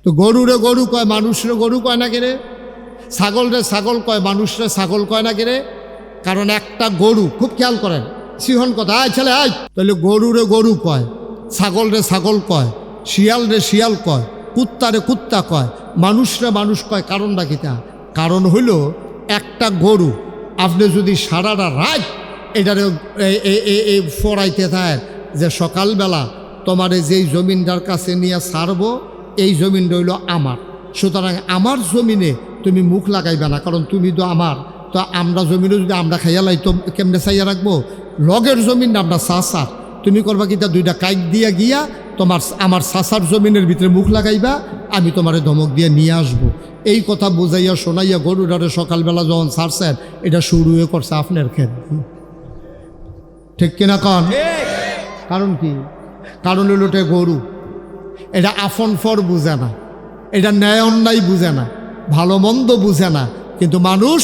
তো গরুরে গরু কয়, মানুষরে গরু কয় না কেরে? ছাগলরে ছাগল কয়, মানুষরে ছাগল কয় না কেরে? কারণ একটা গরু, খুব খেয়াল করেন, সিহন কথা, আয় ছেলে আয়, তাহলে গরুরে গরু কয়, ছাগলরে ছাগল কয়, শিয়ালরে শিয়াল কয়, কুত্তারে কুত্তা কয়, মানুষরে মানুষ কয়। কারণটা কিটা? কারণ হইল একটা গরু আপনি যদি সারাটা রাত এটারে এই ফড়াইতে থাকেন যে সকালবেলা তোমার যেই জমিনটার কাছে নিয়ে ছাড়বো, এই জমিনটা হইল আমার, সুতরাং আমার জমিনে তুমি মুখ লাগাইবে না, কারণ তুমি তো আমার। তো আমরা জমিনে যদি আমরা খাইয়া লাই তো কেমনে চাইয়া রাখবো? লগের জমিন আমরা চাষার, তুমি করবা কিতা দুইটা কাইক দিয়া গিয়া তোমার আমার চাষার জমিনের ভিতরে মুখ লাগাইবা, আমি তোমারে ধমক দিয়ে নিয়ে আসবো। এই কথা বুঝাইয়া শোনাইয়া গরুটারে সকালবেলা যখন ছাড়ছেন, এটা শুরু হয়ে করছে আপনার ক্ষেত। ঠিক কিনা কন? কারণ কি? কারণ হইল ওটা গরু, এটা আপন ফর বুঝে না, এটা ন্যায় অন্যায় বুঝে না, ভালো মন্দ বুঝে না। কিন্তু মানুষ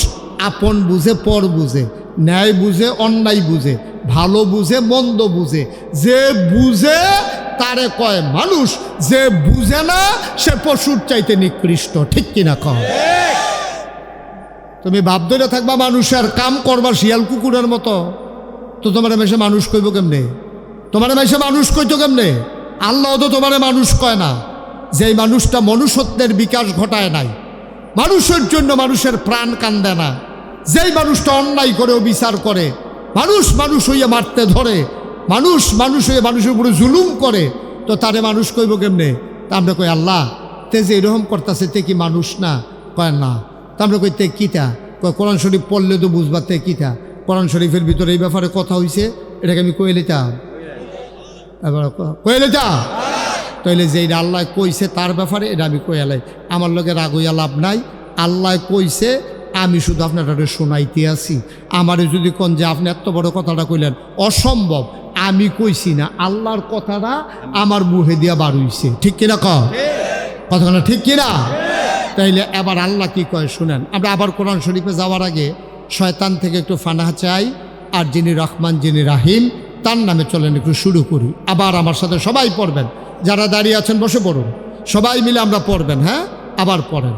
আপন বুঝে, পর বুঝে, ন্যায় বুঝে, অন্যায় বুঝে, ভালো বুঝে, মন্দ বুঝে। যে বুঝে তারে কয় মানুষ, যে বুঝে না সে পশুর চাইতে নিকৃষ্ট। ঠিক কিনা কম? তুমি ভাব ধরে থাকবা মানুষের কাম করবা শিয়াল কুকুরের মতো, তো তোমার মেশে মানুষ কইব কেমনে? তোমার মেশে মানুষ কইতো কেমনে? আল্লাহ তো তোমার মানুষ কয় না। যেই মানুষটা মনুষ্যত্বের বিকাশ ঘটায় নাই, মানুষের জন্য মানুষের প্রাণ কান্দে না, যেই মানুষটা অন্যায় করে বিচার করে, মানুষ মানুষ হইয়া মারতে ধরে, মানুষ মানুষ হয়ে মানুষের উপরে জুলুম করে, তো তারে মানুষ কইব কেমনে? তা আমরা কই আল্লাহ তে যে এরকম করতেছে তে কি মানুষ না? কয় না। তা আমরা কই তে কিতা? কয় কোরআন শরীফ পড়লে তো বুঝবা তে কিতা। কোরআন শরীফের ভিতরে এই ব্যাপারে কথা হইছে, এটাকে আমি কয়ে লিতাম, এবার কয়ে লিতাম। তাইলে যে এটা আল্লাহ কইছে তার ব্যাপারে এটা আমি কয়ে লাই, আমার লগে রাগ হইয়া লাভ নাই। আল্লাহ কইছে, আমি শুধু আপনারা শোনাইতে আছি। আমারে যদি কোন যে আপনি এত বড় কথাটা কইলেন, অসম্ভব, আমি কইছি না, আল্লাহর কথাটা আমার মুখে দিয়া বার হইছে। ঠিক কিনা কথাটা? ঠিক কিনা? তাইলে এবার আল্লাহ কি কয় শুনেন। আমরা আবার কোরআন শরীফে যাওয়ার আগে শয়তান থেকে একটু ফানাহ চাই, আর যিনি রহমান যিনি রাহিম তার নামে চলেন একটু শুরু করি। আবার আমার সাথে সবাই পড়বেন, যারা দাঁড়িয়ে আছেন বসে পড়ুন, সবাই মিলে আমরা পড়বেন। হ্যাঁ, আবার পড়েন।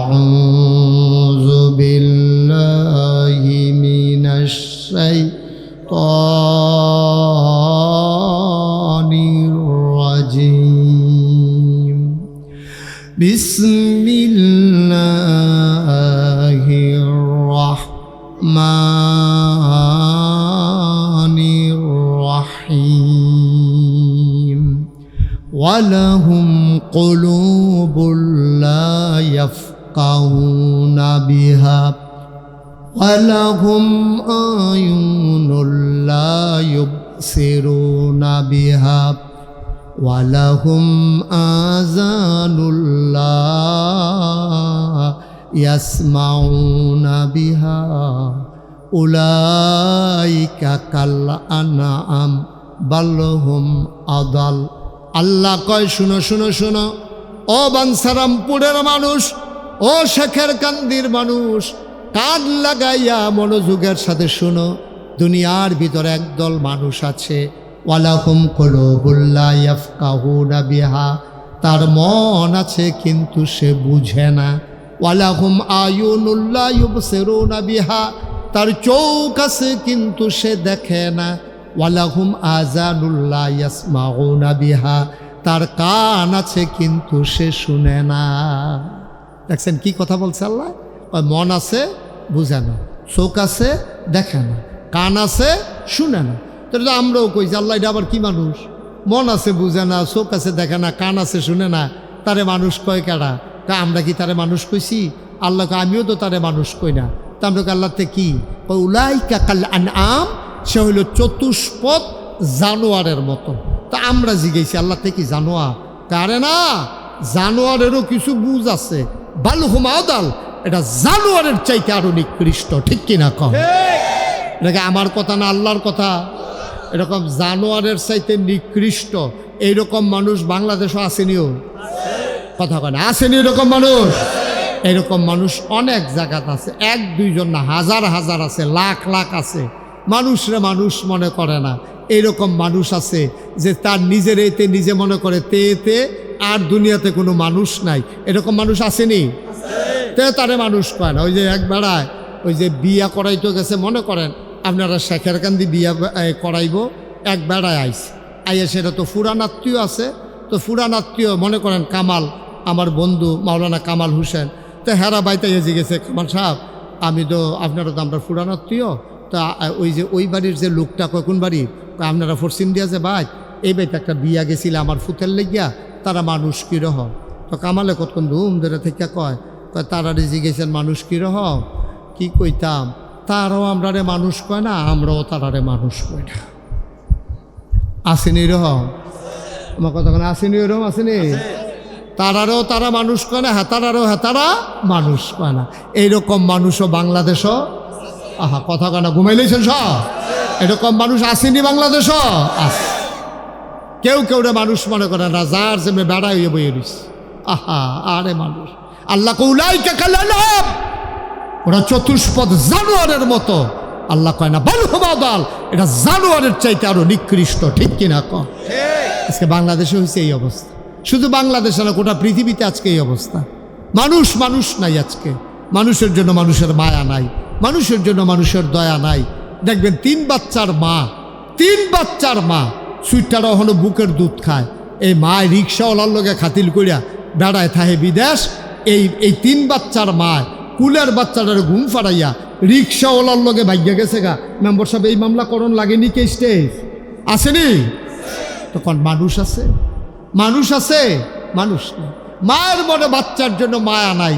আউযু বিল্লাহি মিনাশ শাইতানির রাজিম। বিসমিল্লাহির রাহমানির রাহিম। ওয়ালাহুম কুলুবুল লা ইয়াফকাহুনা বিহা ওয়ালাহুম আয়ুনুল লা ইউবসিরুনা বিহা ওয়ালাহুম আযানুল লা ইয়াসমাউনা বিহা উলাইকা কাল আনআম বাল হুম আদাল। আল্লাহ কয় শুনো শুনো শুনো, ও বাঞ্ছারামপুরের মানুষ, ও শেখের কান্দির মানুষ, কান লাগাইয়া মনোযোগের সাথে শুনো। দুনিয়ার ভিতরে একদল মানুষ আছে, ওয়ালাহুম কুলুবুল লা ইয়াফকাহুনা বিহা, তার মন আছে কিন্তু সে বুঝে না। ওয়ালাহুম আয়ুনুল লা ইউবসিরুনা বিহা, তার চোখ আছে কিন্তু সে দেখে না। ওয়ালাহুম আযানুল লা ইয়াসমাউনা বিহা, তার কান আছে কিন্তু সে শুনে না। দেখছেন কি কথা বলছে আল্লাহ? মন আছে বুঝে না, চোখ আছে দেখে না, কান আছে শুনে না। তাহলে আমরাও কই যে আল্লাহ এটা আবার কি মানুষ? মন আছে বুঝে না, চোখ আছে দেখে না, কান আছে শুনে না, তারে মানুষ কয় কারা? তা আমরা কি তারে মানুষ কইছি? আল্লাহকে আমিও তো তারে মানুষ কই না। তা আমরা আল্লাহতে কি? উলাইকা কাল আনআম, সে হইল চতুষ্পদ জানোয়ারের মতো। তা আমরা জিজ্ঞেসি আল্লাহ থেকে জানোয়ার? কারে না, জানোয়ারেরও কিছু বুঝ আছে। বাল হুম আদাল, এটা জানোয়ারের চাইতে আরো নিকৃষ্ট। ঠিক কিনা কম? এটাকে আমার কথা না আল্লাহর কথা? এরকম জানোয়ারের চাইতে নিকৃষ্ট এইরকম মানুষ বাংলাদেশও আসেনিও? কথা কয় না, আসেনি এরকম মানুষ? এরকম মানুষ অনেক জায়গাতে আছে, এক দুইজন না, হাজার হাজার আছে, লাখ লাখ আছে। মানুষরা মানুষ মনে করে না। এইরকম মানুষ আছে যে তার নিজের এতে নিজে মনে করে তে আর দুনিয়াতে কোনো মানুষ নাই, এরকম মানুষ আসেনি? তে তারে মানুষ কয় না। ওই যে এক বেড়ায় ওই যে বিয়া করাইতে গেছে, মনে করেন আপনারা শেখের কান্দি বিয়া করাইব, এক বেড়ায় আইছে, আইয়া সেটা তো ফুরান আত্মীয় আছে, তো ফুরান আত্মীয় মনে করেন কামাল, আমার বন্ধু মাওলানা কামাল হোসেন, তো হেরা বাইতে এসে গেছে, কামাল সাহেব আমি তো আপনারা তো আমরা ফুরান আত্মীয়, তা ওই যে ওই বাড়ির যে লোকটা কয় কোন বাড়ি, আপনারা ফরসিন দিয়া যে ভাই এই বাড়িতে একটা বিয়া গেছিল আমার ফুতের লেগিয়া, তারা মানুষ কীরকম? তো কামালে কতক্ষণ ধুম ধরে থেকে কয় তারা রেজি গেছেন মানুষ কীরকম? কি কইতাম, তারাও আমরারে মানুষ কয় না, আমরাও তারারে মানুষ কই না। আসেনি এরকম? আমার কথা আসেনি এরকম? আসেনি? তারারও তারা মানুষ কয় না, হেতারারও হেতারা মানুষ কয় না। এইরকম মানুষও বাংলাদেশও, আহা কথা কয় না, ঘুমাইলেছেন সব? এরকম মানুষ আসেনি বাংলাদেশও? আস কেউ কেউরে মানুষ মনে করে না, যার যেমনি বেড়া হইয়ে বইয়ে দিস, আহা আরে মানুষ। আল্লাহ কৌলাইকা কালালাম, ওরা চতুষ্পদ জানোয়ারের মতো। আল্লাহ কয় না বালহমাদাল, এটা জানোয়ারের চাইতে আরো নিকৃষ্ট, ঠিক কিনা কম? আজকে বাংলাদেশে হয়েছে এই অবস্থা, শুধু বাংলাদেশে না গোটা পৃথিবীতে আজকে এই অবস্থা। মানুষ নাই আজকে, মানুষের জন্য মানুষের মায়া নাই, মানুষের জন্য মানুষের দয়া নাই। দেখবেন 3 বাচ্চার মা সুইটারা হলো বুকের দুধ খায়, এই মা রিক্সাওয়ালার লগে খাতিল করিয়া বেড়ায় থাহে বিদেশ। এই 3 বাচ্চার মা কুলের বাচ্চাটার ঘুম ফাড়াইয়া রিক্সাওয়ালার লগে ভাগ্যা গেছে গা। মেম্বার সাহেব এই মামলা করণ লাগেনি কে স্টেজ আসেনি? তখন মানুষ আছে? মানুষ আছে? মানুষ নেই। মায়ের মনে বাচ্চার জন্য মায়া নাই,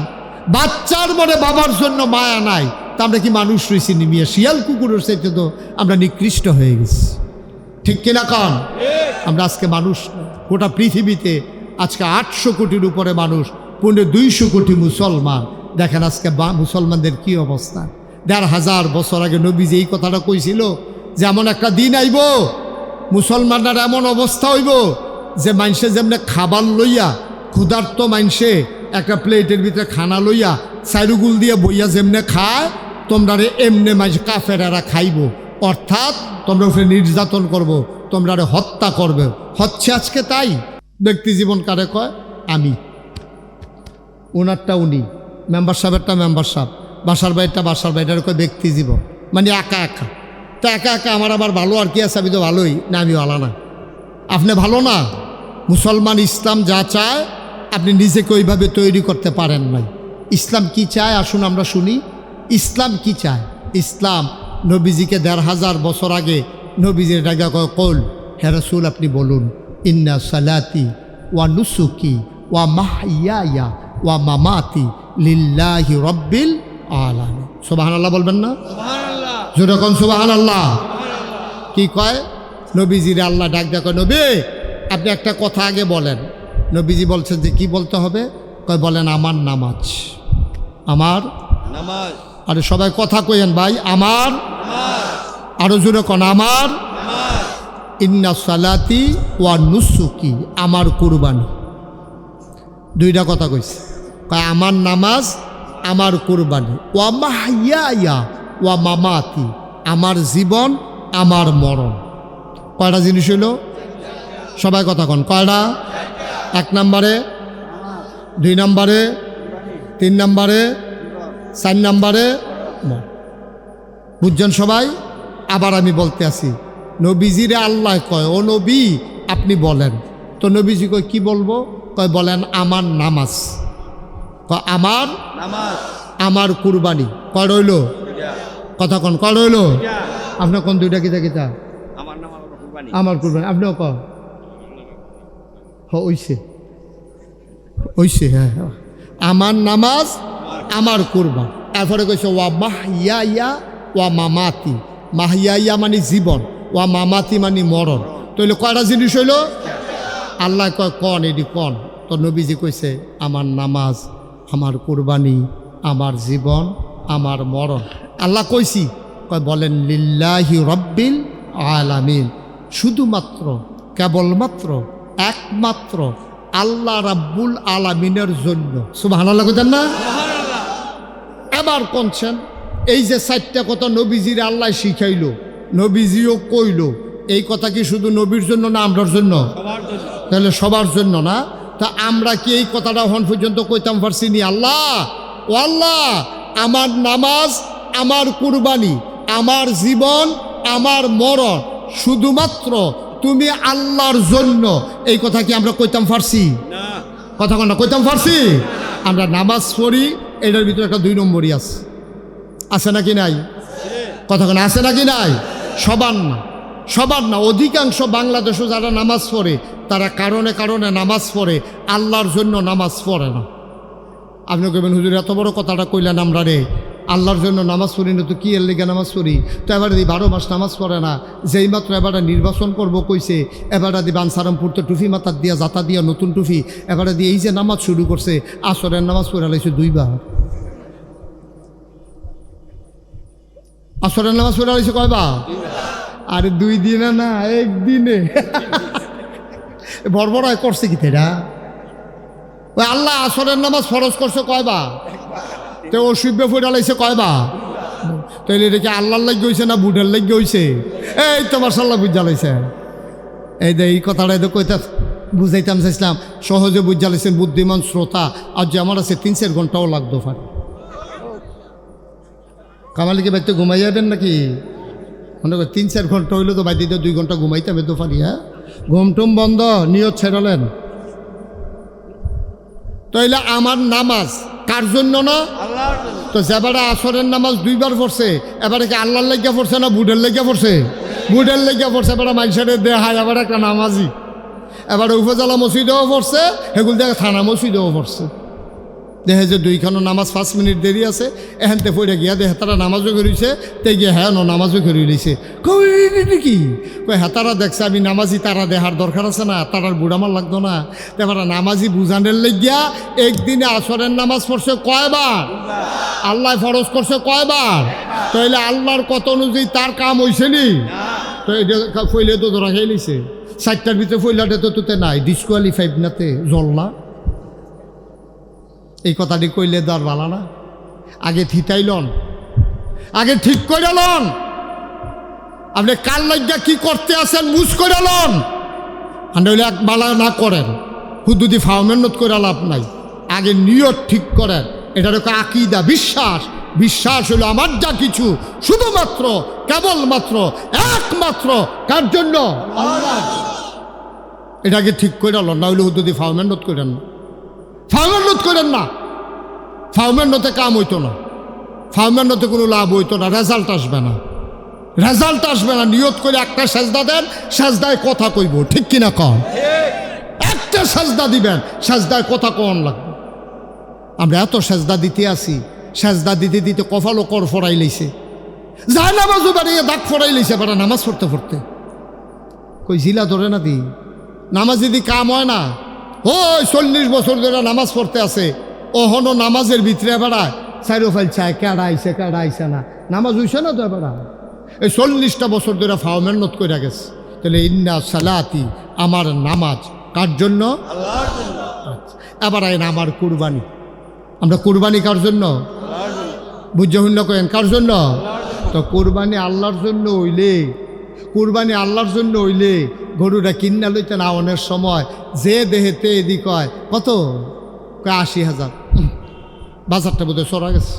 বাচ্চার মনে বাবার জন্য মায়া নাই, তা আমরা কি মানুষ রয়েছি নিমিয়া? শিয়াল কুকুরের চাইতে তো আমরা নিকৃষ্ট হয়ে গেছি, ঠিক কিনা কান? আমরা আজকে মানুষ গোটা পৃথিবীতে আজকে 800 কোটির উপরে মানুষ, 200 কোটি মুসলমান। দেখেন আজকে মুসলমানদের কি অবস্থা। 1500 বছর আগে নবীজি এই কথাটা কইছিল যে এমন একটা দিন আইব মুসলমানরা এমন অবস্থা হইব যে মানুষে যেমনি খাবার লইয়া, ক্ষুধার্ত মানুষে একটা প্লেটের ভিতরে খানা লইয়া চাইরুগুল দিয়ে বইয়া যেমনে খায়, তোমরা এমনে মানুষ কাফেরারা খাইব, অর্থাৎ তোমরা উপরে নির্যাতন করব, তোমরা হত্যা করবে। হচ্ছে আজকে তাই। ব্যক্তি জীবন কারে কয়? আমি, ওনারটা উনি, মেম্বার সাহেবেরটা মেম্বার সাহেব, বাসার বাড়িটা বাসার বাড়িটার কয় ব্যক্তি জীবন, মানে একা একা। তো একা একা আমার ভালো আর কি আছে? আমি তো ভালোই না, আমি ভালো না, আপনি ভালো না। মুসলমান ইসলাম যা চায় আপনি নিজেকে ওইভাবে তৈরি করতে পারেন নাই। ইসলাম কি চায় আসুন আমরা শুনি। ইসলাম কি চায়? ইসলাম নবীজিকে 1500 বছর আগে নবীজির ডাকা কয় কল, হে রাসূল আপনি বলুন, ইন্না সালাতি ওয়া নুসুকি ওয়া মাহইয়ায়া ওয়া মামাতি লিল্লাহি রাব্বিল আলামিন। সুবহানাল্লাহ বলবেন না? সুবহানাল্লাহ, জোরে কোন সুবহানাল্লাহ। কি কয়? নবীজিরে আল্লাহ ডাক দেখো, নবী আপনি একটা কথা আগে বলেন। নবীজি বলছেন যে কি বলতে হবে? কয় বলেন আমার নামাজ, আমার নামাজ। আরে সবাই কথা কইেন ভাই, আমার আরো জোরে কোন আমার। ইন্না সালাতি ওয়া নুসুকি, আমার কুরবানি। 2টা কথা কইছে, কয় আমার নামাজ, আমার কুরবানি, ওয়া মাহইয়ায়া ওয়া মামাতি, আমার জীবন, আমার মরণ। কয়টা জিনিস হইল? সবাই কথা কন, কয়টা? 1 নম্বরে, 2 নম্বরে, 3 নম্বরে, 4 নম্বরে। বুঝছেন সবাই? আবার আমি বলতে আসি, নবীজিরে আল্লাহ কয় ও নবী আপনি বলেন। তো নবীজি কয় কি বলবো? কয় বলেন আমার নামাজ, কয় আমার নামাজ, আমার কুরবানি। কয় রইল? কথা কন, কয় রইল? আপনার কোন 2টা কিতা কিতা? আমার কুরবানি। আপনিও কয় হইছে হইছে, হ্যাঁ আমার নামাজ, আমার কুরবান। এরপরে কইছে ওয়া মাহইয়ায়া ওয়া মামাতি, মাহইয়ায়া মানে জীবন, ওয়া মামাতি মানে মরণ। তাইলে কয়টা জিনিস হইল? আল্লাহ কয় কন এটি কন। তো নবীজি কইছে আমার নামাজ, আমার কুরবানি, আমার জীবন, আমার মরণ। আল্লাহ কইছি, কয় বলেন লিল্লাহি রাব্বিল আলামিন, শুধুমাত্র কেবলমাত্র একমাত্র আল্লাহ রাব্বুল আলামিনের জন্য। সুবহানাল্লাহ কইতেন না? এবার কোনছেন এই যে 4টা কথা নবীজির আল্লাহ শিখাইল, নবীজিও কইল, এই কথা কি শুধু নবীর জন্য না আমরার জন্য? তাহলে সবার জন্য না। তা আমরা কি এই কথাটা হন পর্যন্ত কইতাম পারছি নি? আল্লাহ, ও আল্লাহ, আমার নামাজ, আমার কুরবানি, আমার জীবন, আমার মরণ শুধুমাত্র তুমি আল্লাহর জন্য, এই কথা কি আমরা কইতাম পারছি? কথা কন না, কইতাম পারছি? আমরা নামাজ পড়ি, এটার ভিতরে একটা 2 নম্বরই আছে নাকি নাই? কথা কন আছে নাকি নাই? সবার না, অধিকাংশ বাংলাদেশে যারা নামাজ পড়ে তারা কারণে কারণে নামাজ পড়ে, আল্লাহর জন্য নামাজ পড়ে না। আপনি কইবেন হুজুর এত বড় কথাটা কইলেন আমরা রে, আল্লাহর জন্য নামাজ পড়ি না তো কি এর লেগে নামাজ পড়ি? তো এবার দি 12 মাস নামাজ পড়ে না, যেই মাত্র এবার নির্বাচন করব কইছে, এবার দি বানসারামপুর তো টুফি মাথার দিয়া জাতা দিয়া নতুন টুফি, এবার দিয়ে এই যে নামাজ শুরু করছে, আসরের নামাজ পড়ে লাইছে 2 বার। আসরের নামাজ পড়ে লাইছে কয়বার? আরে 2 দিনে না, 1 দিনে। বড় করছে কি তেরা? ওই আল্লাহ আসরের নামাজ ফরজ করছে কয়বার? তো অসুবিধা ফুটা লাইছে কয়বার? তাইলে এটা কি আল্লাহর লাগি হয়েছে না বুঢের লাগি হয়েছে? এই তো মাশাআল্লাহ বুঝা লাইছে। এই যে এই কথাটা তো কইতা বুঝাইতাম চাইছিলাম, সহজে বুঝা লাইছেন বুদ্ধিমান শ্রোতা। আর যে আমার আছে 3-4 ঘন্টাও লাগতো পারে। কামালিকে বাইতে ঘুমাই যাবেন নাকি? মনে করি 3-4 ঘন্টা হইলে তো বাইতে 2 ঘন্টা ঘুমাইতে হবে তো পারি। হ্যাঁ, ঘুমটুম বন্ধ, নিয়ত ছেড়লেন। তাইলে আমার নামাজ কার জন্য না? তো যেবারে আসরের নামাজ 2 বার পড়ছে, এবারে কি আল্লাহর লাগিয়া পড়ছে না বুঢের লাগিয়া পড়ছে? বুঢের লাগিয়া পড়ছে। এবারে মানুষের দেহায় এবার একটা নামাজি, এবারে উপজেলা মসজিদেও পড়ছে, সেগুলো দেখে থানা মসজিদেও পড়ছে। দেখে যে 2খানো নামাজ 5 মিনিট দেরি আছে, এখানতে পড়ে গিয়া দেখে তারা নামাজও করিছে, তে গিয়ে হ্যাঁ নামাজও করি লইছে। কি কই হেতারা দেখছে আমি নামাজি, তারা দেহার দরকার আছে না, তারার বুড়ামার লাগতো না? তারপরে নামাজি বুঝানের লেগিয়া একদিনে আসরের নামাজ পড়ছে কয়বার? আল্লাহ ফরজ করছে কয়বার? তাইলে আল্লাহর কত অনুযায়ী তার কাম হইছে নি? তো এটা ফইলে তো ধরা খেয়ে লিছে। 4টার ভিতরে ফইলাটা তো তোতে নাই, ডিসকোয়ালিফাইড নাতে জল্লা। এই কথাটি কইলে দর ভালো না। আগে থিতাইলন, আগে ঠিক করে লন। আপনি কার লাগিয়া কি করতে আছেন মুজ করে লন। হইলে এক বালা না করেন, হুদুদি ফাউমেন্নত করে লাভ নাই। আগে নিয়ত ঠিক করেন। এটার আকীদা, বিশ্বাস হলো আমার যা কিছু শুধুমাত্র কেবলমাত্র একমাত্র কার জন্য? আল্লাহ। এটাকে ঠিক করে লন, না হইলে হুদুদি ফাউমেন্নত করেন না। ফাউমেন্নত করেন না, ফাউমেন্নতে কাম হইতো না, ফাউমেন্নতে কোনো লাভ হইতো না, রেজাল্ট আসবে না। নিয়ত করে একটা সেজদা দেন, সেজদায় কথা কইব, ঠিক কিনা কন? একটা সেজদা দিবেন, সেজদায় কথা কন লাগবে। আমরা এত সেজদা দিতে আসি, সেজদা দিতে দিতে কপালও কর ফরাই লইছে, যায় নামাজও বাড়িয়ে দাগ ফরাই লইছে। এবার নামাজ পড়তে কই জিলা ধরে না দি নামাজ যদি কাম হয় না। ওই 40 বছর ধরে নামাজ পড়তে আছে, ওহনো নামাজের ভিতরে বেড়ায় চাইরো ফাইল চায়, কেডা আইছে না, নামাজ হইছে না তো। এবার এই 40টা বছর ধরে ফাওমেন্নত করে গেছে। তাহলে ইন্না সালাতি, আমার নামাজ কার জন্য? আল্লাহর জন্য। এবার আইন আমার কুরবানি, আমরা কুরবানি কার জন্য? বুঝে হইল কেন কার জন্য? তো কুরবানি আল্লাহর জন্য হইলে গরুটা কিনা লইতে না অনেক সময় যে দেহেতে এদিক হয় কত 80,000। বাজারটা বোধহয় সরা গেছে,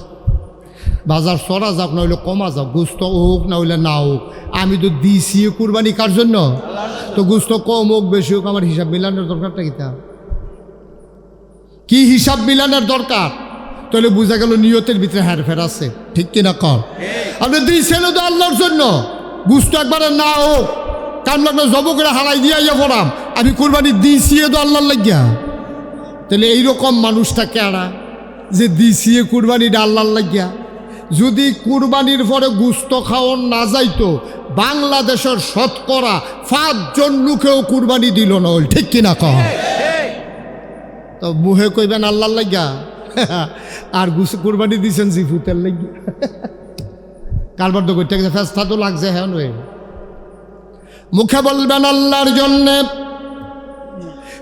বাজার সরা যাক না হইলে কমা যাক, গুস্ত হোক না হইলে না হোক, আমি তো দিছি কুরবানি কার জন্য? তো গুস্ত কম হোক বেশি হোক আমার হিসাব মিলানোর দরকারটা কি হিসাব মিলানোর দরকার? তাহলে বোঝা গেল নিয়তের ভিতরে হেরফের আছে, ঠিক কিনা কর? আপনি দিয়েছেন তো আল্লাহর জন্য, গুস্ত একবারে না হোক কাম লাগলো জব করে হারাই দিয়া পড়াম, আমি কুরবানি দিয়েছি তো আল্লাহর লাগিয়া। তাহলে এইরকম মানুষটা কেনা যে দিছি কুরবানিটা আল্লাহর লাগিয়া। যদি কুরবানির পরে গুস্ত খাওয়ান না যাইতো, বাংলাদেশের শতকরা 5 জন লোকেও কুরবানি দিল না, ঠিক কিনা কহ? তো মুহে কইবেন আল্লাহর লাগিয়া, আর কুরবানি দিয়েছেন জিফুতের লাগিয়া। কারবার তো করতে গেছে, ফেস্তা তো লাগছে। হ্যাঁ, মুখে বলবেন আল্লাহর জন্যে।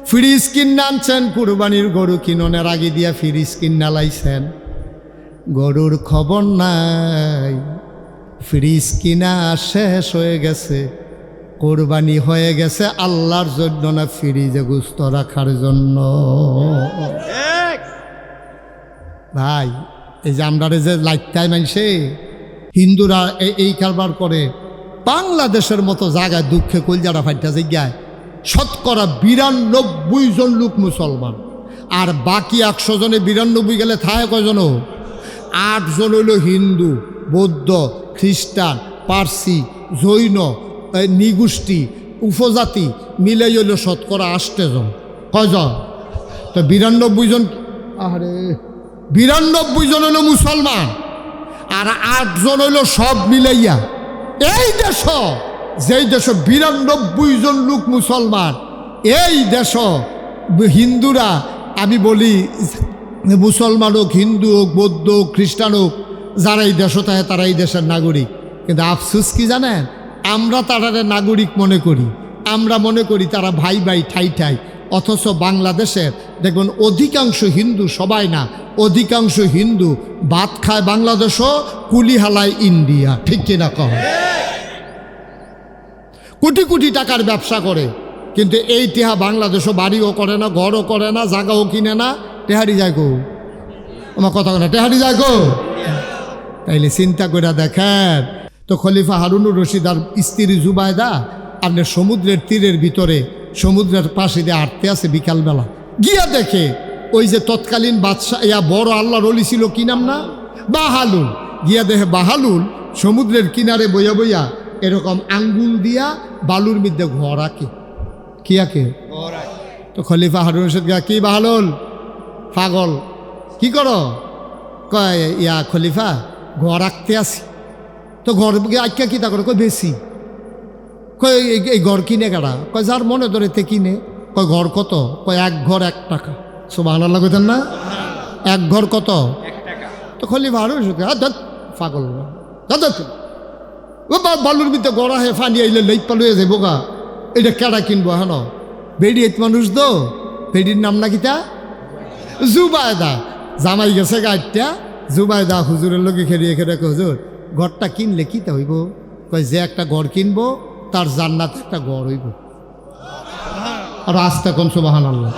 ফ্রিজ কিনে আনছেন, কুরবানির গরু কিননের আগে দিয়া ফ্রিজ কিনা লাইছেন, গরুর খবর নাই, ফ্রিজ কিনা শেষ হয়ে গেছে, কোরবানি হয়ে গেছে আল্লাহর জন্য না ফ্রিজে গোস্ত রাখার জন্য? ভাই এই যে আমরা যে লাইটটাই মানছে হিন্দুরা এই কারবার করে, বাংলাদেশের মতো জায়গায় দুঃখে কলজারা ফাইটা জায়গায় 92% জন লোক মুসলমান, আর বাকি 100 জনে 92 গেলে থাকে কয়জন? 8 জন হইল হিন্দু, বৌদ্ধ, খ্রিস্টান, পার্সি, জৈন, নিগোষ্ঠী, উপজাতি মিলে হইল 80 জন। কয়জন? তো 92 জন, আরে 92 জন হইল মুসলমান, আর 8 জন হইল সব মিলাইয়া। এই দেশ, যেই দেশ 92 জন লোক মুসলমান, এই দেশ হিন্দুরা, আমি বলি মুসলমান হোক, হিন্দু হোক, বৌদ্ধ হোক, খ্রিস্টান হোক, যারা এই দেশ থাকে তারা এই দেশের নাগরিক। কিন্তু আফসোস কি জানেন, আমরা তাদের নাগরিক মনে করি, আমরা মনে করি তারা ভাই ভাই ঠাই ঠাই। অথচ বাংলাদেশের দেখবেন অধিকাংশ হিন্দু, সবাই না, অধিকাংশ হিন্দু ভাত খায় বাংলাদেশও, কুলি হালায় ইন্ডিয়া। ঠিক কিনা কহ? কোটি কোটি টাকার ব্যবসা করে, কিন্তু এই টেহা বাংলাদেশও বাড়িও করে না, ঘরও করে না, জায়গাও কিনে না, টেহারি যায় গো। আমার কথা না, টেহারি যায় গো। তাইলে চিন্তা করে দেখেন তো, খলিফা হারুনুর রশিদ আর স্ত্রী জুবায়দা আপনার সমুদ্রের তীরের ভিতরে, সমুদ্রের পাশে দিয়ে হাঁটতে আছে বিকালবেলা, গিয়া দেখে ওই যে তৎকালীন বাদশাহ বড় আল্লাহর ওলি ছিল, কি নাম না, বাহালুল। গিয়া দেখে বাহালুল সমুদ্রের কিনারে বইয়া বইয়া এরকম আঙ্গুল দিয়া বালুর মধ্যে ঘর আঁকে। কি আঁকে? তো খলিফা হারুন রশিদ গা, কি বাহালুল পাগল, কি করো? কয় ইয়া খলিফা, ঘর আঁকতে আসি। তো ঘর আঁকা কি তা করে? কয় বেশি। কয় এই ঘর কিনে কারা? কয় যার মনে ধরে তে কিনে। কয় ঘর কত? কয় 1 ঘর 1 টাকা। সুবহানাল্লাহ কইতেন না? 1 ঘর কত? 1 টাকা। তো খলিফা হারুন রশিদ পাগল, বালুর মধ্যে গড়া হে ফানি আইলে লেট পালুয়ে যাবো গা, এটা কেডা কিনবো? হেন বেড়ি এত মানুষ দো, বেড়ির নাম নাকি তা জুবায়দা। জামাই গেছে গাড়িটা, জুবায়দা হুজুরের লোকে খেলিয়ে খেলে, হুজুর ঘরটা কিনলে কিতা হইব? কয় যে একটা ঘর কিনবো তার জান্নাতে একটা ঘর হইব। আর আস্তে কোন সুবহানাল্লাহ।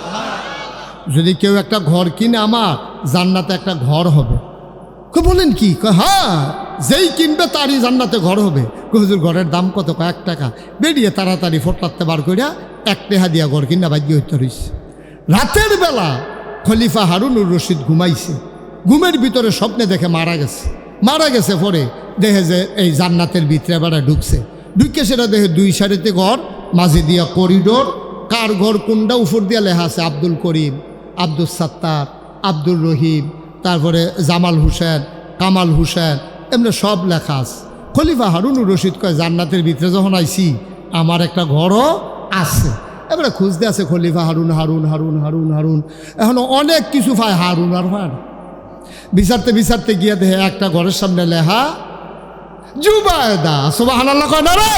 যদি কেউ একটা ঘর কিনে আমার জান্নাতে একটা ঘর হবে। বলেন কি? কয় হ্যাঁ, যেই কিনবে তারই জান্নাতে ঘর হবে। হুজুর ঘরের দাম কত? কয় 1 টাকা। বেরিয়ে তাড়াতাড়ি ফোটলাতে বার করিয়া 1 টাকা দিয়া ঘর কিনা বাধ্য হইতে রইছে। রাতের বেলা খলিফা হারুনুর রশিদ ঘুমাইছে, ঘুমের ভিতরে স্বপ্নে দেখে মারা গেছে। মারা গেছে পরে দেখে যে এই জান্নাতের ভিতরে বেড়া ঢুকছে, ঢুকে সেটা দেখে 2 সারিতে ঘর, মাঝে দিয়া করিডোর। কার ঘর কোনটা? উপর দিয়া লেখা আছে আব্দুল করিম, আব্দুল সাত্তার, আব্দুল রহিম, তারপরে জামাল হুসেন, কামাল হুসেন, এমনি সব লেখা আছে। খলিফা হারুনুর রশিদ কয় জান্নাতের ভিতরে যখন আইছি আমার একটা ঘরও আছে। এবারে খুঁজতে আছে খলিফা হারুন হারুন হারুন হারুন হারুন, এখন অনেক কিছু পায় হারুন আর ভার। বিচারতে বিচারতে গিয়ে দেখে একটা ঘরের সামনে লেখা জুবায়দা। সুবহানাল্লাহ কয় না রে?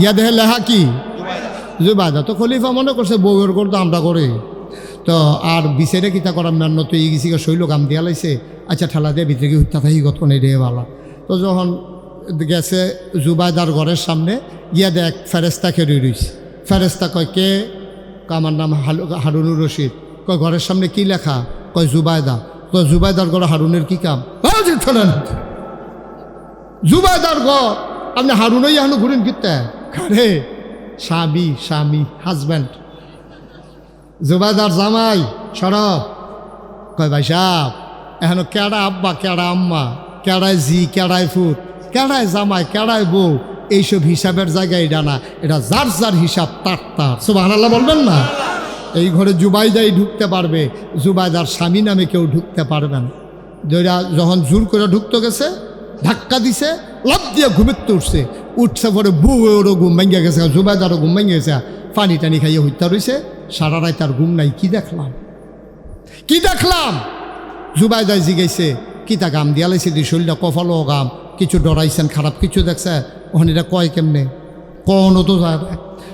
ইয়া দেখে লেখা কি? জুবায়দা। তো খলিফা মনে করছে বউয়ের ঘর তো আমরা করে, তো আর বিচারে কিতা করার মেন্ন তো এই গেছি শৈল গাম দিয়া লাইছে। আচ্ছা ঠেলা দিয়ে ভিতরে গিয়ে হত্যা থাকি গত নেই রে বালা। তো যখন গেছে জুবায়দার ঘরের সামনে, গিয়া দেখ ফেরেস্তা খেয়ে রয়েছে। ফেরেস্তা কয় কে? আমার নাম হারুনুর রশিদ। কয় ঘরের সামনে কি লেখা? কয় জুবায়দা। তো জুবায়দার ঘরে হারুনের কি কাম? জুবায়দার ঘর, আপনি হারুনই এখনো ঘুরেন কিতে? আরে স্বামী, স্বামী, হাজব্যান্ড। জুবায়দার জামাই সরব। কয় ভাই সাহেব, এখনো কেডা আব্বা, কেডা আম্মা, কেডায় জি, কেডায় ফুট, কেডায় জামাই, কেডায় বউ, এইসব হিসাবের জায়গায় এটা না, এটা যার যার হিসাব তার তার। সুবহানাল্লাহ বলবেন না? এই ঘরে জুবাইদাই ঢুকতে পারবে, জুবাইদার স্বামী নামে কেউ ঢুকতে পারবে না। যেটা যখন জোর করে ঢুকতে গেছে, ধাক্কা দিছে, লাফ দিয়ে ঘুমেতে উঠছে। উঠছে পরে বউয়েরও ঘুম ভেঙে গেছে, জুবাইদারও ঘুম ভেঙে গেছে, পানি টানি খাইয়ে হত্যা রয়েছে। সারা রাত তার ঘুম নাই। কি দেখলাম, কি দেখলাম? জুবাইদাই জিগাইছে কি তা গাম দিয়া লাইছে, শরীরটা কফালো গাম, কিছু ডরাইছেন, খারাপ কিছু দেখছে? ওখানে এটা কয় কেমনে? কোনো তো যায় না।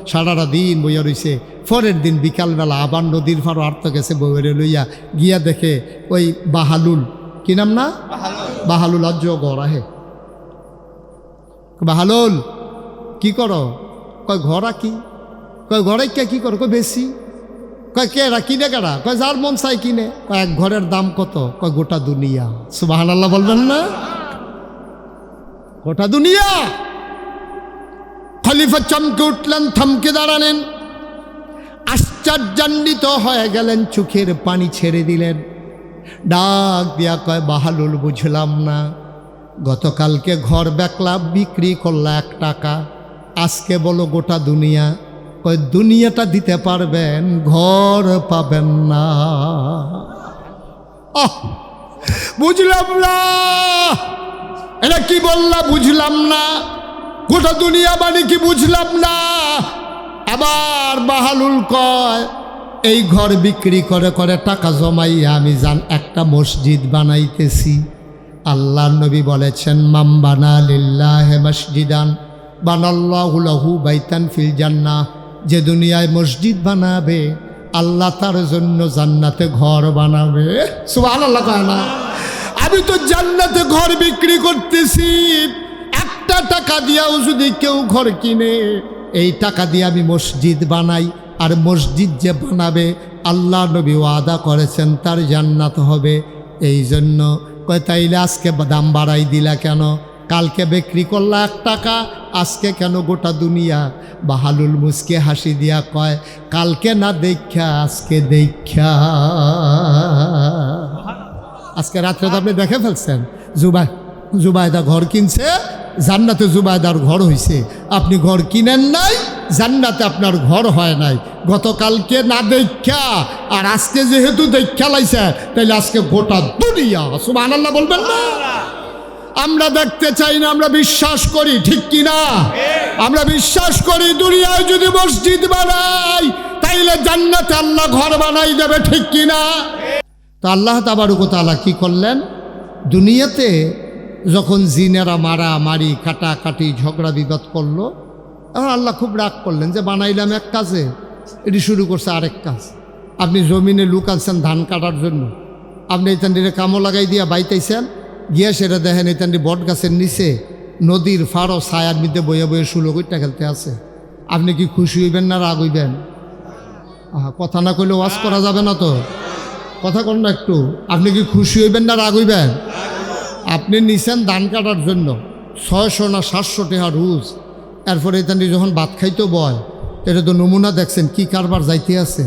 সারাটা দিন বইয়া রয়েছে। পরের দিন বিকালবেলা আবার নদীর ফারো আর্ত গেছে বউয়ের লইয়া, গিয়া দেখে ওই বাহালুল, কি নাম না, বাহালুল আজ গড় আহে। বাহালুল কি করো? কয় ঘর আঁকি। কয় ঘরে কে কি করো? কয় বেশি। কয় কেরা কিনে কেরা? কয় যার মন চাই কিনে। কয় এক ঘরের দাম কত? কয় গোটা দুনিয়া। সুবহানাল্লাহ বলবেন না? গোটা দুনিয়া। খলিফা চমকে উঠলেন, থমকে দাঁড়ালেন, আশ্চর্যান্বিত হয়ে গেলেন, চোখের পানি ছেড়ে দিলেন, ডাক দিয়া কয় বাহালুল বুঝলাম না, গতকালকে ঘর বেচলা বিক্রি করলা 1 টাকা, আজকে বলো গোটা দুনিয়া। কয় দুনিয়াটা দিতে পারবেন, ঘর পাবেন না। বুঝলাম না, এটা কি বললা? বুঝলাম না। গোটা দুনিয়া মানে কি? বুঝলাম না। আবার বাহালুল কয় এই ঘর বিক্রি করে করে টাকা জমাইয়া আমি একটা মসজিদ বানাইতেছি। আল্লাহ নবী বলেছেন মাম বানা লিল্লাহি মসজিদান বানাল্লাহু লাহু বাইতান ফিল জান্নাহ, যে দুনিয়ায় মসজিদ বানাবে আল্লাহ তার জন্য জান্নাতে ঘর বানাবে। সুবহানাল্লাহ কয় না? আমি তো জান্নাতে ঘর বিক্রি করতেছি, 1 টাকা দিয়াও যদি কেউ ঘর কিনে, এই টাকা দিয়ে আমি মসজিদ বানাই, আর মসজিদ যে বানাবে আল্লাহ নবী ওয়াদা করেছেন তার জান্নাত হবে। এই জন্য কয় তাইলে আজকে দাম বাড়াই দিলা কেন? কালকে বিক্রি করলা 1 টাকা, আজকে কেন গোটা দুনিয়া? বাহালুল মুসকে হাসি দিয়া কয় কালকে না দেখা আজকে দেখা। আজকে রাত্রে তো আপনি দেখে ফেলছেন, জুবাইদা ঘর কিনছে, জান্নাতে জুবাইদার ঘর হইছে। আপনি ঘর কিনেন নাই, জান্নাতে আপনার ঘর হয় নাই। গতকালকে না দেখা আর আজকে যেহেতু দেখা লাইছে, তাইলে আজকে গোটা দুনিয়া। সুবহানাল্লাহ বলবেন না? আমরা দেখতে চাই না, আমরা বিশ্বাস করি, ঠিক কিনা? আমরা বিশ্বাস করি দুনিয়ায় যদি মসজিদ বানাই তাইলে জান্নাতে আল্লাহ ঘর বানাই দেবে, ঠিক কিনা? তো আল্লাহ তাবারক ওয়া তাআলা কি করলেন? দুনিয়াতে যখন জিনেরা মারামারি কাটাকাটি ঝগড়া বিবাদ করলো, তখন আল্লাহ খুব রাগ করলেন যে বানাইলাম এক কাজে, এটি শুরু করছে আরেক কাজ। আপনি জমিনে লোক আনছেন ধান কাটার জন্য, আপনি এতান্ডিরে কামো লাগাই দিয়া বাইতাইছেন, গিয়া সেটা দেখেন এতান্ডি বট গাছের নিচে নদীর ফাড়ো ছায়ার মধ্যে বইয়া বইয়ে শুলো কইটা খেলতে আছে। আপনি কি খুশি হইবেন না রাগ হইবেন? কথা না কইলে ওয়াজ করা যাবে না তো, কথা কর না একটু। আপনি কি খুশি হইবেন না রাগ হইবেন? আপনি নিছেন ধান কাটার জন্য 600 না 700 টাকা রোজ, এরপরে এখানে যখন ভাত খাইতে বয়, এটা তো নমুনা দেখছেন কি কারবার যাইতে আছে।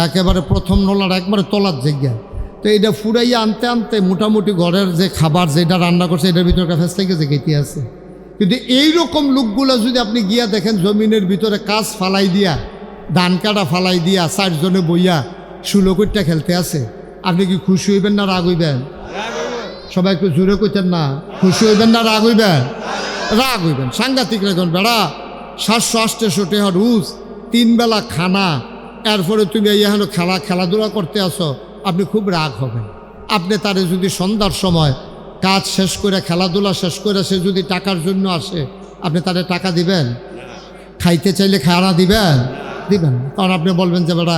একেবারে প্রথম নলার একবারে তলার জায়গা। তো এটা ফুরাইয়া আনতে আনতে মোটামুটি ঘরের যে খাবার যেটা রান্না করছে এটার ভিতরে একটা ফেস থেকে যেতে আছে। কিন্তু এইরকম লোকগুলো যদি আপনি গিয়া দেখেন জমিনের ভিতরে কাজ ফালাই দিয়া, ধান কাটা ফালাই দিয়া 4 জনে বইয়া শুলো কইটা খেলতে আছে, আপনি কি খুশি হইবেন না রাগ হইবেন? সবাই একটু জোরে কইতেন না, খুশি হইবেন না রাগ হইবেন? রাগ হইবেন। সাংঘাতিক রাখবেন বেড়া, 700-800 টাকা রোজ, 3 বেলা খানা, এরপরে তুমি এখানে খেলাধুলা করতে আসো, আপনি খুব রাগ হবেন। আপনি তারে যদি সন্ধ্যার সময় কাজ শেষ করে খেলাধুলা শেষ করে সে যদি টাকার জন্য আসে, আপনি তারে টাকা দিবেন? খাইতে চাইলে খাওয়া দিবেন? দিবেন। কারণ আপনি বলবেন যে বেড়া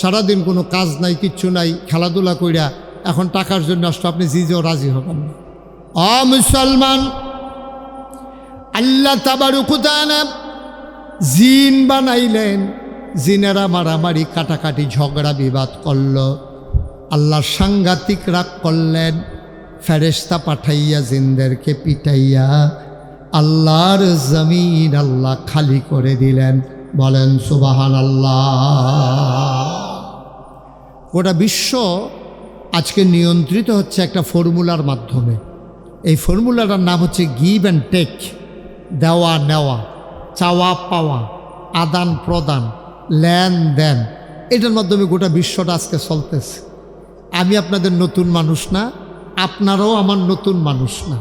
সারাদিন কোনো কাজ নাই, কিচ্ছু নাই, খেলাধুলা কইরা এখন টাকার জন্য আসতো, আপনি জিজেও রাজি হবেন না। মুসলমান, আল্লাহ তাবারক ওয়া তাআলা জিন বানাইলেন, জিনেরা মারামারি কাটাকাটি ঝগড়া বিবাদ করল, আল্লাহ সাংঘাতিক রাগ করলেন, ফেরেশতা পাঠাইয়া জিনদেরকে পিটাইয়া আল্লাহর জমিন আল্লাহ খালি করে দিলেন। বলেন সুবহানাল্লাহ। গোটা বিশ্ব আজকে নিয়ন্ত্রিত হচ্ছে একটা ফর্মুলার মাধ্যমে। এই ফর্মুলাটার নাম হচ্ছে গিভ অ্যান্ড টেক, দেওয়া নেওয়া, চাওয়া পাওয়া, আদান প্রদান, লেনদেন। এটার মাধ্যমে গোটা বিশ্বটা আজকে চলতেছে। আমি আপনাদের নতুন মানুষ না, আপনারাও আমার নতুন মানুষ না।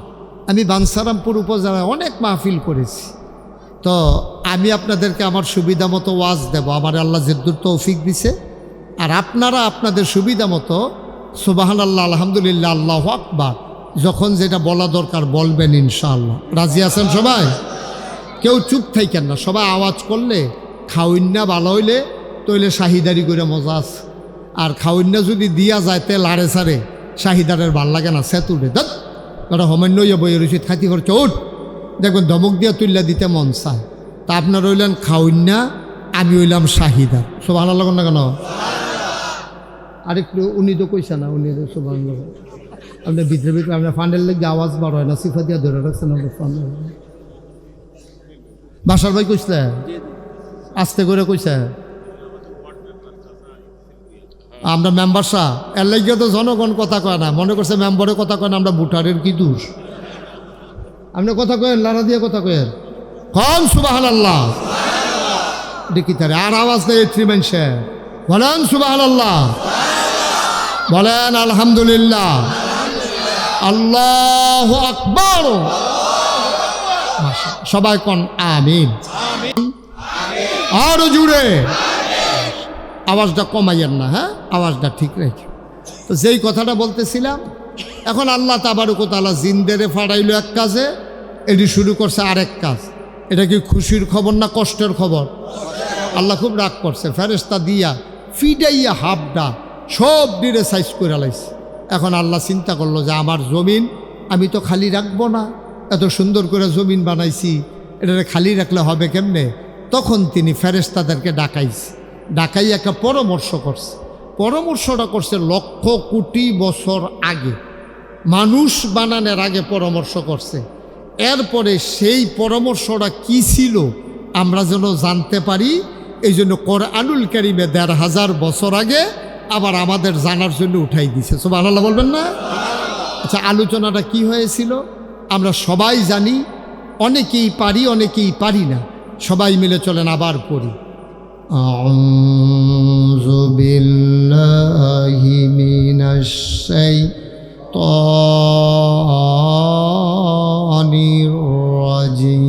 আমি বাঞ্ছারামপুর উপজেলায় অনেক মাহফিল করেছি। তো আমি আপনাদেরকে আমার সুবিধা মতো ওয়াজ দেব, আমার আল্লাহ যেদুর তৌফিক দিছে। আর আপনারা আপনাদের সুবিধা মতো সুবহানাল্লাহ, আলহামদুলিল্লাহ, আল্লাহু আকবার, যখন যেটা বলা দরকার বলবেন ইনশাআল্লাহ। রাজি আছেন সবাই? কেউ চুপ থাকেন না, সবাই আওয়াজ করলে খাওয়িন্না ভালো হইলে তইলে শাহিদারি করে মজা আছে। আর খাওয়িন্না যদি দিয়া যায় তে লাড়ে সারে শাহিদারের ভাল লাগে না, সেতুরে দাঁত ওটা হমান্য বইয়ে রয়েছে খাতি করছে, ওঠ দেখবেন ধমক দিয়া তুল্লা দিতে মন চায়। তা আপনার হইলেন খাউন্না, আমি হইলাম শাহিদা। সুবহানাল্লাহ না কেন? আরেকটু উনি তো কইছে না, উনি তো সুবহানাল্লাহ। আপনার ভিতরে ভিতরে আপনার ফান্ডের লেগে আওয়াজ বার হয় না, সিফা দিয়া ধরে রাখছেন আপনার ফান্ড। বাসার ভাই কইছে, আস্তে করে কইছে। আমরা মেম্বারসা এর লাগিয়ে তো জনগণ কথা কয় না, মনে করছে মেম্বারের কথা কয় না, আমরা ভোটারের কি দোষ? আপনি কথা কয়েন, লাড়া দিয়ে কথা কয়েন, কন সুবহানাল্লাহ। দেখি তারে আর আওয়াজ দেয় এত্রি মানুষে, বলেন সুবহানাল্লাহ, বলেন আলহামদুলিল্লাহ, আল্লাহু আকবার। সবাই কন আমিন। আরো জুড়ে আওয়াজটা কমাইয়েন না, হ্যাঁ আওয়াজটা ঠিক রেখে। তো যেই কথাটা বলতেছিলাম, এখন আল্লাহ তাবারক ওয়া তাআলা জিনদেরে ফাড়াইলো এক কাজে, এটি শুরু করছে আরেক কাজ। এটা কি খুশির খবর না কষ্টের খবর? আল্লাহ খুব রাগ করছে, ফেরেশতা দিয়া ফিডাইয়া হাফডা সব দিরে সাইজ করে লাইছে। এখন আল্লাহ চিন্তা করলো যে আমার জমিন আমি তো খালি রাখবো না, এত সুন্দর করে জমিন বানাইছি, এটা খালি রাখলে হবে কেমনে? তখন তিনি ফেরেশতাদেরকে ডাকাই একটা পরামর্শ করছে। পরামর্শটা করছে লক্ষ কোটি বছর আগে, মানুষ বানানোর আগে পরামর্শ করছে। এরপরে সেই পরামর্শটা কি ছিল আমরা যেন জানতে পারি, এই জন্য কোরআনুল কারীমে ১৫০০ বছর আগে আবার আমাদের জানার জন্য উঠাই দিছে। সুবহানাল্লাহ বলবেন না? আচ্ছা, আলোচনাটা কি হয়েছিল আমরা সবাই জানি, অনেকেই পারি অনেকেই পারি না। সবাই মিলে চলেন আবার পড়ি। আউযু বিল্লাহি মিনাশ শাইতানির রাজিম।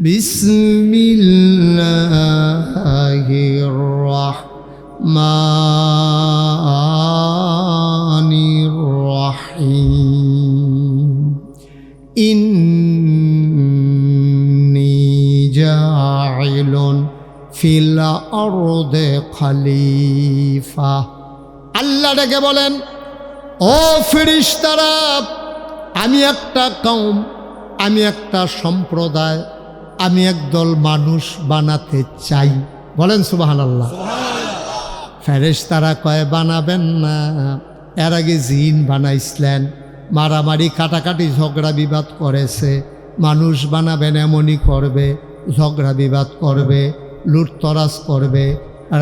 বিসমিল্লাহির রাহমানির রাহিম। ইন্নী জাইলুন ফিল আরদে খলিফা। আল্লাহ ডেকে বলেন, ও ফেরেশতারা, আমি একটা কওম, আমি একটা সম্প্রদায়, আমি একদল মানুষ বানাতে চাই। বলেন সুবহানাল্লাহ। ফেরেশতারা কয় বানাবেন না, এর আগে জিন বানাইছিলেন, মারামারি কাটাকাটি ঝগড়া বিবাদ করেছে। মানুষ বানাবেন এমনই করবে, ঝগড়া বিবাদ করবে, লুটতরাজ করবে,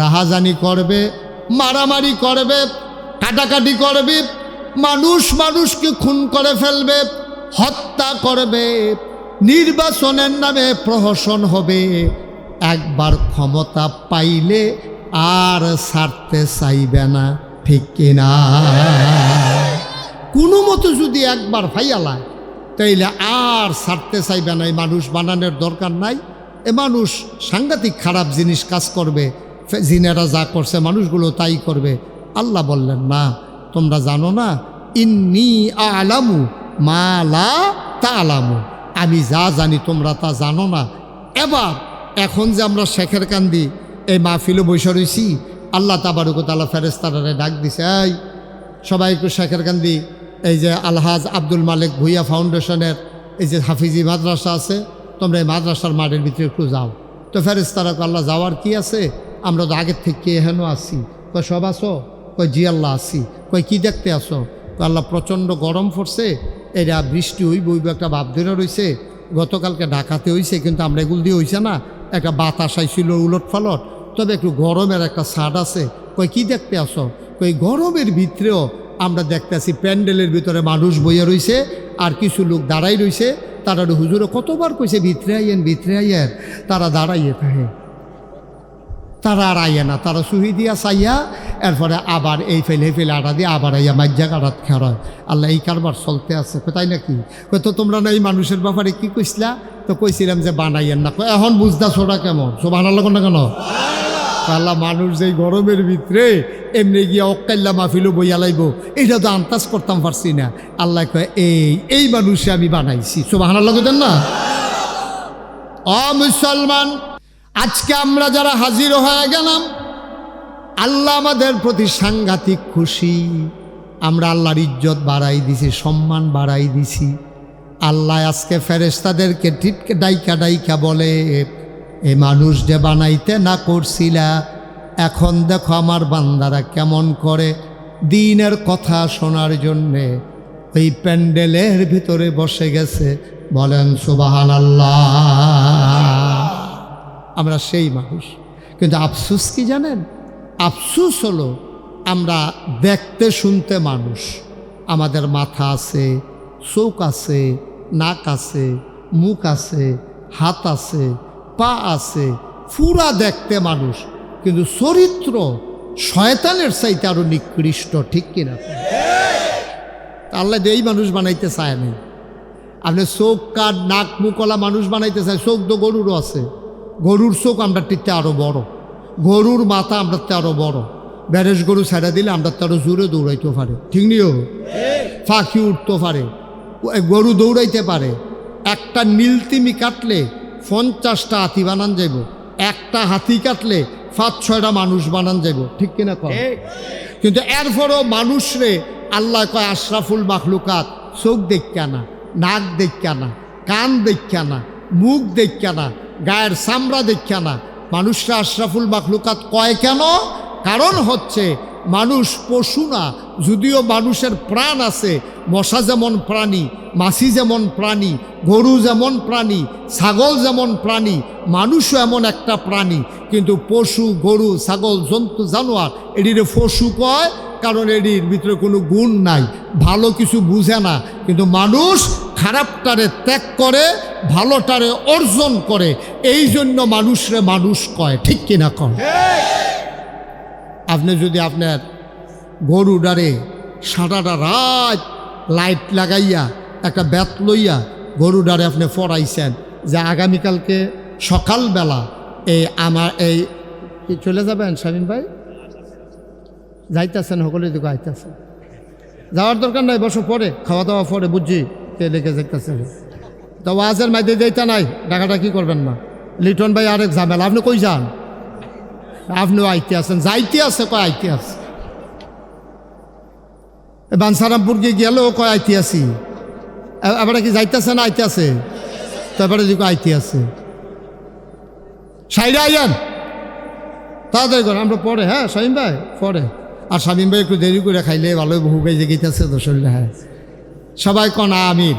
রাহাজানি করবে, মারামারি করবে, কাটাকাটি করবে, মানুষ মানুষকে খুন করে ফেলবে, হত্যা করবে, নির্বাচনের নামে প্রহসন হবে। একবার ক্ষমতা পাইলে আর ছাড়তে চাইবে না, ঠিক কিনা? কোনো মতো যদি একবার ফাইয়ালায় তাইলে আর ছাড়তে চাইবে না। এই মানুষ বানানোর দরকার নাই। এ মানুষ সাংঘাতিক খারাপ জিনিস কাজ করবে, জিনেরা যা করছে মানুষগুলো তাই করবে। আল্লাহ বললেন না, তোমরা জানো না, ইন্নী আলামু মা লা তা'লামু, আমি যা জানি তোমরা তা জানো না। এবার এখন যে আমরা শেখের কান্দি এই মাহফিলে বসে রয়েছি, আল্লাহ তাবারক ওয়া তাআলা ফেরেশতারে ডাক দিছে, এই সবাই একটু শেখের কান্দি এই যে আলহাজ আব্দুল মালিক ভুইয়া ফাউন্ডেশনের এই যে হাফিজি মাদ্রাসা আছে, তোমরা এই মাদ্রাসার মাঠের ভিতরে একটু যাও। তো ফেরেশতারা আল্লাহ যাওয়ার কি আছে, আমরা তো আগের থেকে এহেন আসি। কয় সব আসো? কয় জি আল্লাহ আসি। কয় কি দেখতে আসো? আল্লাহ প্রচণ্ড গরম পড়ছে, এরা বৃষ্টি হইব একটা ভাব ধরে রয়েছে, গতকালকে ঢাকাতে হয়েছে, কিন্তু আমরা এগুলো দিয়ে হয়েছে না, একটা বাতাস আইছিল উলট ফালট, তবে একটু গরমের একটা ছাদ আছে। কই কি দেখতে আসো? কই গরমের ভিতরেও আমরা দেখতে আসি প্যান্ডেলের ভিতরে মানুষ বইয়া রয়েছে আর কিছু লোক দাঁড়াই রয়েছে। তারা হুজুরে কতবার কইছে ভিতরে আইয়েন, তারা দাঁড়াইয়ে থাকে, তারা আর আইয়ে না, তারা সুহি দিয়া চাইয়া এরপরে আবার এই ফেলে আটা দিয়ে আবার আইয়া মাজ্জা কাটাত খেয়ার। আল্লাহ এই কারবার চলতে আছে। কোথায় নাকি? তো তোমরা না এই মানুষের ব্যাপারে কি কইসলা? তো কইছিলাম যে বানাইয়েন না। এখন বুঝদা ছোটা কেমন? সুবহানাল্লাহ না কেন? আল্লাহ মানুষ যেই গরমের ভিতরে এমনি গিয়া অক্কাল্লা মাহফিলও বইয়া লাইব, এইটা তো আন্দাজ করতাম পারছি না। আল্লাহ কয় এই মানুষে আমি বানাইছি। সুবহানাল্লাহ কইতেন না? মুসলমান, আজকে আমরা যারা হাজির হয়ে গেলাম, আল্লাহ আমাদের প্রতি সাংঘাতিক খুশি। আমরা আল্লাহর ইজ্জত বাড়াই দিছি, সম্মান বাড়াই দিছি। আল্লাহ আজকে ফেরেশতাদেরকে ঠিক ডাইকা ডাইকা বলে, এ মানুষ যে বানাইতে না করছিলা, এখন দেখো আমার বান্দারা কেমন করে দ্বীনের কথা শোনার জন্যে ওই প্যান্ডেলের ভিতরে বসে গেছে। বলেন সুবহানাল্লাহ। আমরা সেই মানুষ, কিন্তু আফসোস কি জানেন? আফসোস হলো আমরা দেখতে শুনতে মানুষ, আমাদের মাথা আছে, চোখ আছে, নাক আছে, মুখ আছে, হাত আছে, পা আছে, পুরা দেখতে মানুষ, কিন্তু চরিত্র শয়তানের চাইতে আরো নিকৃষ্ট। ঠিক কিনা? আল্লাহ এই মানুষ বানাইতে চায় না। আপনি চোখ কান নাক মুখলা মানুষ বানাইতে চায়। চোখ তো গরুরও আছে, গরুর চোখ আমরা টিতে আরো বড়, গরুর মাথা আমরা আরো বড়। ব্যারেজ গরু ছেড়ে দিলে আমরা তো আরো জোরে দৌড়াইতে পারে। ঠিক নিও, ফাঁকি উঠতে পারে, গরু দৌড়াইতে পারে। একটা নীলতিমি কাটলে 50টা হাতি বানান যাইব, একটা হাতি কাটলে 5-6টা মানুষ বানান যাইব। ঠিক কিনা কয়? কিন্তু এরপরও মানুষরে আল্লাহ কয় আশরাফুল মাখলুকাত। চোখ দেখা না, নাক দেখা না, কান দেখা না, মুখ দেখা না, গায়ের চামড়া দেখা না, মানুষরা আশরাফুল মাখলুকাত কয় কেন? কারণ হচ্ছে মানুষ পশু না, যদিও মানুষের প্রাণ আছে। মশা যেমন প্রাণী, মাছি যেমন প্রাণী, গরু যেমন প্রাণী, ছাগল যেমন প্রাণী, মানুষও এমন একটা প্রাণী। কিন্তু পশু, গরু, ছাগল, জন্তু, জানোয়ার এটিরে পশু কয়, কারণ এটির ভিতরে কোনো গুণ নাই, ভালো কিছু বুঝে না। কিন্তু মানুষ খারাপটারে ত্যাগ করে, ভালোটারে অর্জন করে, এই জন্য মানুষরে মানুষ কয়। ঠিক কিনা কয়? আপনি যদি আপনার গরুডারে সারাটা রাত লাইট লাগাইয়া একটা ব্যাত লইয়া গরুডারে আপনি পড়াইছেন যে আগামীকালকে সকালবেলা আমার চলে যাবেন শামীম ভাই, যাইতেছেন সকলের দিকে আইতেছেন, যাওয়ার দরকার নাই, বসো পরে খাওয়া দাওয়া পরে বুঝছি লেগে যাইতেছে। তো ওয়াজের মাইদে যাইতে নাই, ডাকাডাকি করবেন না। লিটন ভাই আরেক ঝামেলা। আপনি কই যান? আপনিও আইতে আছেন, যাইতে আছে, কয় আইতে আছে। বানসারামপুর গিয়ে গেলেও কয় আইতে আসি, এবারে কি যাইতেছে না আইতে আছে? তো এবারে দিকে আইতে আছে। সাইডে আইয়ান, তাড়াতাড়ি করেন, আমরা পরে। হ্যাঁ শামীম ভাই পরে। আর শামীম ভাই একটু দেরি করে খাইলে ভালোই, বহু গাইজে গেতেছে তো শরীরে। হ্যাঁ সবাই কনা আমিন।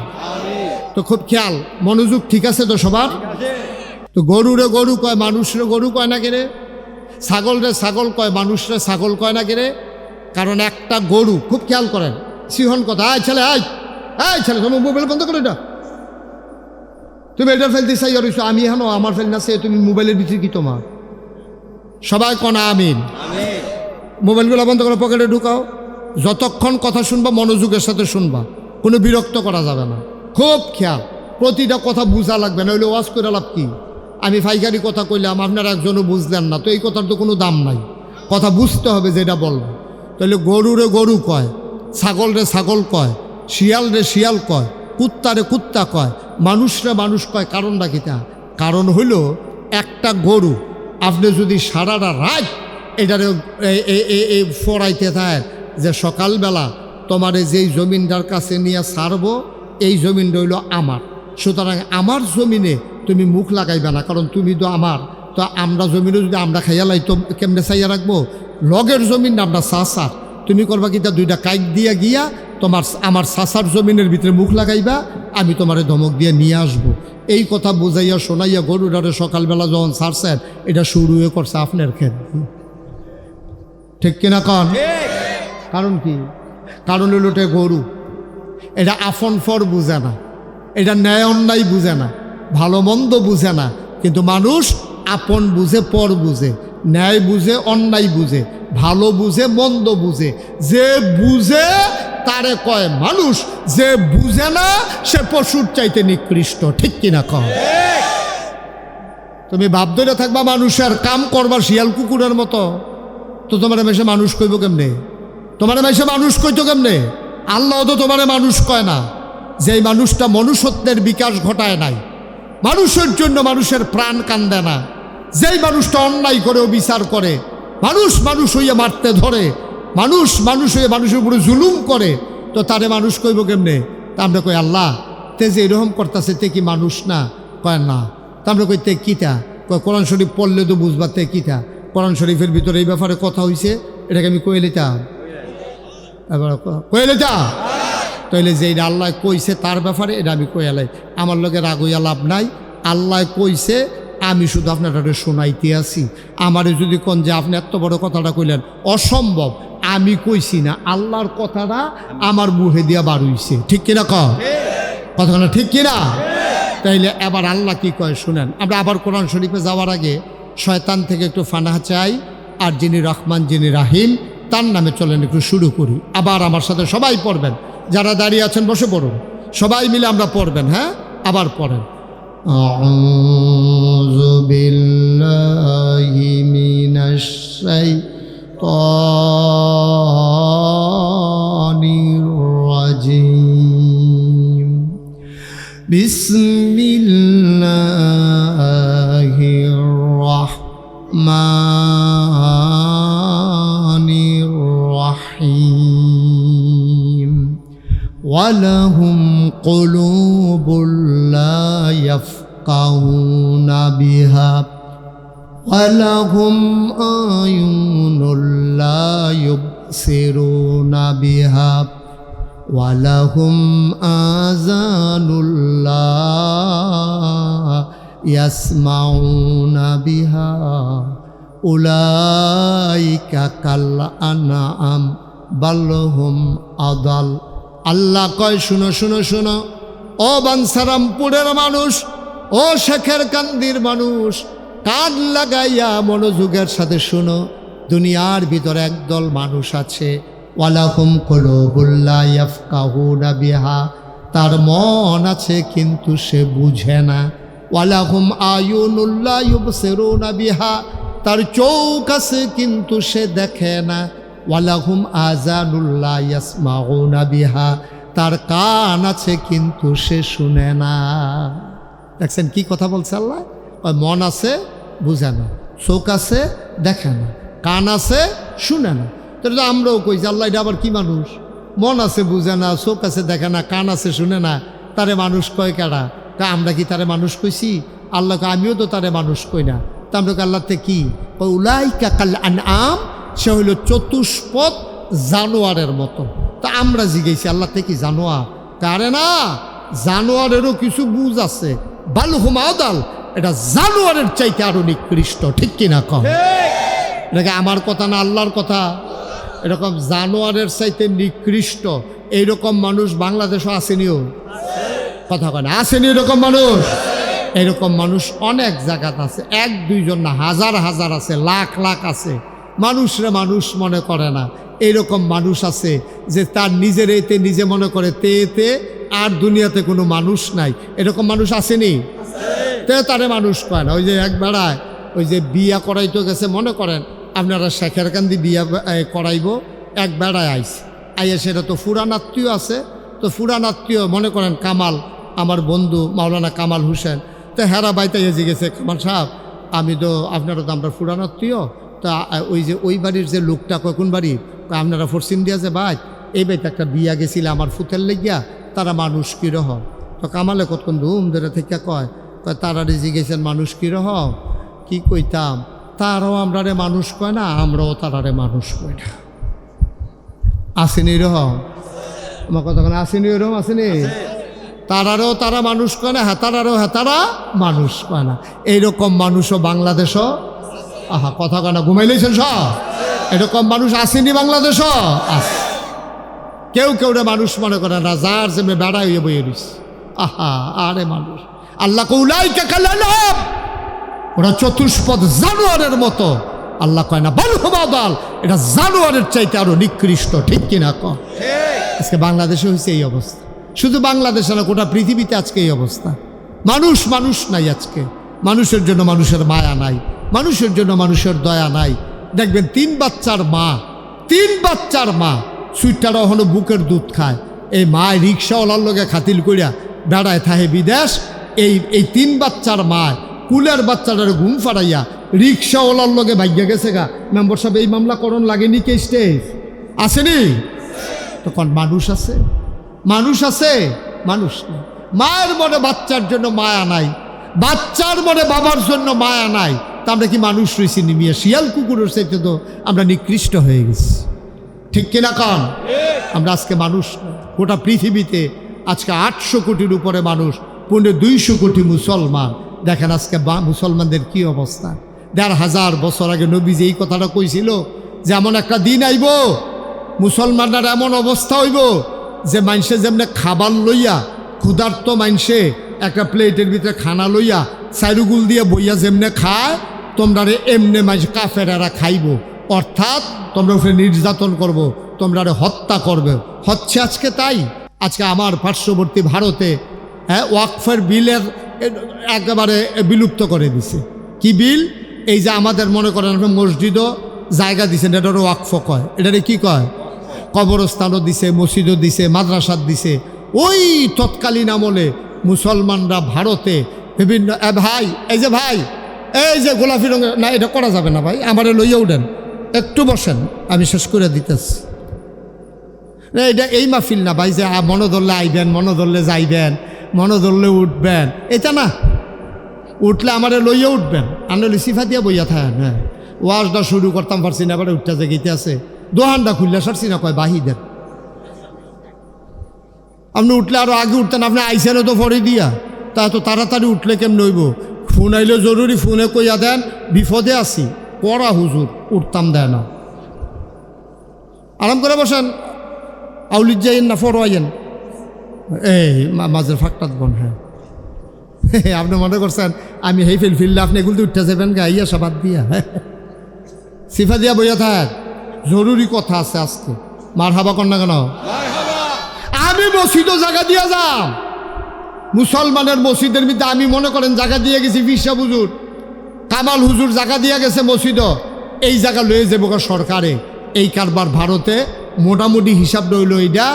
তো খুব খেয়াল, মনোযোগ ঠিক আছে তো সবার? তো গরুরে গরু কয়, মানুষরে গরু কয় না কেরে? ছাগল রে ছাগল কয়, মানুষরে ছাগল কয় না কেরে? কারণ একটা গরু, খুব খেয়াল করেন, সিহন কথা, আয় ছেলে, আয় আয় ছেলে, তোমার মোবাইল বন্ধ করে এটা, তুমি এটা ফেলতে চাই আর আমি এখন আমার ফেল না, সে তুমি মোবাইলের ভিতরে কি তোমার? সবাই কনা আমিন। মোবাইলগুলো বন্ধ করে পকেটে ঢুকাও। যতক্ষণ কথা শুনবা মনোযোগের সাথে শুনবা, কোনো বিরক্ত করা যাবে না। খুব খেয়াল, প্রতিটা কথা বোঝা লাগবে, না হইলে ওয়াজ করে লাভ কি? আমি ফাইকারি কথা কইলাম, আপনারা একজনও বুঝলেন না, তো এই কথার তো কোনো দাম নাই। কথা বুঝতে হবে যেটা বলবো। তাহলে গরুরে গরু কয়, ছাগল রে ছাগল কয়, শিয়াল রে শিয়াল কয়, কুত্তা রে কুত্তা কয়, মানুষরে মানুষ কয়। কারণটা কিটা? কারণ হইল একটা গরু আপনি যদি সারাটা রাত এটারে ফড়াইতে থাকেন যে সকালবেলা তোমার যেই জমিনটার কাছে নিয়ে ছাড়বো, এই জমিনটা হইল আমার, সুতরাং আমার জমিনে তুমি মুখ লাগাইবে না, কারণ তুমি তো আমার। তো আমরা জমিনে যদি আমরা খাইয়া লাই তো কেমনে চাইয়া রাখবো? লগের জমিন আমরা চাষার, তুমি করবা কিটা দুইটা কাইক দিয়া গিয়া তোমার আমার চাষার জমিনের ভিতরে মুখ লাগাইবা, আমি তোমারে ধমক দিয়ে নিয়ে আসবো। এই কথা বুঝাইয়া শোনাইয়া গরুটারে সকালবেলা যখন ছাড়ছেন, এটা শুরু হয়ে করছে আপনার ক্ষেত। ঠিক কিনা কন? কারণ কি? কারণ হলো এটা গরু, এটা আপন ফর বুঝে না, এটা ন্যায় অন্যায় বুঝে না, ভালো মন্দ বুঝে না। কিন্তু মানুষ আপন বুঝে, পর বুঝে, ন্যায় বুঝে, অন্যায় বুঝে, ভালো বুঝে, মন্দ বুঝে। যে বুঝে তারে কয় মানুষ, যে বুঝে না সে পশুর চাইতে নিকৃষ্ট। ঠিক কিনা কয়? তুমি ভাব ধরে থাকবা মানুষের কাম করবা শিয়াল কুকুরের মতো, তো তোমার মেশে মানুষ কইব কেমনে? তোমার মেশে মানুষ কইতো কেমনে? আল্লাহ তো তোমার মানুষ কয় না। যেই মানুষটা মনুষ্যত্বের বিকাশ ঘটায় নাই, মানুষের জন্য মানুষের প্রাণ কান্দে না, যেই মানুষটা অন্যায় করেও বিচার করে, মানুষ মানুষ হইয়া মারতে ধরে, মানুষ মানুষ হইয়া মানুষের উপরে জুলুম করে, তো তারে মানুষ কইব কেমনে? তা আমরা কই আল্লাহ তে যে এরকম করতেছে তে কি মানুষ না? কয় না। তা আমরা কই তে কিতা? কয় কোরআন শরীফ পড়লে তো বুঝবা তে কিতা। কোরআন শরীফের ভিতরে এই ব্যাপারে কথা হইছে, এটাকে আমি কয়ে লিতাম, এবার কয়ে লিতাম। তাইলে যে এটা আল্লাহ কইছে তার ব্যাপারে এটা আমি কয়ালাই, আমার লগে রাগ হইয়া লাভ নাই। আল্লাহ কইছে, আমি শুধু আপনারা শোনাইতে আছি। আমারে যদি কোন যে আপনি এত বড় কথাটা কইলেন, অসম্ভব, আমি কইছি না, আল্লাহর কথাটা আমার মুখে দিয়া বার হইছে। ঠিক কিনা কথাটা ঠিক কিনা? তাইলে এবার আল্লাহ কি কয় শুনেন। আমরা আবার কোরআন শরীফে যাওয়ার আগে শয়তান থেকে একটু ফানাহা চাই, আর যিনি রহমান যিনি রাহিম তার নামে চলেন একটু শুরু করি। আবার আমার সাথে সবাই পড়বেন, যারা দাঁড়িয়ে আছেন বসে পড়ুন, সবাই মিলে আমরা পড়বেন। হ্যাঁ, আবার পড়েন। আউযু বিল্লাহি মিনাশ শাইতানির রাজিম। বিসমিল্লাহির রাহমানির রাহিম। ওয়ালাহুম কুলুবুল লা ইয়াফকাহুনা বিহা ওয়ালাহুম আয়ুনুল লা ইউবসিরুনা বিহা ওয়ালাহুম আযানুল লা ইয়াসমাউনা বিহা উলাইকা কাল আনআম বাল হুম আদাল। আল্লাহ কয় শুনো শুনো শুনো, ও বানসারামপুরের মানুষ, ও শেখের কান্দির মানুষ, কান লাগাইয়া মনোযোগের সাথে শুনো। দুনিয়ার ভিতরে একদল মানুষ আছে, ওয়ালাহুম কুলুবুল লা ইয়াফকাহুনা বিহা, তার মন আছে কিন্তু সে বুঝে না। ওয়ালাহুম আয়ুনুল লা ইউবসিরুনা বিহা, তার চোখ আছে কিন্তু সে দেখে না। ওয়ালাহুম আযানুল লা ইয়াসমাউনা বিহা, তার কান আছে কিন্তু সে শুনে না। দেখছেন কি কথা বলছে আল্লাহ? মন আছে বুঝে না, চোখ আছে দেখে না, কান আছে শুনে না। তাহলে তো আমরাও কই যে আল্লাহ এটা আবার কি মানুষ? মন আছে বুঝে না, চোখ আছে দেখে না, কান আছে শুনে না, তারে মানুষ কয় কারা? তা আমরা কি তারে মানুষ কইছি? আল্লাহকে আমিও তো তারে মানুষ কই না। তা আমরা আল্লাহতে কি উলাইকা কাল আনআম, সে হইল চতুষ্পদ জানোয়ারের মতো। তা আমরা জিজ্ঞেসি আল্লাহতে কি জানোয়ার? কারে না, জানোয়ারেরও কিছু বুঝ আছে। বাল হুম আদাল, এটা জানোয়ারের চাইতে আরো নিকৃষ্ট। ঠিক কিনা কম? এটাকে আমার কথা না আল্লাহর কথা। এরকম জানোয়ারের চাইতে নিকৃষ্ট এইরকম মানুষ বাংলাদেশও আসেনিও। কথা কয় না, আসেনি এরকম মানুষ? এরকম মানুষ অনেক জায়গাতে আছে, এক দুইজন না, হাজার হাজার আছে, লাখ লাখ আছে। মানুষরে মানুষ মনে করে না। এইরকম মানুষ আছে যে তার নিজের এতে নিজে মনে করে তে এতে, আর দুনিয়াতে কোনো মানুষ নাই। এরকম মানুষ আসেনি? তে তারে মানুষ কয় না। ওই যে এক বেড়ায় ওই যে বিয়া করাইতে গেছে, মনে করেন আপনারা শেখের কান্দি বিয়া করাইব, এক বেড়ায় আইছে, আইয়া সেটা তো ফুরান আত্মীয় আছে, তো ফুরান আত্মীয় মনে করেন কামাল, আমার বন্ধু মাওলানা কামাল হোসেন। তো হেরা বাইতে এসে গেছে, কামাল সাহেব আমি তো আপনারা তো আমরা ফুরান আত্মীয়, তা ওই যে ওই বাড়ির যে লোকটা কয় কোন বাড়ির? আপনারা ফরসিন দিয়া যে ভাই এই বাড়িতে একটা বিয়া গেছিল আমার ফুতের লেগিয়া, তারা মানুষ কীরকম? তো কামালে কতক্ষণ ধুম ধরে থেকে কয় তারা রেজি গেছেন মানুষ কীরকম? কি কইতাম, তারাও আমরারে মানুষ কয় না, আমরাও তারারে মানুষ কই না। আসেনি এরকম? আমার কথা কেন আসেনি এরকম? আসেনি? তারারেও তারা মানুষ কয় না, হেতারারেও হেতারা মানুষ কয় না। এইরকম মানুষও বাংলাদেশও, আহা কথা কয় না, ঘুমাইলেছেন সব? এরকম মানুষ আসেনি বাংলাদেশও? আছে। কেউ কেউ রে মানুষ মনে করে না, যার যে বেড়া হইয়ে বইয়ে দিস। আহা আরে মানুষ, আল্লাহ উলাইকা কাল আনআম, ওরা চতুষ্পদ জানোয়ারের মতো। আল্লাহ কয় না বাল হুম আদাল, এটা জানোয়ারের চাইতে আরো নিকৃষ্ট। ঠিক কিনা কম? আজকে বাংলাদেশে হয়েছে এই অবস্থা। শুধু বাংলাদেশে না, গোটা পৃথিবীতে আজকে এই অবস্থা। মানুষ মানুষ নাই আজকে, মানুষের জন্য মানুষের মায়া নাই, মানুষের জন্য মানুষের দয়া নাই। দেখবেন তিন বাচ্চার মা সুইটারা হলো বুকের দুধ খায়, এই মা রিক্সাওয়ালার লগে খাতিল করিয়া বেড়ায় থাহে বিদেশ। এই তিন বাচ্চার মা কুলের বাচ্চাটার ঘুম ফাড়াইয়া রিক্সাওয়ালার লগে ভাগ্যা গেছে গা। মেম্বার সাহেব এই মামলা করণ লাগেনি কে স্টেজ আসেনি? তখন মানুষ আছে? মানুষ আছে? মানুষ নেই। মায়ের মনে বাচ্চার জন্য মায়া নাই, বাচ্চার মনে বাবার জন্য মায়া নাই, তা আমরা কি মানুষ রয়েছি নিমিয়া? শিয়াল কুকুরের চাইতে তো আমরা নিকৃষ্ট হয়ে গেছি, ঠিক কিনা কন? আমরা আজকে মানুষ গোটা পৃথিবীতে আজকে 800 কোটির উপরে মানুষ, 200 কোটি মুসলমান। দেখেন আজকে মুসলমানদের কি অবস্থা। 1500 বছর আগে নবীজি এই কথাটা কইছিল যে এমন একটা দিন আইব মুসলমানরা এমন অবস্থা হইব যে মানুষে যেমনি খাবার লইয়া, ক্ষুধার্ত মানুষে একটা প্লেটের ভিতরে খানা লইয়া চারুগুল দিয়ে বইয়া যেমনে খায়, তোমরা এমনে মানুষ কাফেরারা খাইব, অর্থাৎ তোমরা ওখানে নির্যাতন করব, তোমরা হত্যা করবে। হচ্ছে আজকে তাই। আজকে আমার পার্শ্ববর্তী ভারতে ওয়াকফের বিলের একেবারে বিলুপ্ত করে দিছে। কি বিল? এই যে আমাদের মনে করেন মসজিদও জায়গা দিছে, এটারও ওয়াকফ কয়, এটারে কি কয়? কবরস্থানও দিছে, মসজিদও দিছে, মাদ্রাসাত দিছে। ওই তৎকালীন আমলে মুসলমানরা ভারতে বিভিন্ন ভাই, এই যে ভাই, এই যে গোলাপি রঙের, না এটা করা যাবে না ভাই, আমারে লইয়া উঠেন, একটু বসেন, আমি শেষ করে দিতেছি। না এটা এই মাহফিল না ভাই যে মনে ধরলে আইবেন, মনে ধরলে যাইবেন, মনে ধরলে উঠবেন, এটা না। উঠলে আমারে লইয়া উঠবেন, আনলে সিফা দিয়া বইয়া থাকেন। হ্যাঁ, ওয়াজটা শুরু করতাম পারছি না, এবারে উঠতে জেগেতে আছে, দোহানটা খুললে সারছি না, কয় বাহিদের। আপনি উঠলে আরও আগে উঠতেন, আপনি আইসেনও তো ফরে দিয়া, তা এত তাড়াতাড়ি উঠলে কেমন হইব? ফোন আইলে জরুরি, ফোনে কইয়া দেন বিপদে আছি, পড়া হুজুর, উঠতাম দেয় না। আরাম করে বসেন, আউলিদ যাইয়েন না ফর আইয়েন, এই মাঝের ফাঁকটাত বন। হ্যাঁ, আপনি মনে করছেন আমি হেই ফিললে আপনি এগুলো উঠতে যাবেন গা, ইয়া সবাদ দিয়া সিফা দিয়া বইয়া থাক। জরুরি কথা আছে আজকে, মার হাবা কর না কেন? আমি মসজিদও জায়গা দিয়া যাম, মুসলমানের মসজিদের মধ্যে আমি মনে করেন জায়গা দিয়ে গেছি, বিশা হুজুর, কামাল হুজুর জায়গা দিয়া গেছে মসজিদও, এই জায়গা লয়ে যাবো সরকারে। এই কারবার ভারতে মোটামুটি হিসাব রইল এইটা,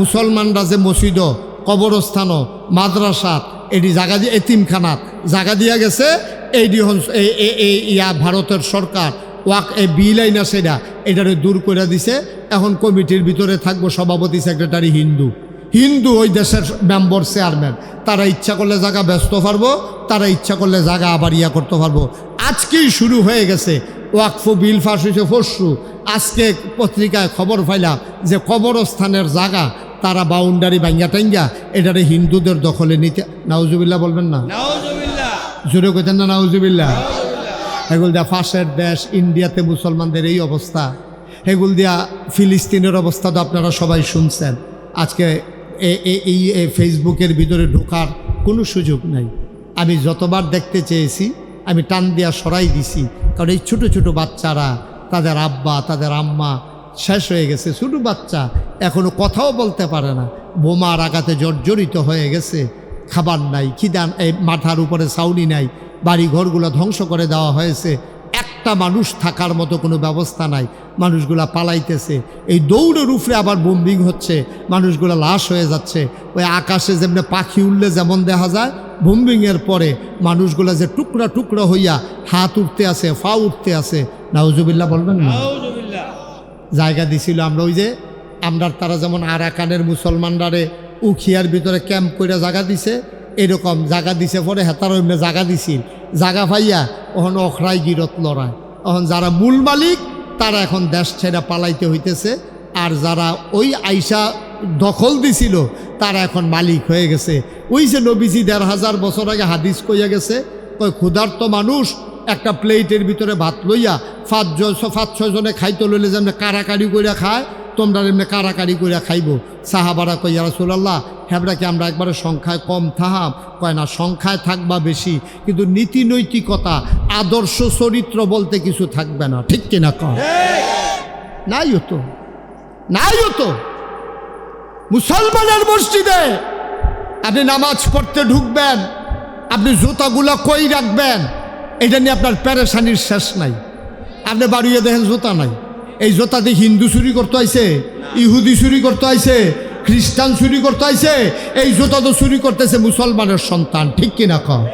মুসলমানরা যে মসজিদও, কবরস্থানও, মাদ্রাসাত, এটি জায়গা দিয়ে, এতিমখানাত জায়গা দিয়া গেছে, এইটি ইয়া ভারতের সরকার ওয়াক এই বিল আইন আছে এটারে দূর করে দিছে। এখন কমিটির ভিতরে থাকবো সভাপতি, সেক্রেটারি হিন্দু, হিন্দু ওই দেশের মেম্বার, চেয়ারম্যান, তারা ইচ্ছা করলে জায়গা ব্যস্ত পারবো, তারা ইচ্ছা করলে জায়গা আবার ইয়া করতে পারবো। আজকেই শুরু হয়ে গেছে ওয়াকফ বিল পাস হয়েছে পরশু। আজকে পত্রিকায় খবর পাইলাম যে কবরস্থানের জায়গা তারা বাউন্ডারি ভাঙ্গা টাঙ্গা এটারে হিন্দুদের দখলে নিতে। নাউজুবিল্লাহ বলবেন না? জোরে কইতেন না নাউজুবিল্লাহ? এগুলো দিয়া ফাঁসের দেশ ইন্ডিয়াতে মুসলমানদের এই অবস্থা, এগুলো দিয়া ফিলিস্তিনের অবস্থা তো আপনারা সবাই শুনছেন। আজকে এই ফেসবুকের ভিতরে ঢোকার কোনো সুযোগ নাই। আমি যতবার দেখতে চেয়েছি আমি টান দিয়া সরাই দিছি, কারণ এই ছোটো ছোটো বাচ্চারা, তাদের আব্বা তাদের আম্মা শেষ হয়ে গেছে, ছোটো বাচ্চা এখনও কথাও বলতে পারে না, বোমার আঘাতে জর্জরিত হয়ে গেছে, খাবার নাই, খিদান, এই মাথার উপরে ছাউনি নাই, বাড়ি ঘরগুলো ধ্বংস করে দেওয়া হয়েছে, একটা মানুষ থাকার মতো কোনো ব্যবস্থা নাই, মানুষগুলা পালাইতেছে, এই দৌড়ের উপরে আবার বোম্বিং হচ্ছে, মানুষগুলো লাশ হয়ে যাচ্ছে। ওই আকাশে যেমনি পাখি উঠলে যেমন দেখা যায়, বোম্বিংয়ের পরে মানুষগুলা যে টুকরা টুকরা হইয়া হাত উঠতে আছে, পা উঠতে আছে। নাউজুবিল্লাহ বলবেন না? জায়গা দিছিল আমরা, ওই যে আমরা তারা যেমন আরাকানের মুসলমানরারে উখিয়ার ভিতরে ক্যাম্প করে জায়গা দিছে, এরকম জায়গা দিছে পরে হেতার এমনি জায়গা দিছিল, জায়গা পাইয়া ওখানে অখরাই গিরত লড়ায়। এখন যারা মূল মালিক তারা এখন দেশ ছেড়ে পালাইতে হইতেছে, আর যারা ওই আইসা দখল দিছিল তারা এখন মালিক হয়ে গেছে। ওই যে নবীজি 1500 বছর আগে হাদিস কইয়া গেছে, ওই ক্ষুধার্ত মানুষ একটা প্লেটের ভিতরে ভাত লইয়া 5-6 জনে খাইতে লইলে যেমনি কারাকারি কইরা খায়, তোমরা এমনি কারাকারি কইরা খাইব। সাহাবারা কই, ইয়া রাসূলুল্লাহ, হেবরা কি আমরা একবারে সংখ্যায় কম থাহাম? কয় না, সংখ্যায় থাকবা বেশি, কিন্তু নীতি নৈতিকতা আদর্শ চরিত্র বলতে কিছু থাকবে না, ঠিক কিনা কয়? নাই হতো, নাই হতো। মুসলমানের মসজিদে আপনি নামাজ পড়তে ঢুকবেন, আপনি জুতাগুলা কই রাখবেন, এটা নিয়ে আপনার পেরেশানির শেষ নাই। আপনি বাড়িয়ে দেখেন জুতা নাই, এই জুতা দিয়ে হিন্দু চুরি করতে আইছে, ইহুদি চুরি করতে আইছে, খ্রিস্টান চুরি করতে আইছে, এই জুতা তো চুরি করতেছে মুসলমানের সন্তান, ঠিক কিনা কয়?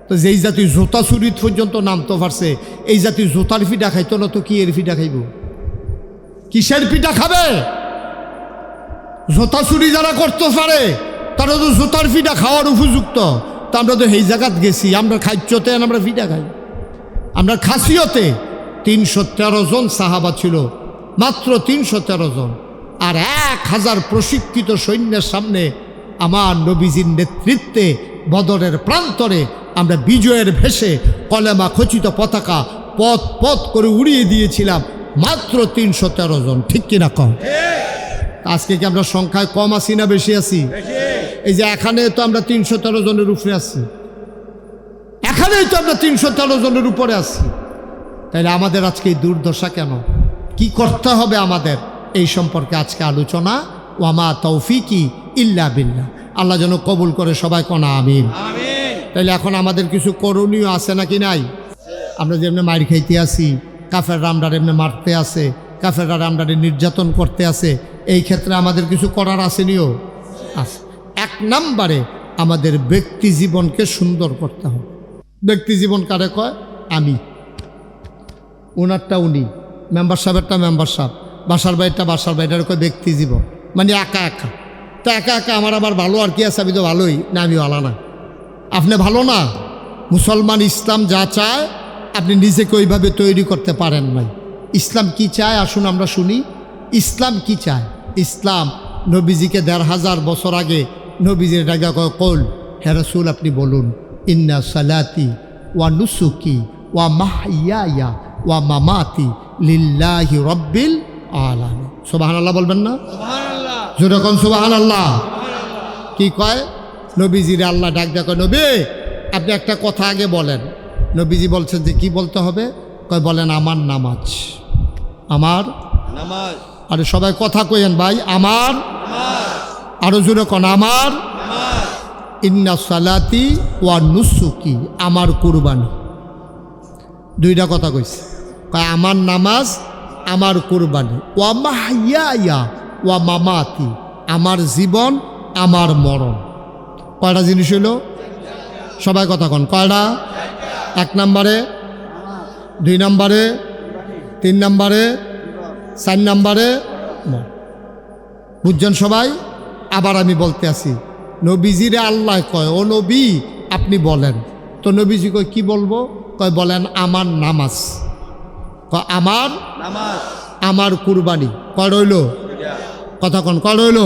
তো যেই জাতি জুতা চুরি পর্যন্ত নামতে পারছে, এই জাতি জুতার ফিটা খাইতো না তো কি এর ফিটা খাইব? কিসের পিঠা খাবে? জুতা চুরি যারা করতে পারে তারা তো জুতার ফিটা খাওয়ার উপযুক্ত। তা আমরা তো এই জায়গাত গেছি, আমরা খাইচ্যতে আমরা ফিটা খাই। আমরা খাসিয়তে 313 জন সাহাবা ছিল, মাত্র 313 জন। আর 1000 প্রশিক্ষিত সৈন্যের সামনে আমার নবীজির নেতৃত্বে বদরের প্রান্তরে আমরা বিজয়ের ভেসে কলেমা খচিত পতাকা পথ পথ করে উড়িয়ে দিয়েছিলাম, মাত্র 313 জন। ঠিক কিনা কম? আজকে কি আমরা সংখ্যায় কম আছি না বেশি আছি? এই যে এখানে তো আমরা 313 জনের উপরে আছি, এখানেই তো আমরা 313 জনের উপরে আছি। তাইলে আমাদের আজকে এই দুর্দশা কেন? কি করতে হবে আমাদের? এই সম্পর্কে আজকে আলোচনা। ওয়ামা তৌফিকি ইল্লা বিল্লাহ। আল্লাহ যেন কবুল করে, সবাই কোনা আমিন। তাইলে এখন আমাদের কিছু করণীয় আছে নাকি নাই? আমরা যেমনি মার খাইতে আসি, কাফেররা আমরার এমনি মারতে আছে, কাফেররা আমরারে নির্যাতন করতে আছে, এই ক্ষেত্রে আমাদের কিছু করার আসেনিও আছে। 1 নম্বরে আমাদের ব্যক্তি জীবনকে সুন্দর করতে হবে। ব্যক্তি জীবন কারে কয়? আমি, ওনারটা উনি, মেম্বার সাহেবেরটা মেম্বার সাহেব, বাসার বাড়িটা বাসার বাড়িটার কয় ব্যক্তি জীবন। মানে একা একা। তো একা একা আমার আবার ভালো আর কি আছে? আমি তো ভালোই না, আমি ভালো না। আপনি ভালো না? মুসলমান ইসলাম যা চায় আপনি নিজেকে ওইভাবে তৈরি করতে পারেন নাই। ইসলাম কি চায় আসুন আমরা শুনি। ইসলাম কি চায়? ইসলাম নবীজিকে 1500 বছর আগে নবীজির ডাকা কল, হে রাসূল আপনি বলুন, ইন্না সালাতি ওয়া নুসুকি ওয়া মাহইয়ায়া ওয়া মামাতি লিল্লাহি রাব্বিল আলামিন। সুবহানাল্লাহ বলবেন না? সুবহানাল্লাহ। জোরে কোন সুবহানাল্লাহ। কি কয়? নবীজিরে আল্লাহ ডাক দেখো, নবী আপনি একটা কথা আগে বলেন। নবীজি বলছেন যে কি বলতে হবে? কয় বলেন আমার নামাজ, আমার নামাজ। আরে সবাই কথা কইেন ভাই, আমার নামাজ। আরো জোরে কোন আমার নামাজ। ইন্না সালাতি ওয়া নুসুকি, আমার কুরবানি। দুইটা কথা কইছে। কয় আমার নামাজ, আমার কুরবানি। ওয়া মাহইয়ায়া ওয়া মামাতি, আমার জীবন, আমার মরণ। কয়টা জিনিস হইল? সবাই কথা কন, কয়টা? 1 নম্বরে, 2 নম্বরে, 3 নম্বরে, 4 নম্বরে। বুঝছেন সবাই? আবার আমি বলতে আসি, নবীজিরে আল্লাহ কয় ও নবী আপনি বলেন। তো নবীজি কয় কি বলবো? কয় বলেন আমার নামাজ। কয় আমার নামাজ, আমার কুরবানি। কয় রইল? কথা কন, কয় রইল?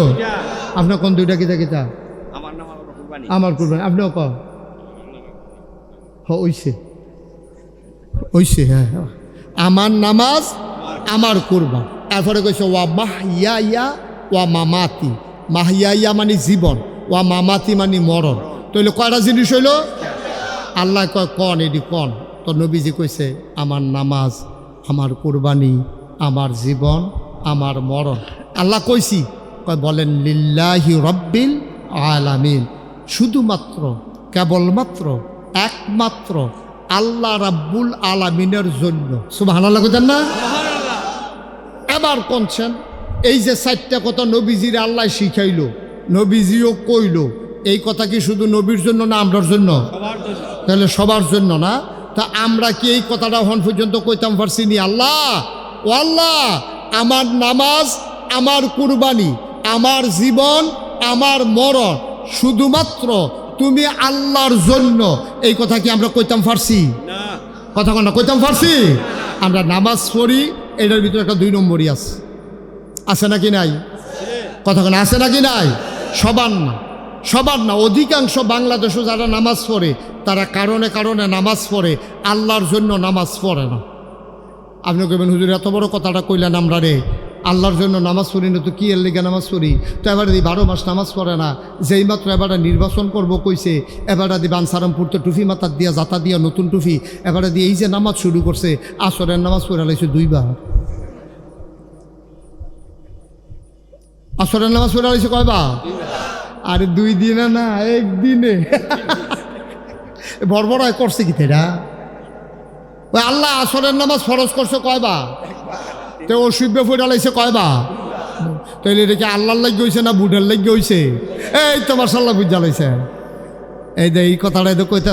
আপনার কোন দুইটা কিতা কিতা? আমার কুরবানি। আপনিও কয় ওইছে ওইছে। হ্যাঁ, আমার নামাজ, আমার কুরবান। এরপরে কইছে ওয়া মাহইয়া ওয়া মামাতি। মাহইয়া মানে জীবন, ওয়া মামাতি মানে মরণ। তাইলে কয়টা জিনিস হইল? আল্লাহ কয় কন এটি কন। তো নবীজি কইছে আমার নামাজ, আমার কুরবানি, আমার জীবন, আমার মরণ। আল্লাহ কইছি কয় বলেন লিল্লাহি রাব্বিল আলামিন, শুধুমাত্র কেবলমাত্র একমাত্র আল্লাহ রাব্বুল আলামিনের জন্য। সুবহানাল্লাহ কইতেন না? এবার কোনছেন এই যে 4টা কথা নবীজির আল্লাহ শিখাইল, নবীজিও কইল, এই কথা কি শুধু নবীর জন্য না আমরার জন্য? তাহলে সবার জন্য না? তা আমরা কি এই কথাটা হন পর্যন্ত কইতাম পারছি নি? আল্লাহ ও আল্লাহ, আমার নামাজ, আমার কুরবানি, আমার জীবন, আমার মরণ শুধুমাত্র তুমি আল্লাহর জন্য, এই কথা কি আমরা কইতাম পারছি? কথা কন না, কইতাম পারছি? আমরা নামাজ পড়ি, এটার ভিতরে একটা 2 নম্বরই আছে। আছে নাকি নাই? কথা কন আছে নাকি নাই? সবার না, সবার না। অধিকাংশ বাংলাদেশে যারা নামাজ পড়ে তারা কারণে কারণে নামাজ পড়ে, আল্লাহর জন্য নামাজ পড়ে না। আপনি কইবেন হুজুর এত বড় কথাটা কইলেন আমরা রে, আল্লাহর জন্য নামাজ পড়ি না তো কি এর লেগে নামাজ পড়ি? তো এবারে দি 12 মাস নামাজ পড়ে না, যেই মাত্র এবারে নির্বাচন করব কইছে, এবারে দি বানসারামপুর তো টুফি মাথার দিয়া জাতা দিয়া নতুন টুফি, এবারে দিয়ে এই যে নামাজ শুরু করছে, আসরের নামাজ পড়ে লাইছে 2 বার। আসরের নামাজ পড়ে লাইছে কয়বার? আরে 2 দিনে না, 1 দিনে। বড়বড়ায় করছে কি তেরা? ওই আল্লাহ আসরের নামাজ ফরজ করছে কয়বার? তো অসুবিধা ফুটা লাইছে কয়বার? তাইলে এটা কি আল্লাহর লাগি হয়েছে না বুঢের লাগি হয়েছে? এই তো মাশাআল্লাহ বুঝা লাইছে। এই যে এই কথাটা তো কইতা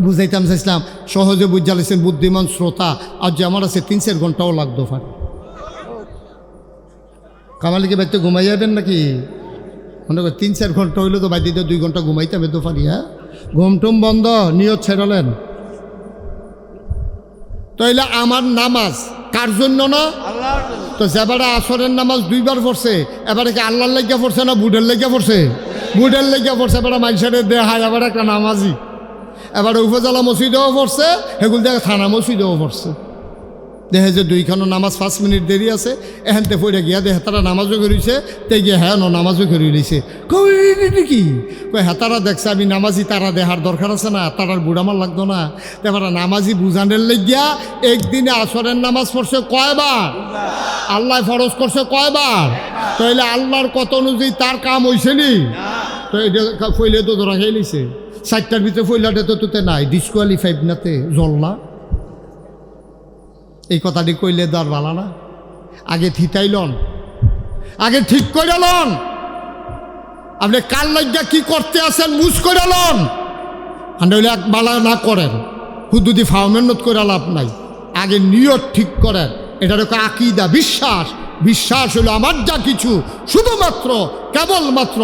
বুঝাইতাম চাইছিলাম, সহজে বুঝা লাইছেন বুদ্ধিমান শ্রোতা। আর যে আমার আছে 3-4 ঘন্টাও লাগতো পারে। কামালিকে বাইতে ঘুমাই যাবেন নাকি? মনে করি 3-4 ঘন্টা হইলে তো বাইরে 2 ঘন্টা ঘুমাইতে হবে তো পারি। হ্যাঁ, ঘুমটুম বন্ধ, নিয়ত ছেড়ালেন। তাইলে আমার নামাজ কার জন্য না? তো যেবারে আসরের নামাজ 2বার পড়ছে, এবারে কি আল্লাহর লাগিয়া পড়ছে না বুড়ের লাগিয়া পড়ছে? বুড়ের লাগিয়া পড়ছে। এবারে মানুষের দেহায় এবার একটা নামাজি, এবারে উপজেলা মসজিদেও পড়ছে, সেগুলো দেখে থানা মসজিদেও পড়ছে। দেখে যে 2খানো নামাজ 5 মিনিট দেরি আছে, এখানতে পড়ে গিয়া দেখে তারা নামাজও করিছে, তে গিয়ে হ্যাঁ নামাজও করি লইছে। কি হেতারা দেখছে আমি নামাজি, তারা দেহার দরকার আছে না, তারার বুড়ামার লাগতো না। তারপরে নামাজি বুঝানের লেগিয়া একদিনে আসরের নামাজ পড়ছে কয়বার? আল্লাহ ফরজ করছে কয়বার? তাইলে আল্লাহর কত অনুযায়ী তার কাম হয়েছে নি? তো এটা ফইলে তো ধরা খেয়ে নিছে। 4টার ভিতরে ফইলাটে তো তোতে নাই, ডিসকোয়ালিফাইড নাতে জল না। এই কথাটি কইলে তো আর ভালো না। আগে থিতাইলন, আগে ঠিক করে লন। আপনি কার লাগিয়া কি করতে আছেন মুজ করে লন। হইলে এক বালা না করেন, হুদুদি ফাউমেন্নত করে লাভ নাই। আগে নিয়ত ঠিক করেন। এটার আকীদা, বিশ্বাস। বিশ্বাস হলো আমার যা কিছু শুধুমাত্র কেবলমাত্র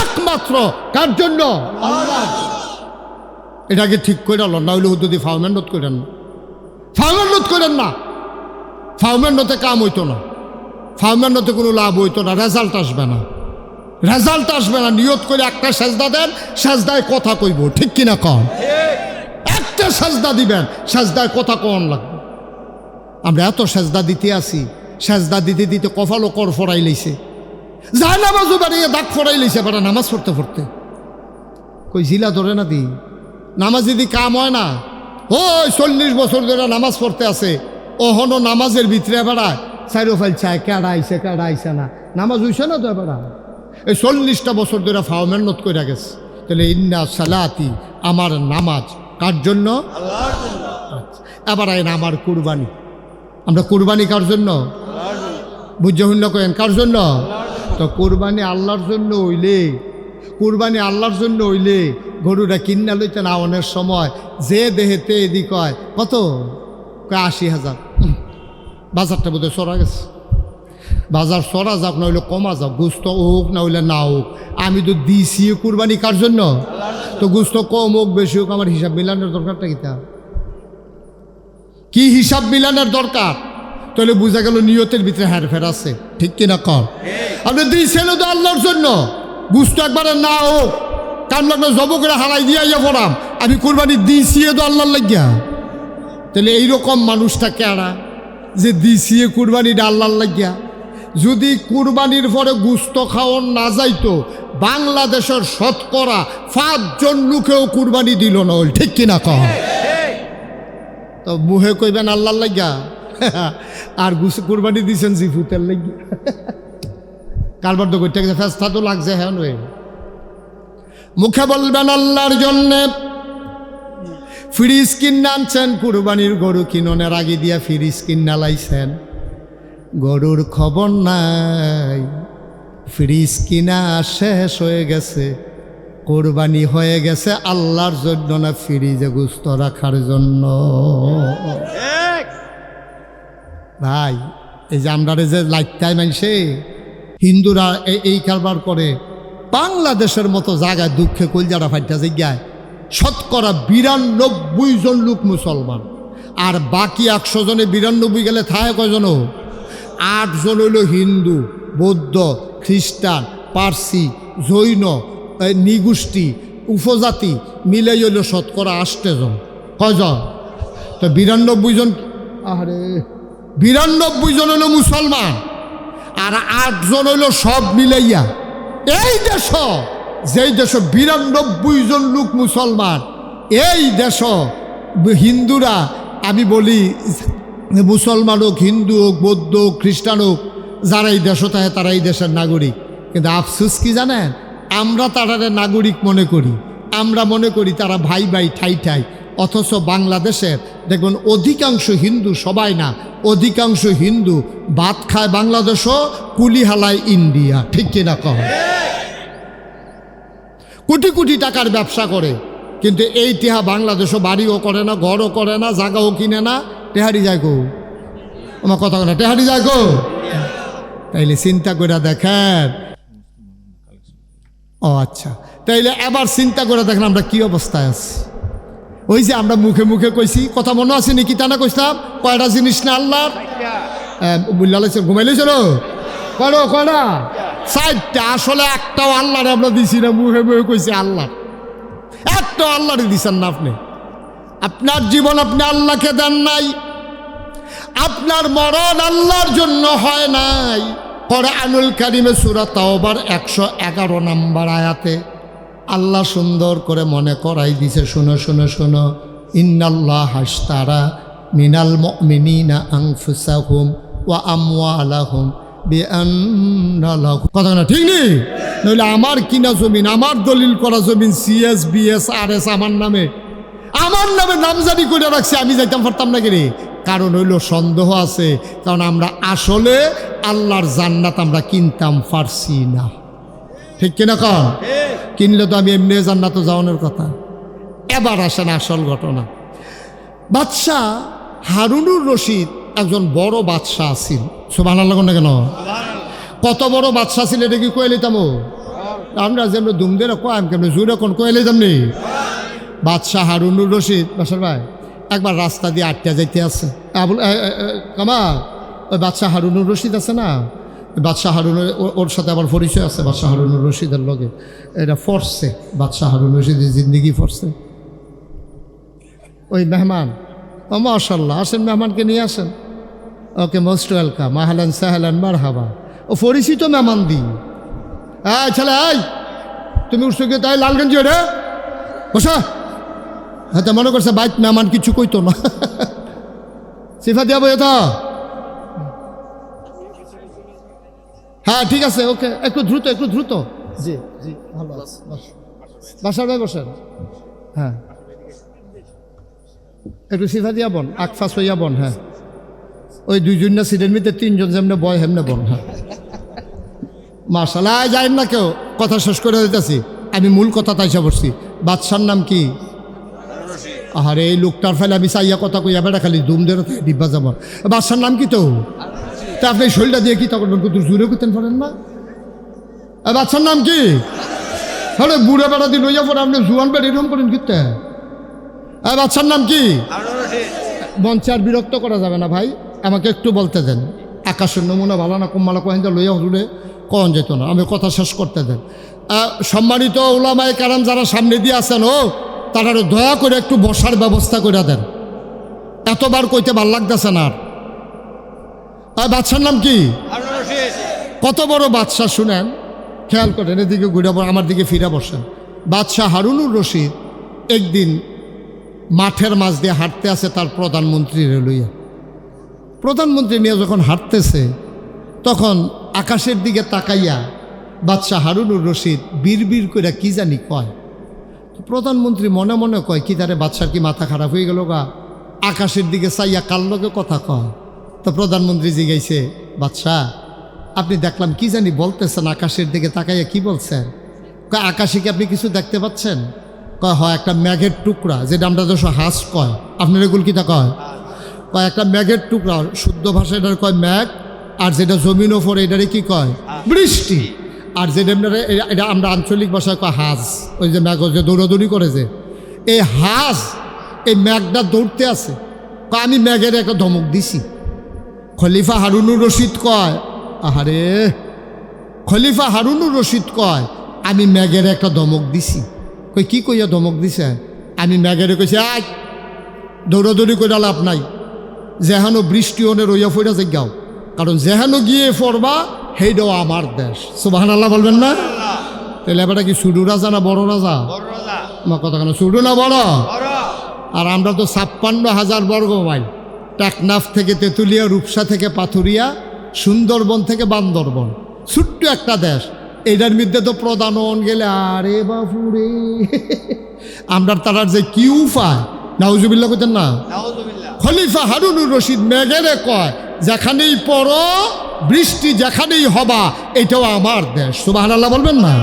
একমাত্র কার জন্য? আল্লাহ। এটাকে ঠিক করে লন, না হইলে হুদুদি ফাউমেন্নত করেন না। ফাউমেন্নত করেন না, ফাউমেন্টতে কাম হইতো না, ফাউমেন্টতে কোনো লাভ হইতো না, রেজাল্ট আসবে না, রেজাল্ট আসবে না। নিয়ত করে একটা সেজদা দেন, সেজদায় কথা কইব, ঠিক কিনা কন? একটা সেজদা দিবেন, সেজদায় কথা কন লাগবে। আমরা এত সেজদা দিতে আসি, সেজদা দিতে দিতে কপালও কর ফরাই লইছে, যায় নামাজও বাড়িয়ে দাগ ফরাই লইছে। এবার নামাজ পড়তে পড়তে কই জিলা ধরে না দি, নামাজ যদি কাম হয় না। ওই 40 বছর ধরে নামাজ পড়তে আছে, ওহনো নামাজের ভিতরে বেড়ায় চাইরো ফাইল চায়, কেডা আইছে না, নামাজ হইছে না তো। এবার এই 40টা বছর ধরে ফাওমেন্নত করে গেছে। তাহলে ইন্না সালাতি, আমার নামাজ কার জন্য? আল্লাহর জন্য। এবার আইন আমার কুরবানি, আমরা কুরবানি কার জন্য? বুঝে হইল কেন কার জন্য? তো কুরবানি আল্লাহর জন্য হইলে, কুরবানি আল্লাহর জন্য হইলে গরুটা কিনা লইতে না অনেক সময় যে দেহেতে এদিক হয় কত? 80,000। বাজারটা বোধহয় সরা গেছে। বাজার সরা যাক, না হইলে কমা যাক, গুস্ত হোক না হইলে না হোক, আমি তো দিছি কুরবানি কার জন্য? তো গুস্ত কম হোক বেশি হোক, আমার হিসাব মিলানোর দরকারটা কি হিসাব মিলানোর দরকার? তাহলে বোঝা গেল নিয়তের ভিতরে হেরফের আছে, ঠিক কিনা কর? আপনি দিয়েছেন তো আল্লাহর জন্য, গুস্ত একবারে না হোক, কার লাগলো জব করে হারাই দিয়া পড়াম, আমি কুরবানি দিয়েছি তো আল্লাহর লাগিয়া। তাহলে এইরকম মানুষটা কেনা যে দিছি কুরবানিটা আল্লাহর লাগিয়া। যদি কুরবানির পরে গুস্ত খাওয়ান না যাইতো, বাংলাদেশের শতকরা 5 জন লোকেও কুরবানি দিল না, ঠিক কিনা কর? তো মুহে কইবেন আল্লাহর লাগিয়া, আর কুরবানি দিয়েছেন জিফুতের লাগিয়া। কারবার তো করতে গেছে, ফেস্তা তো লাগছে। হ্যাঁ, মুখে বলবেন আল্লাহর জন্যে। ফ্রিজ কিনে আনছেন, কুরবানির গরু কিননের আগে দিয়া ফ্রিজ কিনা লাইছেন, গরুর খবর নাই। ফ্রিজ কিনা শেষ হয়ে গেছে, কোরবানি হয়ে গেছে আল্লাহর জন্য না ফ্রিজে গোস্ত রাখার জন্য। ভাই, এই যে আমরা যে লাইটাই মানছে হিন্দুরা এই কারবার করে, বাংলাদেশের মতো জায়গায় দুঃখে কলজারা ফাইটা জায়গায় শতকরা 92 জন লোক মুসলমান, আর বাকি 100 জনে 92 গেলে থাকে কয়জন? 8 জন হইল হিন্দু, বৌদ্ধ, খ্রিস্টান, পার্সি, জৈন, নিগোষ্ঠী, উপজাতি মিলে হইল শতকরা 8 জন। কয়জন? তো 92 জন, আরে 92 জন হইল মুসলমান, আর 8 জন হইল সব মিলাইয়া। এই দেশ, যেই দেশ 92 জন লোক মুসলমান, এই দেশ হিন্দুরা, আমি বলি মুসলমান হোক, হিন্দু হোক, বৌদ্ধ হোক, খ্রিস্টান হোক, যারা এই দেশ থাকে তারা এই দেশের নাগরিক। কিন্তু আফসোস কি জানেন? আমরা তাদের নাগরিক মনে করি, আমরা মনে করি তারা ভাই ভাই, ঠাই ঠাই। অথচ বাংলাদেশের দেখবেন অধিকাংশ হিন্দু, সবাই না, অধিকাংশ হিন্দু ভাত খায় বাংলাদেশও, কুলি হালায় ইন্ডিয়া, ঠিক কিনা কহ? কোটি কোটি টাকার ব্যবসা করে, কিন্তু এই টেহা বাংলাদেশও বাড়িও করে না, ঘরও করে না, জায়গাও কিনে না, টেহারি যায় গো। আমার কথা না, টেহারি যায় গো। তাইলে চিন্তা করে দেখেন, ও আচ্ছা, তাইলে এবার চিন্তা করে দেখেন আমরা কি অবস্থায় আছি। ওই যে আমরা মুখে মুখে কইছি, কথা মনে আছে নাকি তা না কইতাম, কয়টা জিনিস না আল্লাহর বুঝলাইছে ঘুমাইলেছিল কয়টা 4টা, আসলে একটাও আল্লাহরে আমরা দিছি না, মুখে মুখে কইছি আল্লাহ, একটাও আল্লাহরে দিছেন না আপনি। আপনার জীবন আপনি আল্লাহকে দেন নাই, আপনার মরণ আল্লাহর জন্য হয় নাই। কোরআনুল কারীমে সূরা তাওবার 111 নম্বর আয়াতে আল্লাহ সুন্দর করে মনে করাই দিছে, শোনো শোনো শোনো, ইন্নাল্লাহা আশতারা মিনাল মুমিনিনা আনফুসাহুম ওয়া আমওয়ালাহুম বিআন্না লাহুম। কথা না ঠিক নেই? নইলে আমার কিনা জমিন, আমার দলিল করা জমিন সিএস বিএস আরএস আমার নামে নামজারি করে রাখছে, আমি যাইতাম পারতাম না কিরে? কারণ হইল সন্দেহ আছে, কারণ আমরা আসলে আল্লাহর জান্নাত আমরা কিনতাম পারছি না, ঠিক কিনা? কন কিনলে তো আমি এমনি জান্নাতে যাওয়ানোর কথা। এবার আসেন আসল ঘটনা। বাদশাহ হারুনুর রশিদ একজন বড় বাদশাহ ছিল। সুবহানাল্লাহ না কেন? কত বড় বাদশাহ ছিল এটা কি কয়ে লিতাম? আমরা যেমন দুমদের কয়াম কেমন জুড়ে কোন কয়ে লিতাম নি। বাদশাহ হারুনুর রশিদ বাসার ভাই একবার রাস্তা দিয়ে আটটা যাইতে আছে, কামা ওই বাদশাহ হারুনুর রশিদ আছে না, বাদশাহ হারুনুর ওর সাথে আবার পরিচয় আছে বাদশাহ হারুনুর রশিদের লগে। এটা ফরছে বাদশাহ হারুনুর রশিদের জিন্দিগি ফরছে। ওই মেহমান, ও মাশাআল্লাহ, আসেন মেহমানকে নিয়ে আসেন। ওকে মোস্ট ওয়েলকাম, আহলান সাহলান মারহাবা। ও পরিচিত মেহমান দি। এই ছেলে, এই তুমি উঠছো গিয়ে তাই লালগঞ্জি ওটা বসা। হ্যাঁ, মনে করছে বাইক মেহমান কিছু কইতো না, সিফা দিয়া বই তো। হ্যাঁ ঠিক আছে, ওকে, একটু দ্রুত একটু দ্রুত। জি জি ভালো আছে, বাসার ভাই বসেন। হ্যাঁ একটু সিফা দিয়া বন, আকফাস হইয়া বন। হ্যাঁ ওই দুইজন না সিটের মধ্যে 3জন যেমনে বয় হেমনে বন। হ্যাঁ মাশাআল্লাহ, যাই না কেউ, কথা শেষ করে দিতেছি। আমি মূল কথা তাইসা বসছি। বাদশার নাম কি? আরে এই লোকটার ফেলে আমি চাইয়া কথা কইয়া বেড়া খালি দুমদের ডিব্বা যাব। বাদশার নাম কি? তো তা আপনি শরীরটা দিয়ে কি তখন জুড়ে করতেন পারেন না? বাদশার নাম কি? হলে বুড়ে বেড়া দিয়ে লইয়া পড়ে আপনি জুয়ান বেড়ে এরকম করেন কিতে? বাদশার নাম কি? মঞ্চে আর বিরক্ত করা যাবে না ভাই, আমাকে একটু বলতে দেন। আকাশের নমুনা ভালো না কম্মালা কহেন লইয়া জুড়ে কন যেত না, আমি কথা শেষ করতে দেন। সম্মানিত উলামায়ে কেরাম যারা সামনে দিয়ে আছেন, ও তারা দয়া করে একটু বসার ব্যবস্থা করে দেন, এতবার কইতে ভাল লাগতেছে না। আর বাদশার নাম কি? কত বড় বাদশাহ শুনেন, খেয়াল করেন, এদিকে ঘুরে আমার দিকে ফিরে বসেন। বাদশাহ হারুনুর রশিদ একদিন মাঠের মাঝ দিয়ে হাঁটতে আছে তার প্রধানমন্ত্রীর লইয়া। প্রধানমন্ত্রী নিয়ে যখন হাঁটতেছে তখন আকাশের দিকে তাকাইয়া বাদশাহ হারুনুর রশিদ বিড়বিড় করে কি জানি কয়। প্রধানমন্ত্রী মনে মনে কয় কি তারে বাদশার কি মাথা খারাপ হয়ে গেল গা, আকাশের দিকে চাইয়া কার লগে কথা কয়। তো প্রধানমন্ত্রী জিজ্ঞাসে, বাদশাহ আপনি দেখলাম কি জানি বলতেছেন, আকাশের দিকে তাকাইয়া কি বলছেন? কয় আকাশে কি আপনি কিছু দেখতে পাচ্ছেন? কয় হয় একটা মেঘের টুকরা, যেটা আমরা দেশ হাঁস কয়, আপনার এগুলো কিতা কয়? কয় একটা মেঘের টুকরা, শুদ্ধ ভাষায় এটার কয় মেঘ, আর যেটা জমিন ওপরে এটারে কি কয়? বৃষ্টি। আর যেটা এটা আমরা আঞ্চলিক ভাষায় কয় হাঁস। ওই যে মেঘ যে দৌড়াদৌড়ি করে, যে এই হাঁস এই মেঘটা দৌড়তে আছে। কয় আমি মেঘের একটা ধমক দিছি। খলিফা হারুনুর রশিদ কয়, আহারে, খলিফা হারুনুর রশিদ কয় আমি মেঘের একটা ধমক দিছি। কই কি কইয়া ধমক দিছে? আমি মেঘের কইছি আজ দৌড়াদৌড়ি করে লাভ নাই, যেহানো বৃষ্টি হনে রইয়া ফইরা যাও, কারণ যেহানো গিয়ে পড়বা সেইটাও আমার দেশ। সুবহানাল্লাহ বলবেন না? তাহলে এবারটা কি ছোট রাজা না বড় রাজা? আমার কথা কেন, ছোট না বড়? আর আমরা তো 56,000 বর্গ মাইল, টেকনাফ থেকে তেঁতুলিয়া, রূপসা থেকে পাথুরিয়া, সুন্দরবন থেকে বান্দরবন, ছোট্ট একটা দেশ। এটার মধ্যে তো প্রধান গেলে আরে বাপুরে, আমরা তারার যে কি উপায়, নাউজুবিল্লাহ কইতেন না? খলিফা হারুনুর রশিদ মেঘেরে কয় যেখানেই পড়ো বৃষ্টি যেখানেই হবা এটাও আমার দেশ। সুবহানাল্লাহ বলবেন না?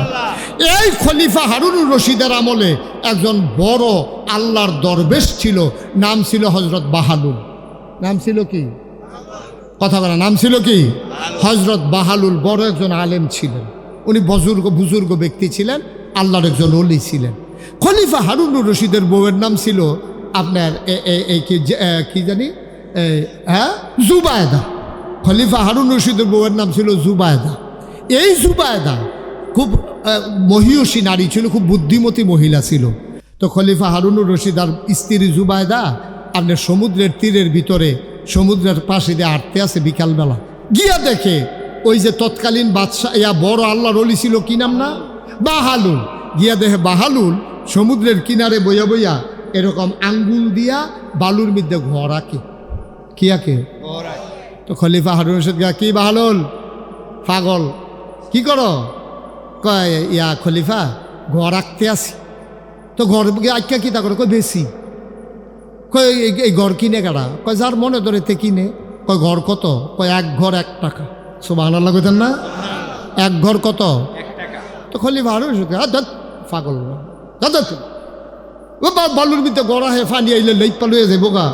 এই খলিফা হারুনুর রশিদের আমলে একজন বড় আল্লাহর দরবেশ ছিল, নাম ছিল হযরত বাহালুল। নাম ছিল কি? কথা বলা, নাম ছিল কি? হযরত বাহালুল। বড় একজন আলেম ছিলেন। উনি বুজুর্গ ব্যক্তি ছিলেন, আল্লাহর একজন ওলি ছিলেন। খলিফা হারুনুর রশিদের বউয়ের নাম ছিল আপনার কি জানি জুবায়দা। খলিফা হারুন রশিদের বউয়ের নাম ছিল জুবায়দা। এই জুবায়দা খুব মহিয়সী নারী ছিল, খুব বুদ্ধিমতী মহিলা ছিল। তো খলিফা হারুনুর রশিদ আর স্ত্রী জুবায়দা আপনার সমুদ্রের তীরের ভিতরে সমুদ্রের পাশে দিয়ে হাঁটতে আছে বিকালবেলা। গিয়া দেখে ওই যে তৎকালীন বাদশাহ বড় আল্লাহর ওলি ছিল, কি নাম না, বাহালুল। গিয়া দেখে বাহালুল সমুদ্রের কিনারে বইয়া বইয়া এরকম আঙ্গুল দিয়া বালুর মধ্যে ঘর আঁকে। কি আঁকে? তো খলিফা হারুন রশিদ গা, কি বাহালুল পাগল, কি করো? কয় খলিফা ঘর আঁকতে আসি। তো ঘর আঁকা কি তা করে? কয় বেশি। কয় এই ঘর কিনে কারা? কয় যার মনে ধরে তে কিনে। কয় ঘর কত? কয় এক ঘর 1 টাকা। সুবহানাল্লাহ কইতেন না? এক ঘর কত? 1 টাকা। তো খলিফা হারুন রশিদ পাগল বালুর ভিতরে গড়া হে ফানি আইলে লেই পালুয়ে যাবো গা,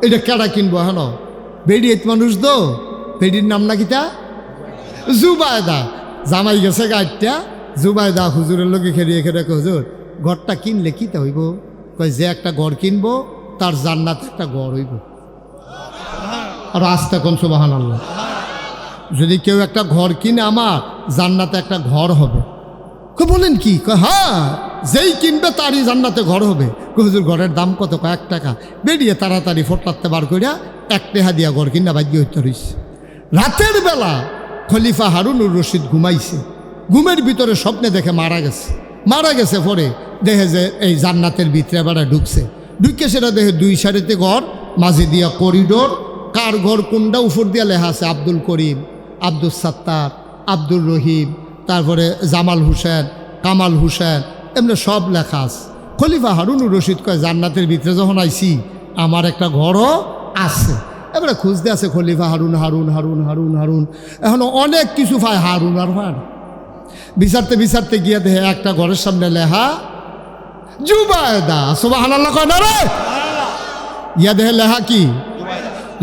এটা কেডা কিনবো? হেন বেড়ি এত মানুষ দো, বেড়ির নাম না কিতা? জুবায়দা। জামাই গেছে গাড়িটা, জুবায়দা হুজুরের লোকে খেলিয়ে খেলে হুজুর ঘরটা কিনলে কিতা হইব? কয় যে একটা ঘর কিনবো তার জান্নাতে একটা ঘর হইব। আর আস্তে কোন সুবহানাল্লাহ। যদি কেউ একটা ঘর কিনে আমার জান্নাতে একটা ঘর হবে। বলেন কি? কয় হ্যাঁ, যেই কিনবে তারই জান্নাতে ঘর হবে। হুজুর ঘরের দাম কত? কয় 1 টাকা। বেরিয়ে তাড়াতাড়ি ফোটলাতে বার করিয়া 1 টাকা দিয়া ঘর কিনা বাধ্য হইতে রইছে। রাতের বেলা খলিফা হারুনুর রশিদ ঘুমাইছে, ঘুমের ভিতরে স্বপ্নে দেখে মারা গেছে। পরে দেখে যে এই জান্নাতের ভিতরে বেড়া ঢুকছে, ঢুকে সেটা দেখে 2 সারিতে ঘর, মাঝে দিয়া করিডোর। কার ঘর কোনটা? উপর দিয়া লেখা আছে আব্দুল করিম, আব্দুল সাত্তার, আব্দুল রহিম, তারপরে জামাল হুসেন, কামাল হুসেন, এমনি সব লেখা আছে। খলিফা হারুনুর রশিদ কয় জান্নাতের ভিতরে যখন আইছি আমার একটা ঘরও আছে। এবারে খুঁজতে আছে খলিফা হারুন হারুন হারুন হারুন হারুন, এখন অনেক কিছু পায় হারুন আর ভার। বিচারতে গিয়ে দেখে একটা ঘরের সামনে লেখা জুবায়দা। সুবহানাল্লাহ কয় না রে? ইয়া দেখে লেখা কি?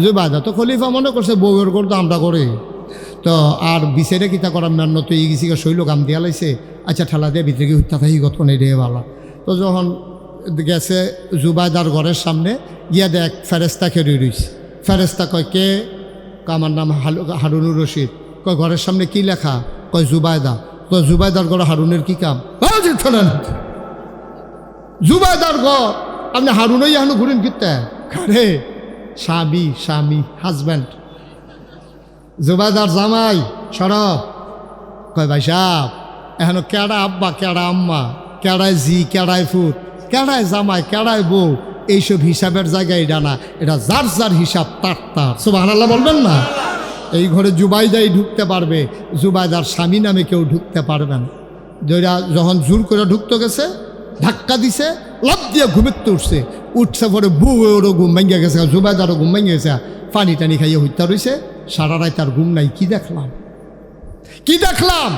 জুবায়দা। তো খলিফা মনে করছে বউয়ের ঘর তো আমরা করে, তো আর বিচারে কিতা করার মেন্ন তো এই গেছি শৈল গাম দিয়া লাইছে। আচ্ছা ঠেলা দিয়ে ভিতরে গিয়ে হত্যা থাকি গত নেই রে বালা। তো যখন গেছে জুবায়দার ঘরের সামনে গিয়া দেখ ফেরেস্তা খেয়ে রয়েছে। ফেরেস্তা কয় কে? আমার নাম হারুনুর রশিদ। কয় ঘরের সামনে কি লেখা? কয় জুবায়দা। তো জুবায়দার ঘরে হারুনের কি কাম? জুবায়দার ঘর আপনি হারুনই এখনো ঘুরেন কিতে? আরে স্বামী হাজব্যান্ড, জুবায়দার জামাই সরব। কয় ভাই সাহেব এখনো কেডা আব্বা, কেডা আম্মা, কেডায় জি, কেডায় ফুট, কেডায় জামাই, কেডায় বউ, এইসব হিসাবের জায়গায় এটা না, এটা যার যার হিসাব তার। সুবহানাল্লাহ বলবেন না? এই ঘরে জুবাইদাই ঢুকতে পারবে, জুবাইদার স্বামী নামে কেউ ঢুকতে পারবে না। যখন জোর করে ঢুকতে গেছে, ধাক্কা দিছে, লাফ দিয়ে ঘুমেতে উঠছে পরে বউয়েরও ঘুম ভেঙে গেছে, জুবাইদারও ঘুম ভেঙে গেছে, পানি টানি খাইয়ে হত্যা রয়েছে। সারা রাত তার ঘুম নাই। কি দেখলাম?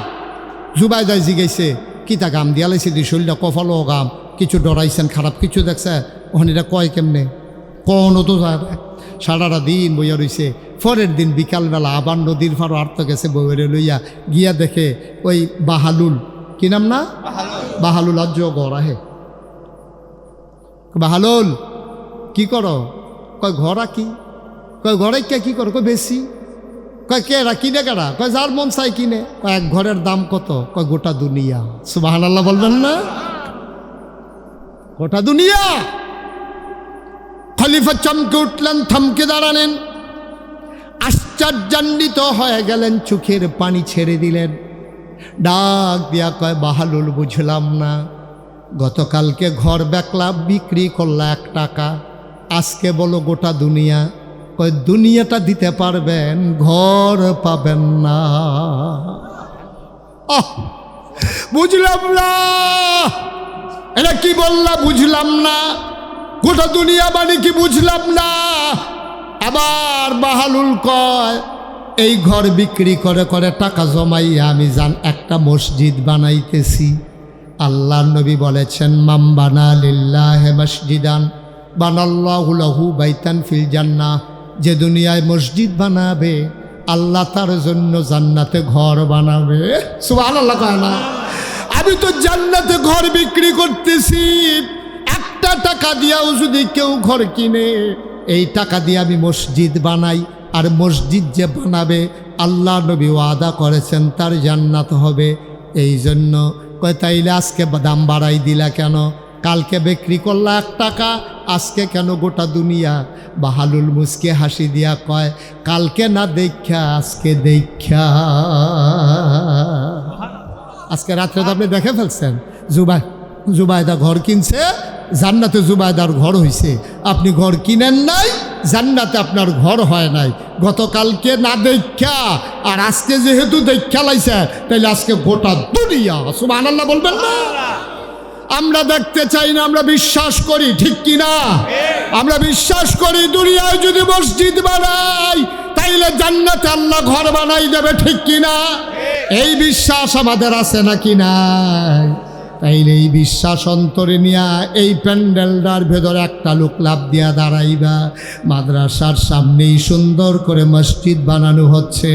জুবাইদাই জিগাইছে কিতা গাম দিয়া লাইছে দি শরীরটা কফালো গাম, কিছু ডরাইছেন, খারাপ কিছু দেখছে? ওখানে এটা কয় কেমনে? কোনো তো সারাটা দিন বইয়া রইছে। পরের দিন বিকালবেলা আবার নদীর ফারো আর্ত গেছে বউয়ের লইয়া, গিয়া দেখে ওই বাহালুল, কি নাম না? বাহালুল আজ ঘর আহে। বাহালুল কি করো? কয় ঘর আঁকি। কয় ঘরে কি করো? কয় বেশি। কয় কেরা কিনে কেডা? কয় যার মন চাই কিনে। কয় এক ঘরের দাম কত? কয় গোটা দুনিয়া। সুবহানাল্লাহ বলবেন না? গোটা দুনিয়া। খলিফা চমকে উঠলেন, থমকে দাঁড়ালেন, আশ্চর্যান্বিত হয়ে গেলেন, চোখের পানি ছেড়ে দিলেন, ডাক দিয়া কয় বাহালুল বুঝলাম না, গতকালকে ঘর বেচলা বিক্রি করলা 1 টাকা, আজকে বলো গোটা দুনিয়া। কয় দুনিয়াটা দিতে পারবেন, ঘর পাবেন না। বুঝলাম না, এটা কি বললা? বুঝলাম না। গোটা দুনিয়া মানে কি? বুঝলাম না। আবার বাহালুল কয় এই ঘর বিক্রি করে করে টাকা জমাইয়া আমি একটা মসজিদ বানাইতেছি। আল্লাহর নবী বলেছেন মাম বানা লিল্লাহি মসজিদান বানাল্লাহু লাহু বাইতান ফিল জান্নাহ, যে দুনিয়ায় মসজিদ বানাবে আল্লাহ তার জন্য জান্নাতে ঘর বানাবে। সুবহানাল্লাহ কয় না? আমি তো জান্নাতে ঘর বিক্রি করতেছি, একটা টাকা দিয়াও যদি কেউ ঘর কিনে, এই টাকা দিয়ে আমি মসজিদ বানাই, আর মসজিদ যে বানাবে আল্লাহ নবী ওয়াদা করেছেন তার জান্নাত হবে। এই জন্য কয় তাইলে আজকে দাম বাড়াই দিলা কেন? কালকে বিক্রি করলা 1 টাকা, আজকে কেন গোটা দুনিয়া? বাহালুল মুসকে হাসি দিয়া কয়, কালকে না দেখা আজকে দেখা। আজকে রাত্রে তো আপনি দেখে ফেলছেন, জুবাইদা ঘর কিনছে, জান্নাতে জুবাইদার ঘর হইছে। আপনি ঘর কিনেন নাই, জান্নাতে আপনার ঘর হয় নাই। গতকালকে না দেখা আর আজকে যেহেতু দেখা লাইছে, তাইলে আজকে গোটা দুনিয়া। সুবহানাল্লাহ বলবেন না? আমরা দেখতে চাই না, আমরা বিশ্বাস করি, ঠিক কিনা? আমরা বিশ্বাস করি দুনিয়ায় যদি মসজিদ বানাই তাইলে জান্নাতে আল্লাহ ঘর বানাই দেবে, ঠিক কিনা? এই বিশ্বাস আমাদের আছে নাকি নাই? তাইলে এই বিশ্বাস অন্তরে নিয়া এই প্যান্ডেলটার ভেতরে একটা লোক লাভ দিয়া দাঁড়াইবা। মাদ্রাসার সামনেই সুন্দর করে মসজিদ বানানো হচ্ছে।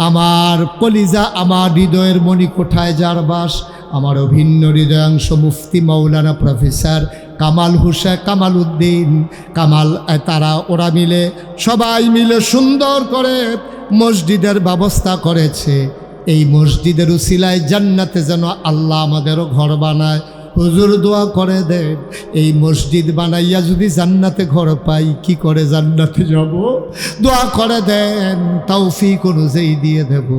আমার কলিজা, আমার হৃদয়ের মণিকোঠায় যার বাস, আমার অভিন্ন হৃদয়াংশ মুফতি মৌলানা প্রফেসর কামাল উদ্দিন কামাল, তারা ওরা মিলে সবাই মিলে সুন্দর করে মসজিদের ব্যবস্থা করেছে। এই মসজিদের উসিলায় জান্নাতে যেন আল্লাহ আমাদেরও ঘর বানায়। হুজুর দোয়া করে দেন, এই মসজিদ বানাইয়া যদি জান্নাতে ঘর পাই, কি করে জান্নাতে যাব? দোয়া করে দেন, তৌফিক অনুযায়ী দিয়ে দেব।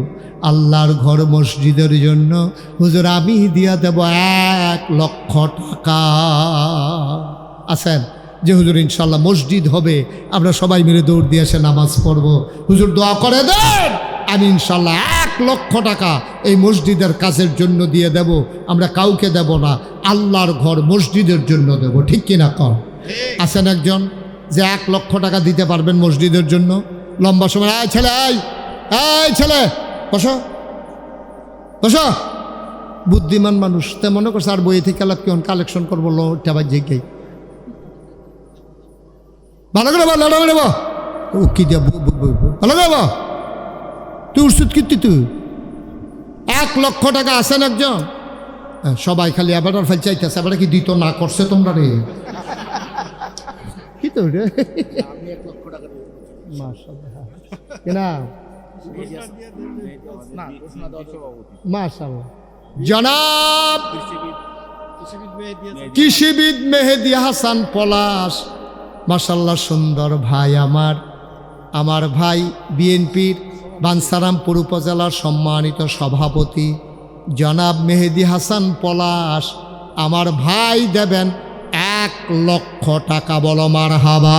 আল্লাহর ঘর মসজিদের জন্য হুজুর আমি দিয়া দেব 1 লক্ষ টাকা। আছেন যে হুজুর ইনশাল্লাহ মসজিদ হবে, আমরা সবাই মিলে দৌড় দিয়ে এসে নামাজ পড়ব। হুজুর দোয়া করে দেন, আমি ইনশাল্লাহ 1 লক্ষ টাকা এই মসজিদের কাজের জন্য দিয়ে দেব। আমরা কাউকে দেব না, আল্লাহর ঘর মসজিদের জন্য দেব, ঠিক কিনা কর? আছেন একজন যে 1 লক্ষ টাকা দিতে পারবেন মসজিদের জন্য? লম্বা সময়, এই ছেলে, এই ছেলে বসো বসো। বুদ্ধিমান মানুষ তে মনে করছে আর বই থেকে কেমন কালেকশন করবো, লোটাবার জিজ্ঞাই ভালো করে বল, লড়া নেব ও কি দিয়া ভালো করে বল। তুই উৎসুত কীর্তি, তুই 1 লক্ষ টাকা আছেন একজন? সবাই খালি এবার ফেল চাইতেছে, এবার কি দিত না করছে তোমরা রে? কি তো রে না মাশাআল্লাহ। জনাব কৃষিবিদ মেহেদী হাসান পলাশ, মাশাআল্লাহ সুন্দর ভাই। আমার ভাই বিএনপির বাঞ্ছারামপুর উপজেলার সম্মানিত সভাপতি জনাব মেহেদী হাসান পলাশ, আমার ভাই দেবেন 1 লক্ষ টাকা। বলো মারহাবা।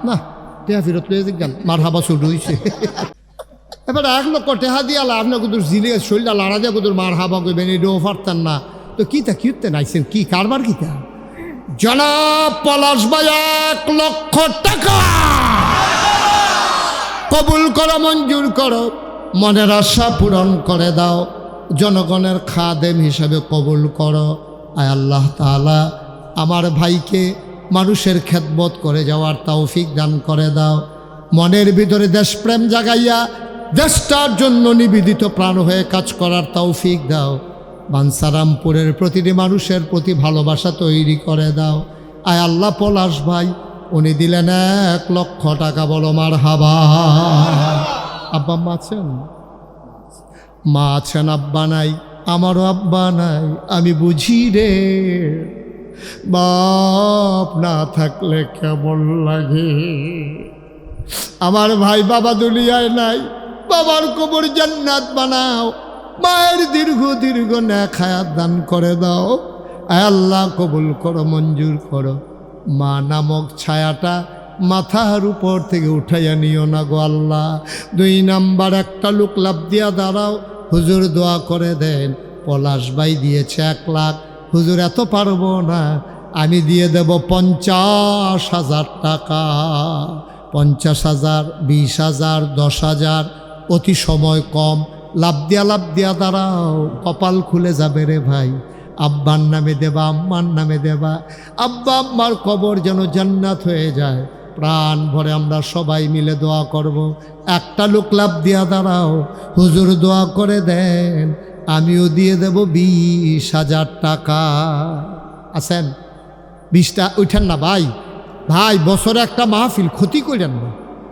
না টেহা ফিরত লয়ে যান, মারহাবা শুরু হয়েছে। এবার 1 লক্ষ টেহা দিয়ে আপনার কুদুর জিলে শরীরটা লাড়া দিয়ে কুদুর মারহাবা করবেন, এটাও পারতেন না তো কিতা কিনতে নাইছেন, কি কারবার কিতা? জনাব পলাশ ভাই 1 লক্ষ টাকা কবুল করো, মঞ্জুর করো, মনের আশা পূরণ করে দাও, জনগণের খাদেম হিসাবে কবুল করো। আয় আল্লাহ তাআলা আমার ভাইকে মানুষের খেদমত করে যাওয়ার তৌফিক দান করে দাও। মনের ভিতরে দেশপ্রেম জাগাইয়া দেশটার জন্য নিবেদিত প্রাণ হয়ে কাজ করার তৌফিক দাও। বাঞ্ছারামপুরের প্রতিটি মানুষের প্রতি ভালোবাসা তৈরি করে দাও। আয় আল্লাহ পলাশ ভাই উনি দিলেন 1 লক্ষ টাকা। বলো মারহাবা। আব্বা মা আছেন? মা আছেন, আব্বা নাই? আমারও আব্বা নাই, আমি বুঝি রে। বাপ না থাকলে কেমন লাগে। আমার ভাই বাবা দুনিয়ায় নাই, বাবার কবর জান্নাত বানাও, মায়ের দীর্ঘ নেক হায়াত দান করে দাও। আয় আল্লাহ কবুল করো, মঞ্জুর করো। মা নামক ছায়াটা মাথার উপর থেকে উঠাইয়া নিও না গো আল্লাহ। 2 নাম্বার একটা লোক লাভ দিয়া দাঁড়াও। হুজুর দোয়া করে দেন, পলাশ ভাই দিয়েছে 1 লাখ, হুজুর এত পারবো না, আমি দিয়ে দেব 50,000 টাকা। 50,000, 20,000, 10,000, অতি সময় কম। লাভ দিয়া দাঁড়াও, কপাল খুলে যাবে রে ভাই। আব্বার নামে দেবা, আম্মার নামে দেবা। আব্বা আম্মার কবর যেন জান্নাত হয়ে যায়। প্রাণ ভরে আমরা সবাই মিলে দোয়া করব। একটা লোক লাভ দিয়া দাঁড়াও, হুজুর দোয়া করে দেন, আমিও দিয়ে দেব 20,000 টাকা। আছেন 20টা উঠেন না ভাই, ভাই বছরে একটা মাহফিল ক্ষতি করেন না,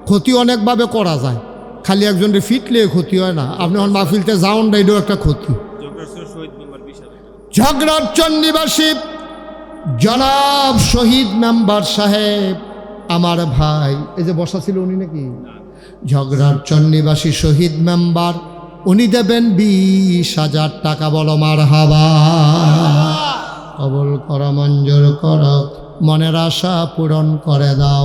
ক্ষতি অনেকভাবে করা যায়, খালি একজনের ফিটলে ক্ষতি হয় না। আপনি এখন মাহফিলতে যাওন না, এটাও একটা ক্ষতি। ঝগড়ারচর নিবাসী জনাব শহীদ মেম্বার সাহেব আমার ভাই, এই যে বসা ছিল উনি নাকি, ঝগড়ারচর নিবাসী শহীদ মেম্বার, উনি দেবেন 20,000 টাকা। বলো মারহাবা। কবুল করো, মঞ্জুর করো, মনের আশা পূরণ করে দাও,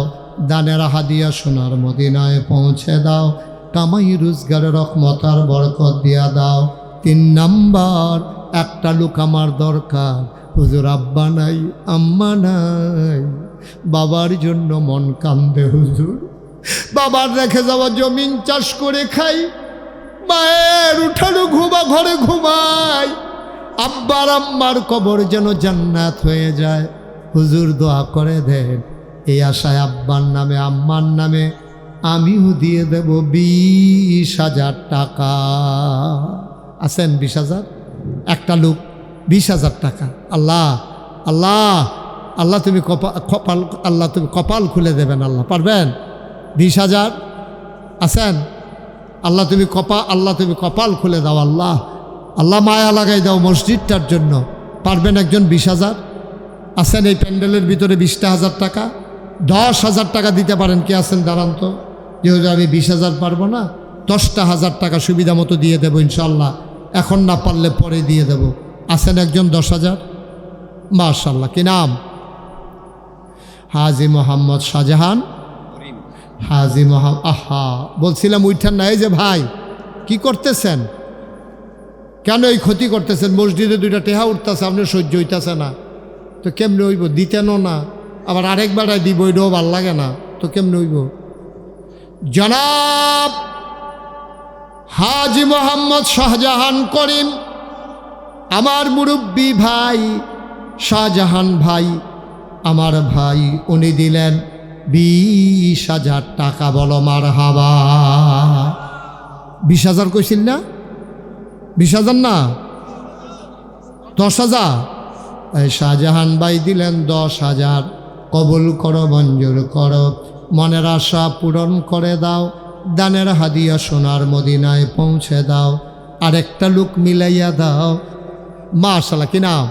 দানের হাদিয়া সোনার মদিনায় পৌঁছে দাও, কামাই রোজগারের রহমত আর বরকত দিয়া দাও। 3 নাম্বার, একটা লোক আমার দরকার, হুজুর আব্বা নাই, আম্মা নাই, বাবার জন্য মন কান্দে হুজুর, বাবার রেখে যাওয়া জমিন চাষ করে খাই, মায়ের উঠানো ঘরে ঘুমাই, আব্বার আম্মার কবর যেন জান্নাত হয়ে যায়, হুজুর দোয়া করে দেন। এই আশায় আব্বার নামে আম্মার নামে আমিও দিয়ে দেব 20,000 টাকা। আছেন 20,000? একটা লোক 20,000 টাকা। আল্লাহ আল্লাহ আল্লাহ তুমি কপাল, আল্লাহ তুমি কপাল খুলে দেবেন, আল্লাহ পারবেন? 20,000 আছেন? আল্লাহ তুমি কপাল খুলে দাও, আল্লাহ আল্লাহ মায়া লাগাই দাও মসজিদটার জন্য। পারবেন একজন 20,000? আছেন এই প্যান্ডেলের ভিতরে 20,000 টাকা? 10,000 টাকা দিতে পারেন কে আছেন? দাঁড়ান তো, যেহেতু আমি 20,000 পারবো না, 10,000 টাকা সুবিধা মতো দিয়ে দেবো ইনশাল্লাহ, এখন না পারলে পরে দিয়ে দেব। আছেন একজন 10,000? মাশাল্লাহ। কি নাম? হাজি মোহাম্মদ শাহজাহান। হাজি মোহাম্মদ, আহা বলছিলাম উঠেন না। এই যে ভাই কি করতেছেন, কেন এই ক্ষতি করতেছেন? মসজিদে 2টা টেহা উঠতেছে, আপনার সহ্য হইতেছে না তো কেমনে হইব? দিতেনও না, আবার আরেকবারায় দিব, এটাও ভাল লাগে না তো কেমনে হইব? জনাব হাজি মোহাম্মদ শাহজাহান করিম, আমার মুরব্বী ভাই শাহজাহান ভাই, আমার ভাই, উনি দিলেন 20,000 টাকা। বলো মারহাবা। 20,000 কইছিল না? 20,000 না, 10,000। এই শাহজাহান ভাই দিলেন 10,000। কবুল করো, মঞ্জুর করো, মনের আশা পূরণ করে দাও, দানের হাদিয়া সোনার মদিনায় পৌঁছে দাও, আরেকটা লোক মিলাইয়া দাও। মাশাআল্লাহ। কি নাম?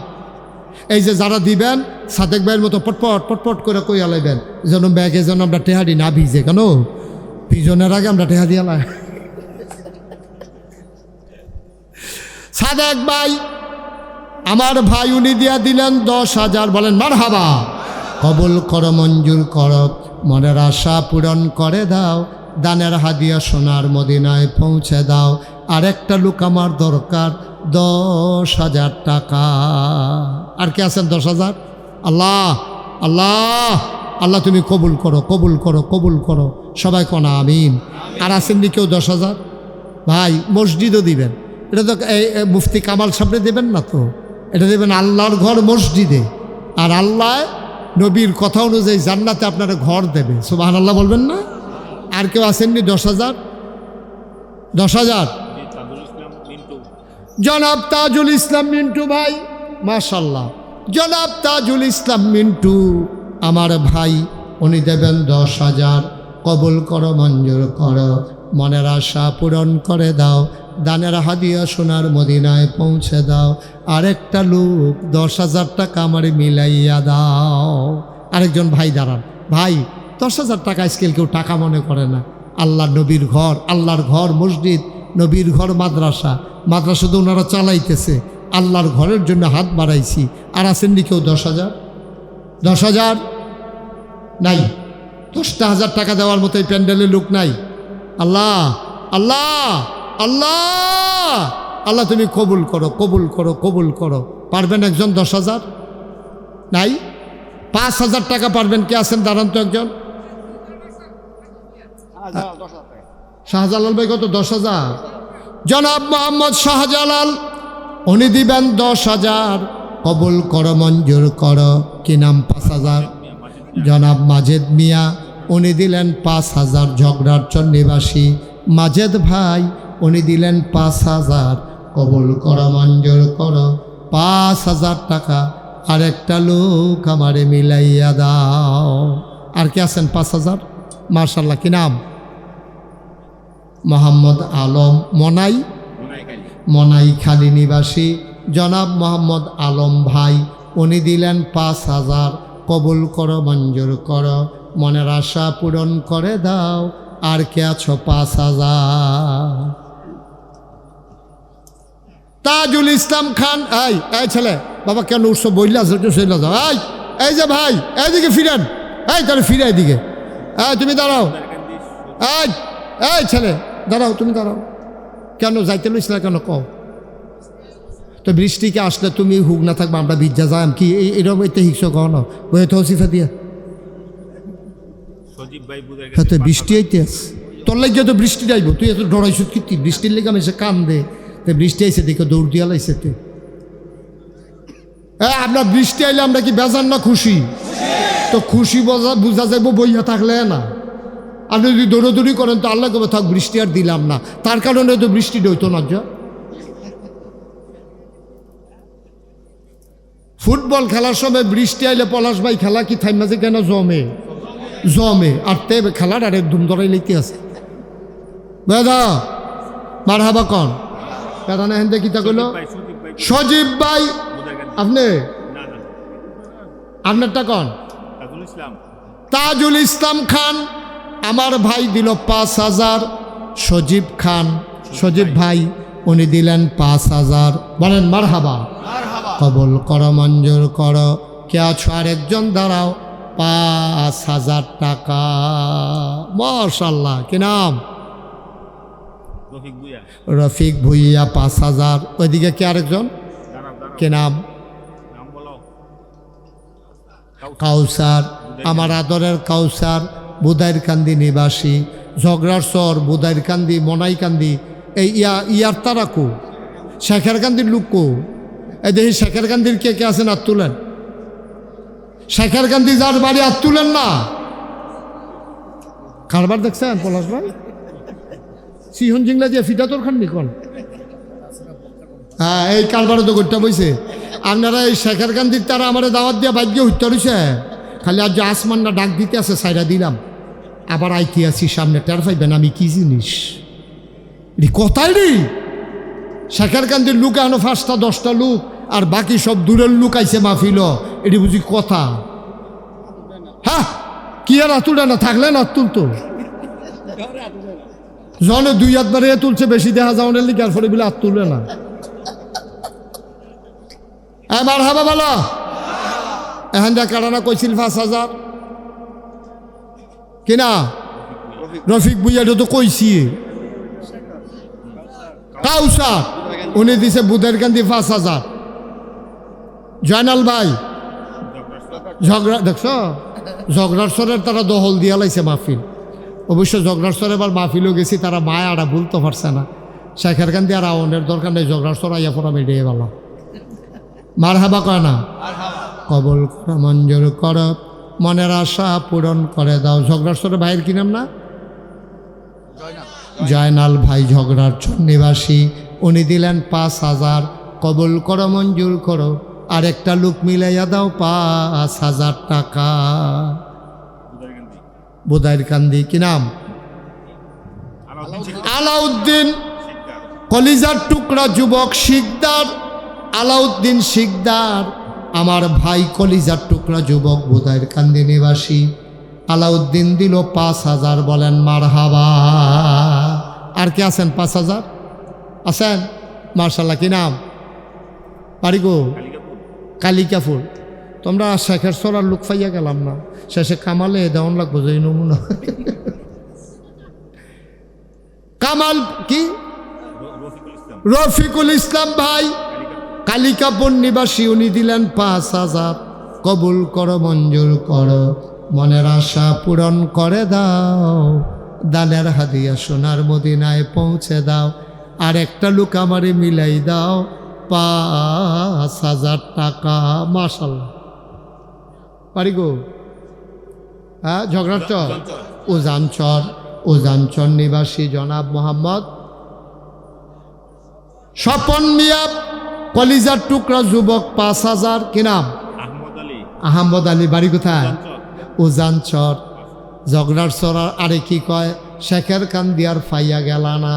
এই যে যারা দিবেন সাদেক ভাইয়ের মতো পটপট পটপট করে কইয়া লাইবেন, যেন ব্যাগে যেন আমরা টেহাডি না ভিজে। কেন ভিজনের আগে আমরা টেহা দিয়া লাই। সাদেক ভাই আমার ভাই, উনি দিয়া দিলেন 10,000। বলেন মারহাবা। কবুল করো, মঞ্জুর করো, মনের আশা পূরণ করে দাও, দানের হাদিয়া সোনার মদিনায় পৌঁছে দাও, আরেকটা লোক আমার দরকার, 10,000 টাকা। আর কে আছেন 10,000? আল্লাহ আল্লাহ আল্লাহ তুমি কবুল করো, কবুল করো, কবুল করো, সবাই কোনা আমিন। আর আছেন নি কেউ 10,000? ভাই মসজিদও দিবেন, এটা তো এই মুফতি কামাল সামনে দেবেন না তো, এটা দেবেন আল্লাহর ঘর মসজিদে, আর আল্লাহ নবীর কথা অনুযায়ী জান্নাতে আপনারা ঘর দেবে। সুবহানাল্লাহ বলবেন না? আর কেউ আসেননি 10,000? 10,000? জনাব তাজুল ইসলাম মিন্টু ভাই, মাশাল্লাহ। জনাব তাজুল ইসলাম মিন্টু আমার ভাই, উনি দেবেন 10,000। কবুল করো, মঞ্জুর করো, মনের আশা পূরণ করে দাও, দানের হাদিয়া সোনার মদিনায় পৌঁছে দাও, আরেকটা লোক 10,000 টাকা আমার মিলাইয়া দাও। আরেকজন ভাই দাঁড়ান। ভাই 10,000 টাকা স্কেল কেউ টাকা মনে করে না। আল্লাহ নবীর ঘর, আল্লাহর ঘর মসজিদ, নবীর ঘর মাদ্রাসা, মাদ্রাসা তো ওনারা চালাইতেছে, আল্লাহর ঘরের জন্য হাত বাড়াইছি। আর আসেননি কেউ 10,000? 10,000 নাই? 10,000 টাকা দেওয়ার মতো এই প্যান্ডেলের লোক নাই? আল্লাহ আল্লাহ আল্লাহ আল্লাহ তুমি কবুল করো, কবুল করো, কবুল করো। পারবেন একজন 10,000? নাই? 5,000 টাকা পারবেন? কে আছেন? দাঁড়ান তো একজন। শাহজালাল ভাই কত? 10,000। জনাব মোহাম্মদ শাহজালাল, উনি দিবেন 10,000। কবুল করো, মঞ্জুর করো। কি নাম? 5,000। জনাব মাজেদ মিয়া, উনি দিলেন 5,000। ঝগড়ারচর নিবাসী মাজেদ ভাই উনি দিলেন 5,000। কবুল করো, মঞ্জুর করো 5,000 টাকা। আরেকটা লোক আমারে মিলাইয়া দাও। আর কে আছেন 5,000? মার্শাল্লাহ, কি নাম? মোহাম্মদ আলম, মনাই খালি নিবাসী জনাব মোহাম্মদ আলম ভাই উনি দিলেন 5,000। কবুল করো, মঞ্জুর করো, মনের আশা পূরণ করে দাও। আর কে আছো 5,000? তাজুল ইসলাম খান। এই ছেলে বাবা কেন উৎসব বইলা যাও। এই যে ভাই এইদিকে ফিরেন, তাহলে ফিরে এইদিকে। তুমি দাঁড়াও। এই ছেলে দাঁড়াও, তুমি দাঁড়াও। কেন যাইতে লইস না কেন কও তো? বৃষ্টিকে আসলে তুমি হুক না থাকবা, আমরা বিজ্জা যাম কি এরকম এতে হিংস কহ না ওই তো হসিফা দিয়া। হ্যাঁ, তো বৃষ্টি আইতে আস, তোর লাগিয়ে তো বৃষ্টি আইব। তুই এত ডরাইছ কি? বৃষ্টির লেগে আমি এসে কান দে, তো বৃষ্টি আইসে দেখে দৌড় দিয়া লাইছে। তে আপনার বৃষ্টি আইলে আমরা কি বেজান না খুশি? তো খুশি বুঝা যাইব বইয়া থাকলে না। আপনি যদি দৌড়াদৌড়ি করেন তো আল্লাহ কবে থাক বৃষ্টি আর দিলাম না, তার কারণে তো বৃষ্টি হইতো না। ফুটবল খেলার সময় বৃষ্টি আইলে পলাশ ভাই খেলা কি থাইমা যে কেন জমে আর তে খেলার আর ধুম ধরাই লইতে আছে। বেদা মার হাবা কন বেদা না হেন দেখি তা কইল সজীব ভাই। আপনারটা কন? তাজুল ইসলাম খান আমার ভাই দিল 5,000। সজীব ভাই উনি দিলেন 5,000। বলেন মারহাবা। কবুল করো, মঞ্জুর করো। কে আছো? আরেকজন দাঁড়াও। 5,000 টাকা। মাশাআল্লাহ, কি নাম? রফিক ভুইয়া 5,000। ওইদিকে কে আরেকজন? কে নাম? কাউসার, আমার আদরের কাউসার বুদাইর কান্দি নিবাসী ঝগড়ার সর বুদাইর কান্দি মনাই কান্দি। এই ইয়ার তারা কো শেখের কান্দির লোক কো? এই দেখি শেখের কান্দির কে কে আছেন হাত তুলেন। শেখের কান্দি যার বাড়ি হাত তুলেন না। কারবার দেখছেন পলাশ ভাই? সিহন জিংলা দিয়ে ফিটা তোর খান নিকন। হ্যাঁ, এই কারবারও তো করতে বইছে। আপনারা এই শেখের কান্দির তারা আমার দাওয়াত দিয়ে ভাগ্য হত্যা রয়েছে। খালি আজ আসমানটা ডাক দিতে আছে, সাইরা দিলাম। আবার আইতে আছি সামনে, টের পাইবেন আমি কি জিনিস। এটি কথাই রে। শেখের কান্দির লোক এখনো 5টা 10টা লোক, আর বাকি সব দূরের লোক আইছে মাহফিল। এটি বুঝি কথা? হ্যাঁ, কি আর আতুলে না থাকলে না তুলতো জনে 2 হাত বাড়িয়ে তুলছে, বেশি দেখা যাও না লিখার ফলে বলে হাত তুলবে না। এবার হাবা বলো এখন যা কাটানা কইছিল 5,000 কিনা? রফিক বুইয়া তো কইছি। কাউসা উনি দিছে বুধের কান্দি 5,000। জয়নাল ভাই ঝগড়া দেখছ, ঝগড়ার সরের তারা দহল দিয়া লাইছে মাহফিল। অবশ্য ঝগড়ার সরে এবার মাহফিলও গেছি, তারা মায়া আড়া ভুলতে পারছে না। শেখের কান্দি আর আওনের দরকার নেই, ঝগড়ার সর আইয়া পড়া মেডিয়ে বলা। মার হাবা কয় না? কবল কর, মঞ্জুর কর, মনের আশা পূরণ করে দাও। ঝগড়ার সরে ভাইয়ের কি নাম না? জয়নাল ভাই ঝগড়ার নিবাসী উনি দিলেন 5,000। কবুল করো, মঞ্জুর করো, আরেকটা লোক মিলাইয়া দাও 5,000 টাকা। বুদাইর কান্দি, কি নাম? আলাউদ্দিন, কলিজার টুকরা যুবক শিকদার। আলাউদ্দিন শিকদার আমার ভাই, কলিজার টুকরা যুবক, বুদাইর কান্দি নিবাসী। আলাউদ্দিন দিল 5,000। বলেন মারহাবা। আর কে আছেন 5,000 আছেন? মার্শাল্লাহ, কি নাম? পারি গো কালিকাপুর। তোমরা শেখের সরার লোক পাইয়া গেলাম না, শেষে কামালে দেওয়ান লাগবো যে নমুনা। কামাল কি? রফিকুল ইসলাম ভাই, কালিকাপুর নিবাসী, উনি দিলেন 5,000। কবুল করো, মঞ্জুর করো, মনের আশা পূরণ করে দাও। দানের হাদিয়া সোনার মদিনায় পৌঁছে দাও। আর একটা লোক আমারে মিলাই দাও 5,000 টাকা। মাশাআল্লাহ, পারি গো। হ্যাঁ ঝগড়ার চর উজানচর উজানচর নিবাসী জনাব মোহাম্মদ স্বপন মিয়া কলিজার টুকরা যুবক ৫,০০০ কি নাম আহমদ আলী বাড়ি কোথায় উজানচর ঝগড়ার চর আরে কি কয় শেখের কান্দিয়ার ফাইয়া গেল না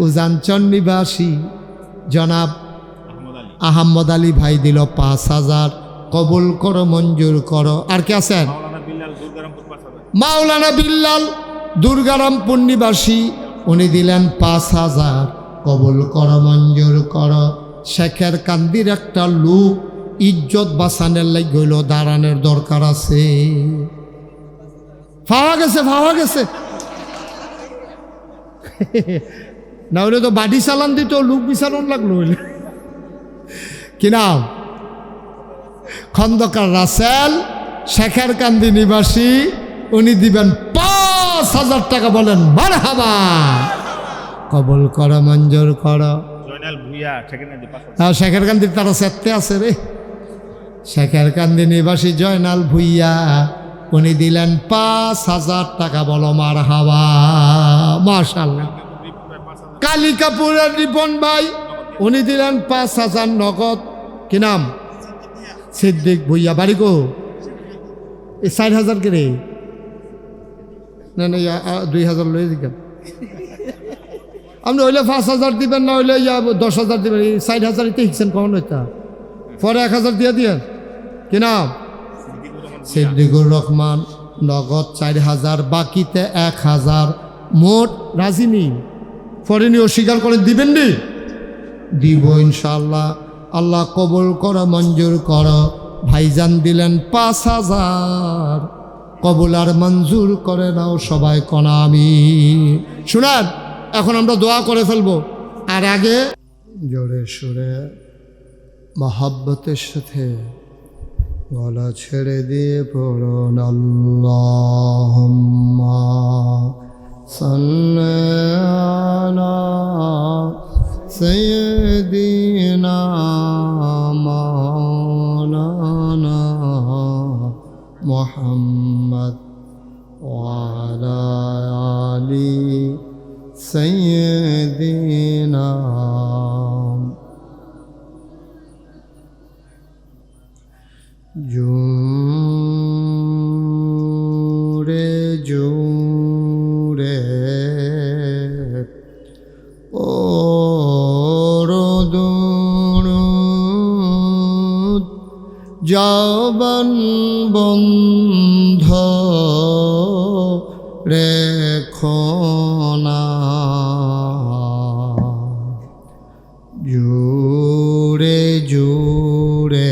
উজানচর নিবাসী জনাব আহমদ আলী ভাই দিল ৫,০০০ কবুল করো মঞ্জুর করো। আর কে আছেন মাওলানা বিল্লাল দুর্গারামপুর নিবাসী উনি দিলেন ৫,০০০ কবুল করো মঞ্জুর করো। শেখের কান্দির একটা লোক ইজ্জত বাঁচানোর লাগ গইল দাঁড়ানোর দরকার আছে ফাওয়া গেছে না হলে তো বাড়ি চালান দিত লোক বিচারণ লাগলো হইলে কি নাম খন্দকার রাসেল শেখের কান্দি নিবাসী উনি দিবেন ৫,০০০ টাকা বলেন মারহাবা কবুল করো মঞ্জুর করো। শেখের কান্দির তারা সেতে আছে রে শেখের কান্দি নিবাসী জয়নাল ভুইয়া উনি দিলেন ৫,০০০ টাকা বলো মারহাবা মাশাআল্লাহ। কালিকাপুরের রিপন ভাই উনি দিলেন ৫,০০০ নগদ কি নাম সিদ্দিক ভুইয়া বাড়ি গো এই ৬০,০০০ কে রে না ২,০০০ লয়ে দিকেন আপনি হইলে ৫,০০০ দিবেন না হইলে ১০,০০০ দিবেন ৬০,০০০ ইতে হিকছেন কমন হইতা পরে ১,০০০ দিয়ে দিয়েন কি নাম সিদ্দিকুর রহমান নগদ ৪,০০০ বাকিতে ১,০০০ মোট রাজিনী ফরেনি অস্বীকার করে দিবেন নি দিব ইনশাআল্লাহ আল্লাহ কবুল করো মঞ্জুর করো। ভাইজান দিলেন ৫,০০০ কবুল আর মঞ্জুর করে নাও সবাই কনা আমি শুনেন এখন আমরা দোয়া করে ফেলবো আর আগে জোরে সুরে মহব্বতের সাথে গলা ছেড়ে দিয়ে পড়ুন আল্লাহুম্মা সাল্লি আলা সাইয়্যিদিনা মাওলানা মুহাম্মদ ওয়া আলা আলি সাইয়্যিদিনা জোরে জোরে ও রোদুরুদ জবান বন্ধ রেখো না জোরে জোরে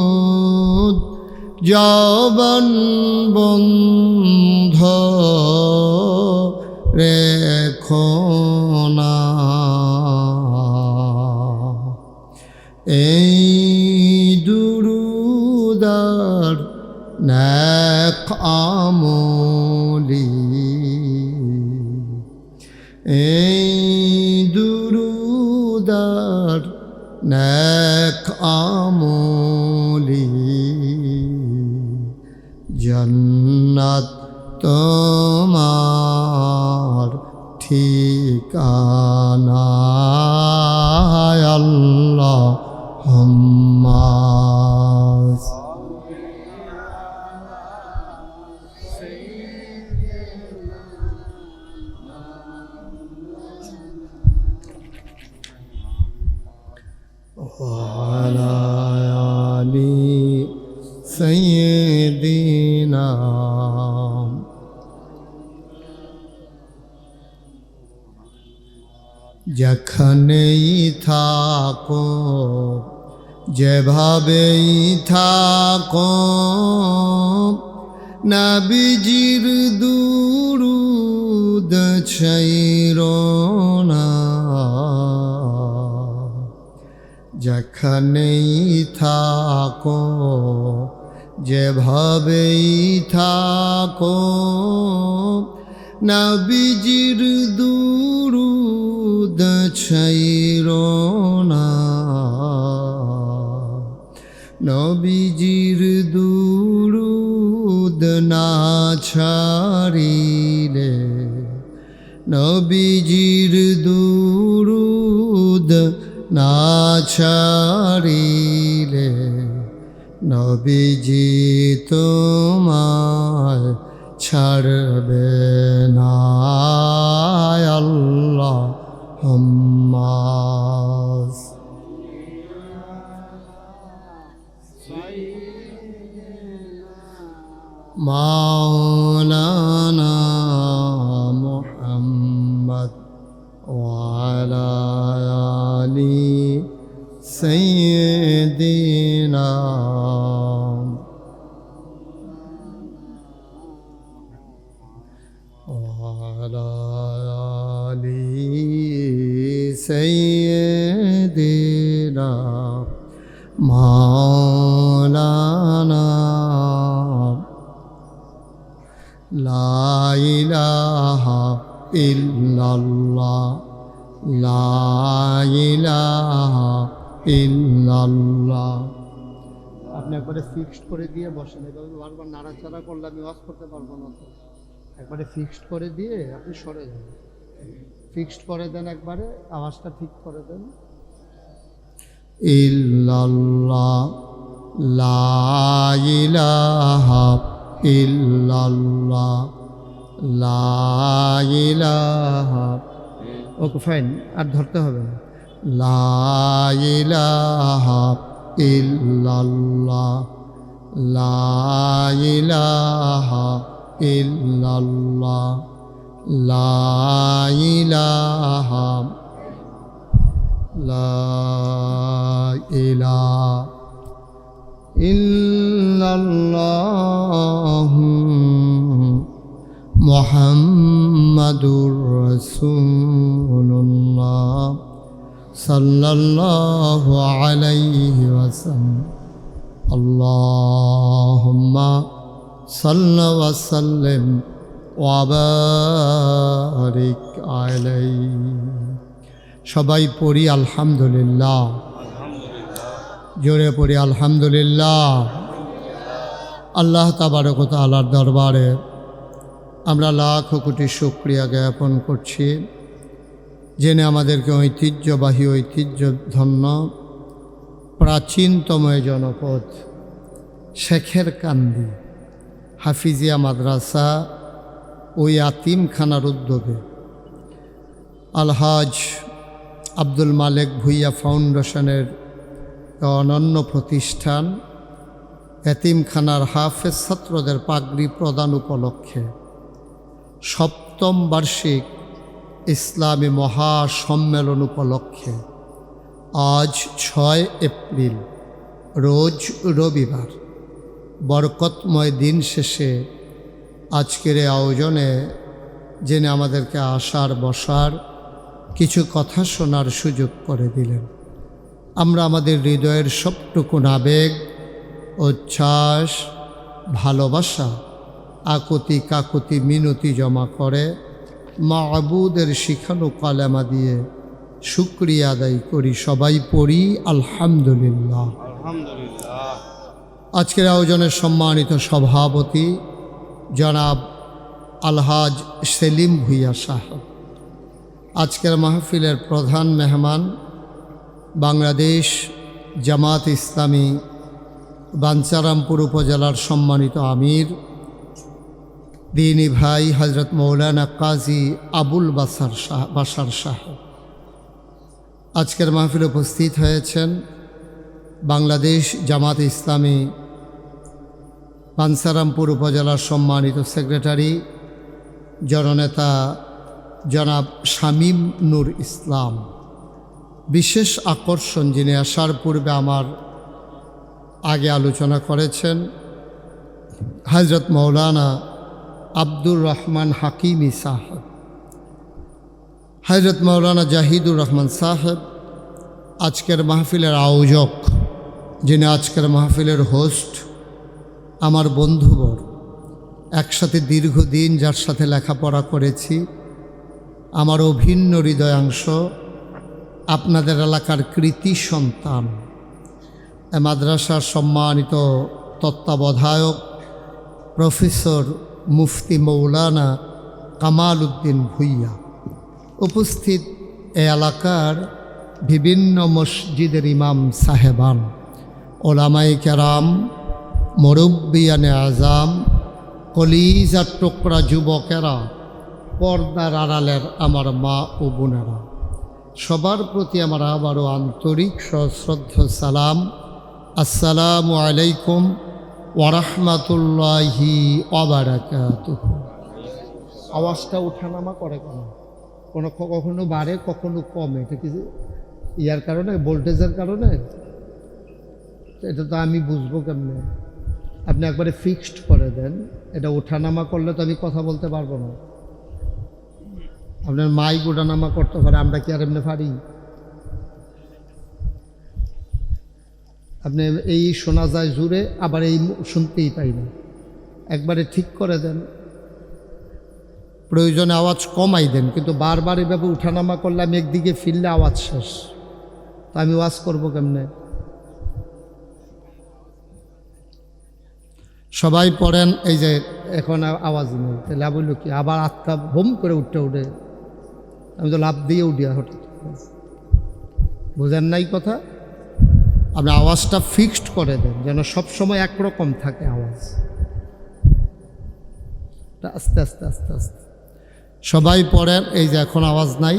পরদুরুদ জবান বন্ধ রেখো না এই দুরুদার নেক আমলি এই দুরুদার নেক আমলি জান্নাত তোমার ঠিকানা আল্লাহুম্মা وعلى آل سيدنا যেখানেই থাকো যেভাবেই থাকো নবীজির দুরূদ ছাইরো না যেখানেই থাকো যেভাবেই থাকো নবীজির দুরূদ ছাইরো না নবীজির দুরুদ না ছাড়িলে, নবীজির দুরুদ না ছাড়িলে, নবীজি তোমায় ছাড়বে না। আল্লাহুম্মা মাওলানা মুহাম্মদ ওয়া আলা আলি সাইয়্যিদিনা ওয়া আলা আলি সাইয়্যিদিনা মাওলানা লা ইলাহা ইল্লাল্লাহ, লা ইলাহা ইল্লাল্লাহ। আপনি একবারে ফিক্সড করে দিয়ে বসেন, এভাবে বারবার নাড়াচাড়া করলে আমি ওয়াজ করতে পারবো না। তো একবারে ফিক্সড করে দিয়ে আপনি সরে যান, ফিক্সড করে দেন, একবারে আওয়াজটা ঠিক করে দেন। ইল্লাল্লাহ, লা ইলাহা ইল্লাল্লাহ, লা ইলাহা। ওকে ফাইন, আর ধরতে হবে না। লা ইলাহা ইল্লাল্লাহ, লা ইলাহা ইল্লাল্লাহ, লা ইলাহা, লা ইলাহা ইল্লাল্লাহু মুহাম্মাদুর রাসূলুল্লাহ সাল্লাল্লাহু আলাইহি ওয়াসাল্লাম। আল্লাহুম্মা সাল্লি ওয়া সাল্লিম ওয়া বারিক আলাইহি। সবাই পড়ি আলহামদুলিল্লাহ, জোরে পড়ি আলহামদুলিল্লাহ। আল্লাহ তাবারক ওয়া তাআলার দরবারে আমরা লাখ কোটি শুকরিয়া জ্ঞাপন করছি, জেনে আমাদেরকে ঐতিহ্যবাহী ঐতিহ্যধন্য প্রাচীনতম জনপদ শেখের কান্দি হাফিজিয়া মাদ্রাসা ও ইয়াতিমখানার উদ্যোগে আলহাজ আব্দুল মালেক ভুইয়া ফাউন্ডেশনের অনন্য প্রতিষ্ঠান ইয়াতিমখানার হাফেজ ছাত্রদের পাগড়ি প্রদান উপলক্ষে সপ্তম বার্ষিক ইসলামী মহাসম্মেলন উপলক্ষে আজ 6 এপ্রিল রোজ রবিবার বরকতময় দিন শেষে আজকের এই আয়োজনে জেনে আমাদেরকে আসার বসার কিছু কথা শোনার সুযোগ করে দিলেন। আমরা আমাদের হৃদয়ের সবটুকু আবেগ, উচ্ছ্বাস, ভালোবাসা, আকুতি কাকুতি মিনতি জমা করে মাবুদের শিখানো কালেমা দিয়ে শুকরিয়া আদায় করি। সবাই পড়ি আলহামদুলিল্লাহ। আজকের আয়োজনের সম্মানিত সভাপতি জনাব আলহাজ সেলিম ভুইয়া সাহেব, আজকের মাহফিলের প্রধান মেহমান বাংলাদেশ জামাত ইসলামী বাঞ্ছারামপুর উপজেলার সম্মানিত আমির দীনী ভাই হজরত মৌলানা কাজী আবুল বাশার সাহেব, আজকের মাহফিলে উপস্থিত হয়েছেন বাংলাদেশ জামাত ইসলামী বাঞ্ছারামপুর উপজেলার সম্মানিত সেক্রেটারি জননেতা জনাব শামীম নূর ইসলাম। বিশেষ আকর্ষণ যিনি আসার পূর্বে আমার আগে আলোচনা করেছেন হজরত মৌলানা আব্দুর রহমান হাকিমি সাহেব, হজরত মৌলানা জাহিদুর রহমান সাহেব আজকের মাহফিলের আয়োজক, যিনি আজকের মাহফিলের হোস্ট, আমার বন্ধুবর, একসাথে দীর্ঘদিন যার সাথে লেখাপড়া করেছি, আমার অভিন্ন হৃদয়াংশ, আপনাদের এলাকার কৃতি সন্তান এ মাদ্রাসার সম্মানিত তত্ত্বাবধায়ক প্রফেসর মুফতি মৌলানা কামাল উদ্দিন ভুইয়া, উপস্থিত এ এলাকার বিভিন্ন মসজিদের ইমাম সাহেবান, ওলামায়ে কেরাম, মুরব্বিয়ানে আজাম, কলিজার টুকরা যুবকেরা, পর্দার আড়ালের আমার মা ও বোনেরা, সবার প্রতি আমার আবারও আন্তরিক সশ্রদ্ধ সালাম। আসসালামু আলাইকুম ওয়ারাহমাতুল্লাহি ওয়া বারাকাতুহু। আওয়াজটা ওঠানামা করে কখনো বাড়ে কখনো কমে, এটা কি ইয়ার কারণে, ভোল্টেজের কারণে? এটা তো আমি বুঝবো কেমনে? আপনি একবারে ফিক্সড করে দেন, এটা ওঠানামা করলে তো আমি কথা বলতে পারবো না। আপনার মাইক ওঠানামা করতে পারে, আমরা কি আর এমনি পারি? আপনি এই শোনা যায় জুড়ে, আবার এই শুনতেই পাই না। একবারে ঠিক করে দেন, প্রয়োজনে আওয়াজ কমাই দেন, কিন্তু বারবার এভাবে উঠানামা করলে আমি একদিকে ফিরলে আওয়াজ শেষ, তো আমি ওয়াজ করবো কেমনে? সবাই পড়েন। এই যে এখন আওয়াজ নেই, তাহলে বলল কি আবার আত্মা হোম করে উঠে আমি তো লাভ দিয়ে উঠিয়া হঠাৎ। বুঝেন নাই কথা? আপনি আওয়াজটা ফিক্সড করে দেন, যেন সবসময় একরকম থাকে আওয়াজ। আস্তে আস্তে আস্তে আস্তে সবাই পড়েন। এই যে এখন আওয়াজ নাই,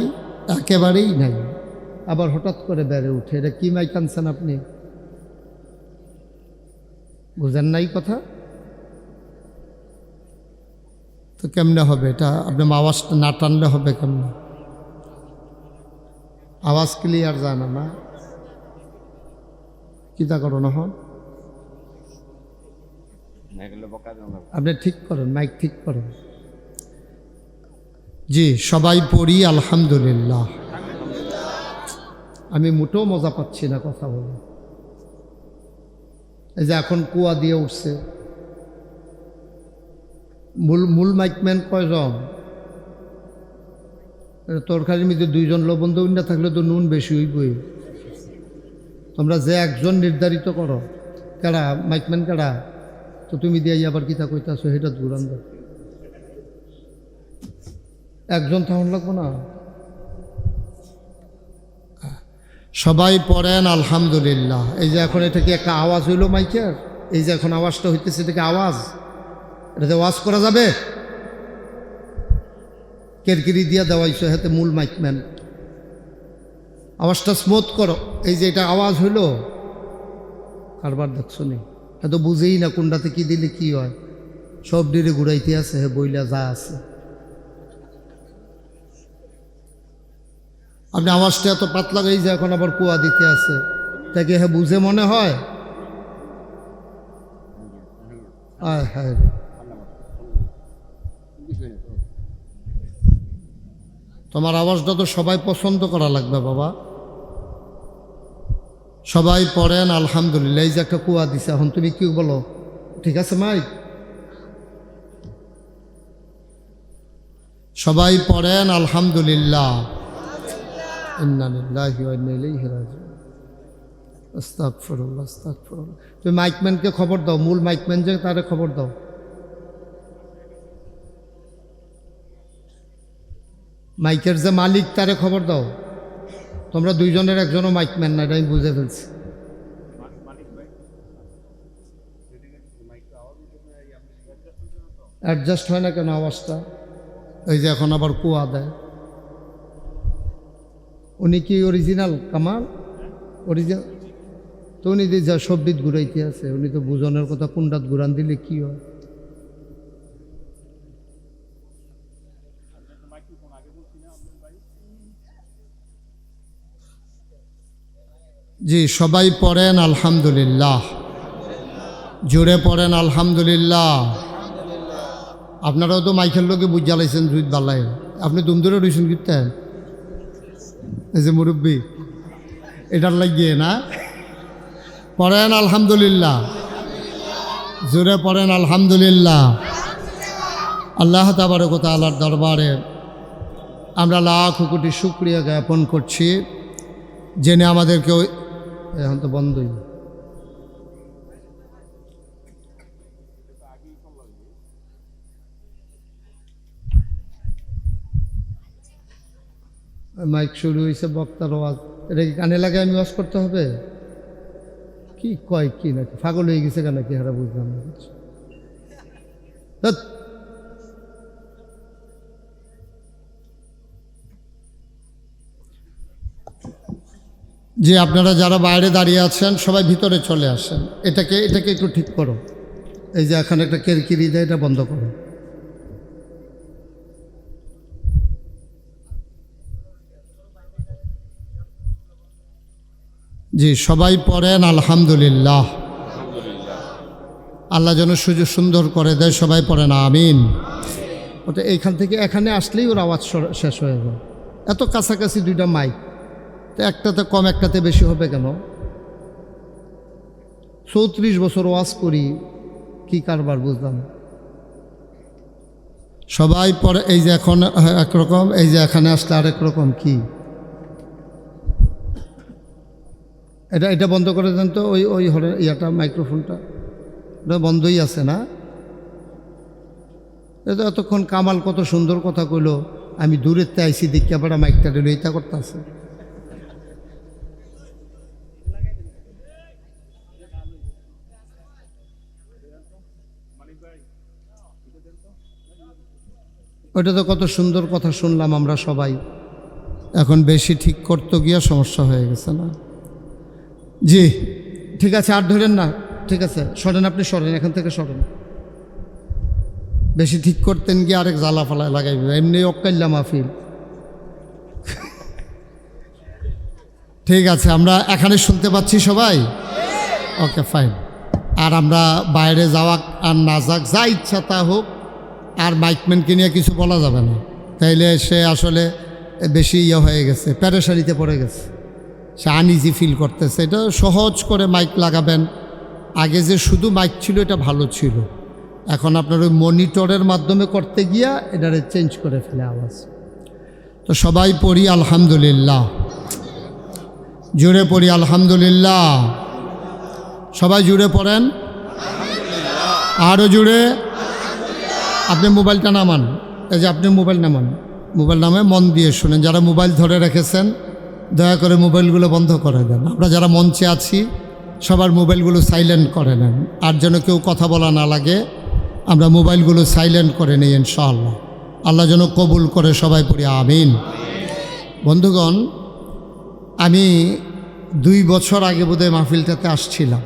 একেবারেই নাই, আবার হঠাৎ করে বেড়ে উঠে। এটা কি মাইক আনছেন আপনি? বুঝেন নাই কথা? তো কেমনে হবে এটা? আপনি আওয়াজটা না টানলে হবে কেমনে? আওয়াজ ক্লিয়ার যায় না কিতা করো না হন? আপনি ঠিক করেন, মাইক ঠিক করেন। জি, সবাই পড়ি আলহামদুলিল্লাহ। আমি মোটেও মজা পাচ্ছি না কথা বলে। এই যে এখন কুয়া দিয়ে উঠছে, মূল মাইকম্যান কয়জন? তরকারির মধ্যে দুইজন লবণ দৌড় না থাকলে তো নুন বেশি হইবই। তোমরা যে একজন নির্ধারিত করো, কারা মাইকম্যান কারা? তো তুমি দিয়ে আবার কিতা কইতাছো, সেটা দূরান দাও। একজন তখন লাগবো না? সবাই পড়েন আলহামদুলিল্লাহ। এই যে এখন এটা কি একটা আওয়াজ হইল মাইকের? এই যে এখন আওয়াজটা হইতেছে, এটা কি আওয়াজ? এটাতে ওয়াজ করা যাবে? কেরকিরি দিয়া দেওয়াইছো হাতে মূল মাইকম্যান, আওয়াজটা স্মুথ করো। এই যে এটা আওয়াজ হইল, কারবার দেখছো নি? এত বুঝেই না কোনটাতে কি দিলে কি হয়, সব ডিরে ঘুরাইতে আছে, হে বইলা যা আছে। আপনি আওয়াজটা এত পাতলা, এই যে এখন আবার কুয়া দিতে আছে, তাকে হ্যাঁ বুঝে মনে হয়? হ্যাঁ, তোমার আওয়াজটা তো সবাই পছন্দ করা লাগবে বাবা। সবাই পড়েন আলহামদুলিল্লাহ। এই যে একটা কুয়া দিছে, এখন তুমি কি বলো? ঠিক আছে মাইক? সবাই পড়েন আলহামদুলিল্লাহ। ইন্না লিল্লাহি ওয়া ইন্না ইলাইহি রাজিউন। আস্তাগফিরুল্লাহ, আস্তাগফিরুল্লাহ। তুমি মাইকম্যানকে খবর দাও, মূল মাইকম্যান যে, তারে খবর দাও। মাইকের যে মালিক, তারে খবর দাও। তোমরা দুইজনের একজনও মাইকম্যান না, এটা আমি বুঝে ফেলছি। অ্যাডজাস্ট হয় না কেন আওয়াজটা? এই যে এখন আবার কুয়া দেয়। উনি কি অরিজিনাল কামাল? অরিজিনাল তো উনি যে যা সবদিক ঘুরাইতে আছে, উনি তো বুঝনের কথা, কোনটাত ঘুরান দিলে কি হয়? জি, সবাই পড়েন আলহামদুলিল্লাহ। জোরে পড়েন আলহামদুলিল্লাহ। আপনারাও তো মাইকের লোকে বুঝ জ্বালাইছেন, জুইত বালাই। আপনি দুম ধরে রয়েছেন কীর্তেন, এই যে মুরব্বী, এটার লাগিয়ে না? পড়েন আলহামদুলিল্লাহ, জোরে পড়েন আলহামদুলিল্লাহ। আল্লাহ তাবারক ওয়া তাআলার দরবারে আমরা লাখ কোটি শুকরিয়া জ্ঞাপন করছি, জেনে আমাদেরকে, এখন তো বন্ধই, মাইক শুরু হয়েছে, বক্তার ওয়াজ, এটা কি কানে লাগে আমি ওয়াজ করতে হবে? কি কয় কি নাকি পাগল হয়ে গেছে কেন কি হারা বুঝলাম না। ধ্যাৎ। যে আপনারা যারা বাইরে দাঁড়িয়ে আছেন সবাই ভিতরে চলে আসেন। এটাকে একটু ঠিক করো। এই যে এখানে একটা কেরকিরি দেয়, এটা বন্ধ করো। জি, সবাই পড়েন আলহামদুলিল্লাহ। আল্লাহ যেন সুযোগ সুন্দর করে দেয়, সবাই পড়েন আমিন। ওটা এইখান থেকে এখানে আসলেই ওর আওয়াজ শেষ হয়ে যায়। এত কাছাকাছি দুইটা মাইক, তো একটাতে কম একটাতে বেশি হবে কেন? 34 বছর ওয়াজ করি, কি কারবার বুঝলাম। সবাই পড়ে। এই যে এখন একরকম, এই যে এখানে আসলে আরেক রকম। কি এটা বন্ধ করে দেন তো, ওই ইয়াটা মাইক্রোফোনটা ওটা বন্ধই আছে না? এটা এতক্ষণ কামাল কত সুন্দর কথা কইলো, আমি দূরের তে আইসি দেখি আবার মাইকটা দিল, এটা করতে আছে। ওইটা তো কত সুন্দর কথা শুনলাম আমরা সবাই। এখন বেশি ঠিক করতে গিয়া সমস্যা হয়ে গেছে না? জি ঠিক আছে, আর ধরেন না, ঠিক আছে সরেন, আপনি সরেন, এখান থেকে সরেন। বেশি ঠিক করতেন গিয়ে আরেক জ্বালা ফালায় লাগাইবে, এমনি অক্কাইল্লা মাহফিল। ঠিক আছে, আমরা এখানে শুনতে পাচ্ছি সবাই? Okay fine. আর আমরা বাইরে যাওয়া আর না যাক, যা ইচ্ছা তা হোক, আর মাইকম্যানকে নিয়ে কিছু বলা যাবে না, তাইলে সে আসলে বেশি হয়ে গেছে, প্যারেশানিতে পড়ে গেছে, সে আনইজি ফিল করতেছে। এটা সহজ করে মাইক লাগাবেন। আগে যে শুধু মাইক ছিল এটা ভালো ছিল, এখন আপনার ওই মনিটরের মাধ্যমে করতে গিয়া এটারে চেঞ্জ করে ফেলে আওয়াজ। তো সবাই পড়ি আলহামদুলিল্লাহ, জুড়ে পড়ি আলহামদুলিল্লাহ। সবাই জুড়ে পড়েন, আরও জুড়ে। আপনি মোবাইলটা নামান, এই যে আপনি মোবাইল নামান, মোবাইল নামে মন দিয়ে শুনেন। যারা মোবাইল ধরে রেখেছেন দয়া করে মোবাইলগুলো বন্ধ করে দেন। আমরা যারা মঞ্চে আছি সবার মোবাইলগুলো সাইলেন্ট করে নেন, আর যেন কেউ কথা বলা না লাগে। আমরা মোবাইলগুলো সাইলেন্ট করে নিই ইনশাআল্লাহ। আল্লাহ যেন কবুল করে, সবাই পড়ি আমিন। বন্ধুগণ, আমি 2 বছর আগে বোধহয় মাহফিলটাতে আসছিলাম,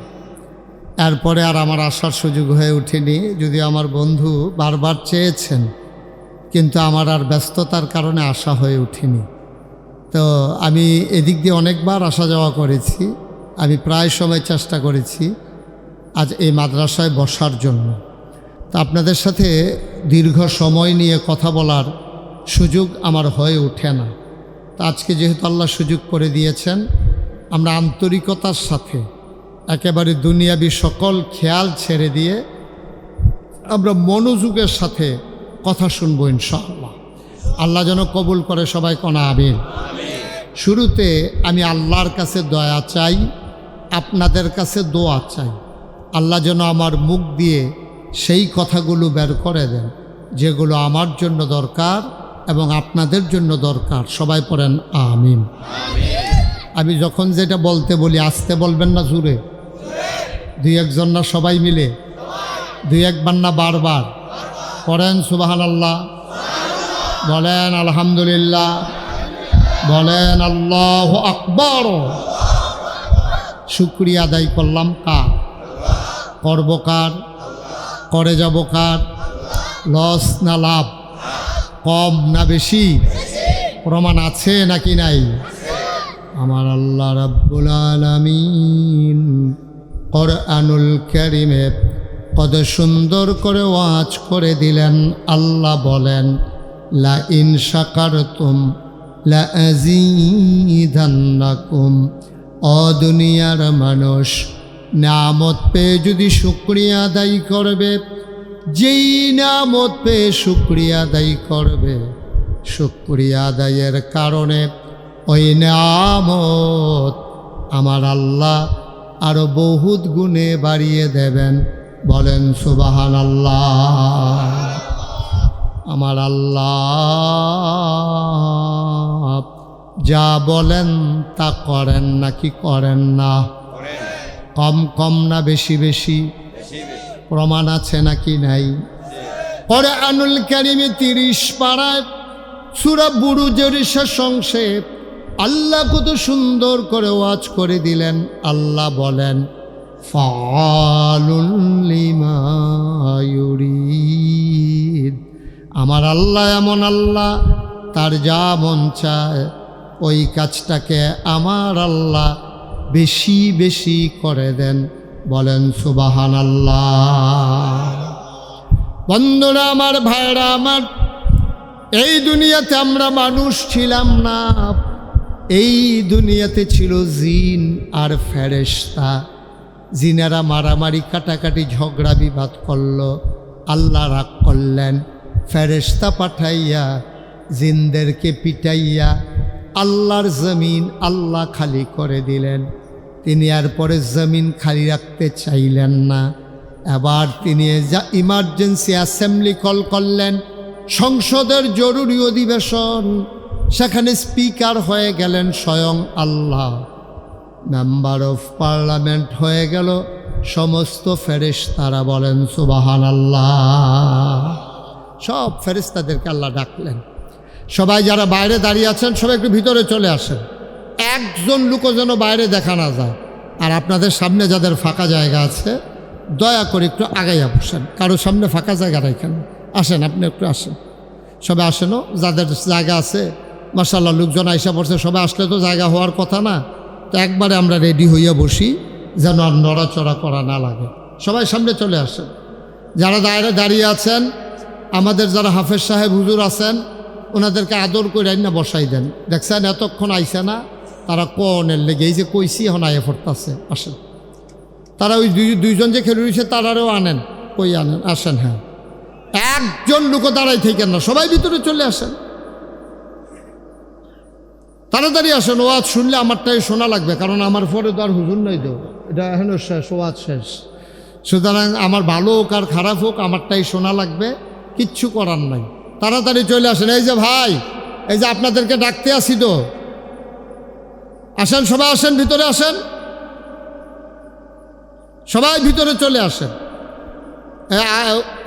এরপরে আর আমার আসার সুযোগ হয়ে ওঠেনি। যদি আমার বন্ধু বারবার চেয়েছেন, কিন্তু আমার আর ব্যস্ততার কারণে আসা হয়ে ওঠেনি। তো আমি এদিক দিয়ে অনেকবার আসা যাওয়া করেছি, আমি প্রায় সময় চেষ্টা করেছি আজ এই মাদ্রাসায় বসার জন্য। তো আপনাদের সাথে দীর্ঘ সময় নিয়ে কথা বলার সুযোগ আমার হয়ে ওঠে না। তো আজকে যেহেতু আল্লাহ সুযোগ করে দিয়েছেন, আমরা আন্তরিকতার সাথে একেবারে দুনিয়াবি সকল খেয়াল ছেড়ে দিয়ে আমরা মনোযোগের সাথে কথা শুনবো ইনশাআল্লাহ। আল্লাহ যেন কবুল করে, সবাই কোনা আমিন। শুরুতে আমি আল্লাহর কাছে দয়া চাই, আপনাদের কাছে দোয়া চাই। আল্লাহ যেন আমার মুখ দিয়ে সেই কথাগুলো বের করে দেন যেগুলো আমার জন্য দরকার এবং আপনাদের জন্য দরকার। সবাই পড়েন আমিন। আমি যখন যেটা বলতে বলি আস্তে বলবেন না, জুড়ে। 2-1 না, সবাই মিলে 2-1 না, বারবার পড়েন সুবহানাল্লাহ, বলেন আলহামদুলিল্লাহ, বলেন আল্লাহু আকবার। শুকরিয়া আদায় করলাম কার? করব কার? করে যাব কার? লস না লাভ? কম না বেশি? প্রমাণ আছে নাকি নাই? আমার আল্লাহ রাব্বুল আলামিন কোরআনুল কারীমে কত সুন্দর করে ওয়াজ করে দিলেন। আল্লাহ বলেন, লা ইন শাকারতুম লা আযীদান্নাকুম। ও দুনিয়ার মানুষ, নিয়ামত পেয়ে যদি শুকরিয়া আদায় করবে, যেই নিয়ামত পেয়ে শুকরিয়া আদায় করবে, শুকরিয়া আদায়ের কারণে ওই নিয়ামত আমার আল্লাহ আরো বহুত গুণে বাড়িয়ে দেবেন। বলেন সুবহানাল্লাহ। আমার আল্লাহ যা বলেন তা করেন নাকি করেন না? কম কম না বেশি বেশি? প্রমাণ আছে নাকি নাই? কোরআনুল কারীমে 30 পারায় সূরা বুরুজের শেষ অংশে আল্লাহ কত সুন্দর করে ওয়াজ করে দিলেন। আল্লাহ বলেন, ফাআলুন লিমা ইউরিদ। আমার আল্লাহ এমন আল্লাহ, তার যা মন চায় ওই কাজটাকে আমার আল্লাহ বেশি বেশি করে দেন। বলেন সুবহানাল্লাহ। বন্ধুরা আমার, ভাইরা আমার, এই দুনিয়াতে আমরা মানুষ ছিলাম না, এই দুনিয়াতে ছিল জিন আর ফেরেশতা। জিনেরা মারামারি কাটাকাটি ঝগড়া বিবাদ করল, আল্লাহ রাগ করলেন, ফেরেশতা পাঠাইয়া জিনদেরকে পিটাইয়া আল্লাহর জমিন আল্লাহ খালি করে দিলেন। তিনি এরপরে জমিন খালি রাখতে চাইলেন না, এবার তিনি ইমার্জেন্সি অ্যাসেম্বলি কল করলেন, সংসদের জরুরি অধিবেশন। সেখানে স্পিকার হয়ে গেলেন স্বয়ং আল্লাহ, মেম্বার অফ পার্লামেন্ট হয়ে গেল সমস্ত ফেরেশতারা। বলেন সুবহানাল্লাহ। সব ফেরেশতাদেরকে আল্লাহ ডাকলেন, সবাই যারা বাইরে দাঁড়িয়ে আছেন সবাই একটু ভিতরে চলে আসেন, একজন লোকও যেন বাইরে দেখা না যায়। আর আপনাদের সামনে যাদের ফাঁকা জায়গা আছে দয়া করে একটু আগাইয়া বসেন, কারো সামনে ফাঁকা জায়গা রাখেন। আসেন, আপনি একটু আসেন, সবাই আসেনও, যাদের জায়গা আছে। মাশাআল্লাহ, লোকজন আইসা পড়ছে, সবাই আসলে তো জায়গা হওয়ার কথা না, তো একবারে আমরা রেডি হইয়া বসি যেন আর নড়াচড়া করা না লাগে। সবাই সামনে চলে আসেন। যারা দাঁড়িয়ে আছেন, আমাদের যারা হাফেজ সাহেব হুজুর আছেন ওনাদেরকে আদর করে না বসাই দেন। দেখছেন এতক্ষণ আইসে না, তারা কনের লেগে এই যে কইসি এখন আয়ে পড়তেছে। আসেন, তারা ওই দুইজন যে খেলে রয়েছে তারারও আনেন, কই আনেন, আসেন। হ্যাঁ, একজন লোকও দাঁড়াই থাকেন না, সবাই ভিতরে চলে আসেন, তাড়াতাড়ি আসেন। ওয়াজ শুনলে আমারটাই শোনা লাগবে, কারণ আমার পরে তো আর হুজুর নাই, তো এটা এখন শেষ, ওয়াজ শেষ। সুতরাং আমার ভালো হোক আর খারাপ হোক আমারটাই শোনা লাগবে, কিচ্ছু করার নাই। তাড়াতাড়ি চলে আসেন। এই যে ভাই, এই যে আপনাদেরকে ডাকতে আসি তো, আসেন, সবাই আসেন, ভিতরে আসেন, সবাই ভিতরে চলে আসেন।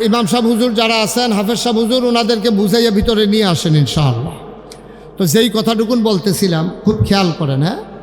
ইমাম সাহেব হুজুর যারা আছেন, হাফেজ সাহেব হুজুর, ওনাদেরকে বুঝাইয়া ভিতরে নিয়ে আসেন ইনশাআল্লাহ। তো যেই কথাটুকুন বলতেছিলাম খুব খেয়াল করেন। হ্যাঁ,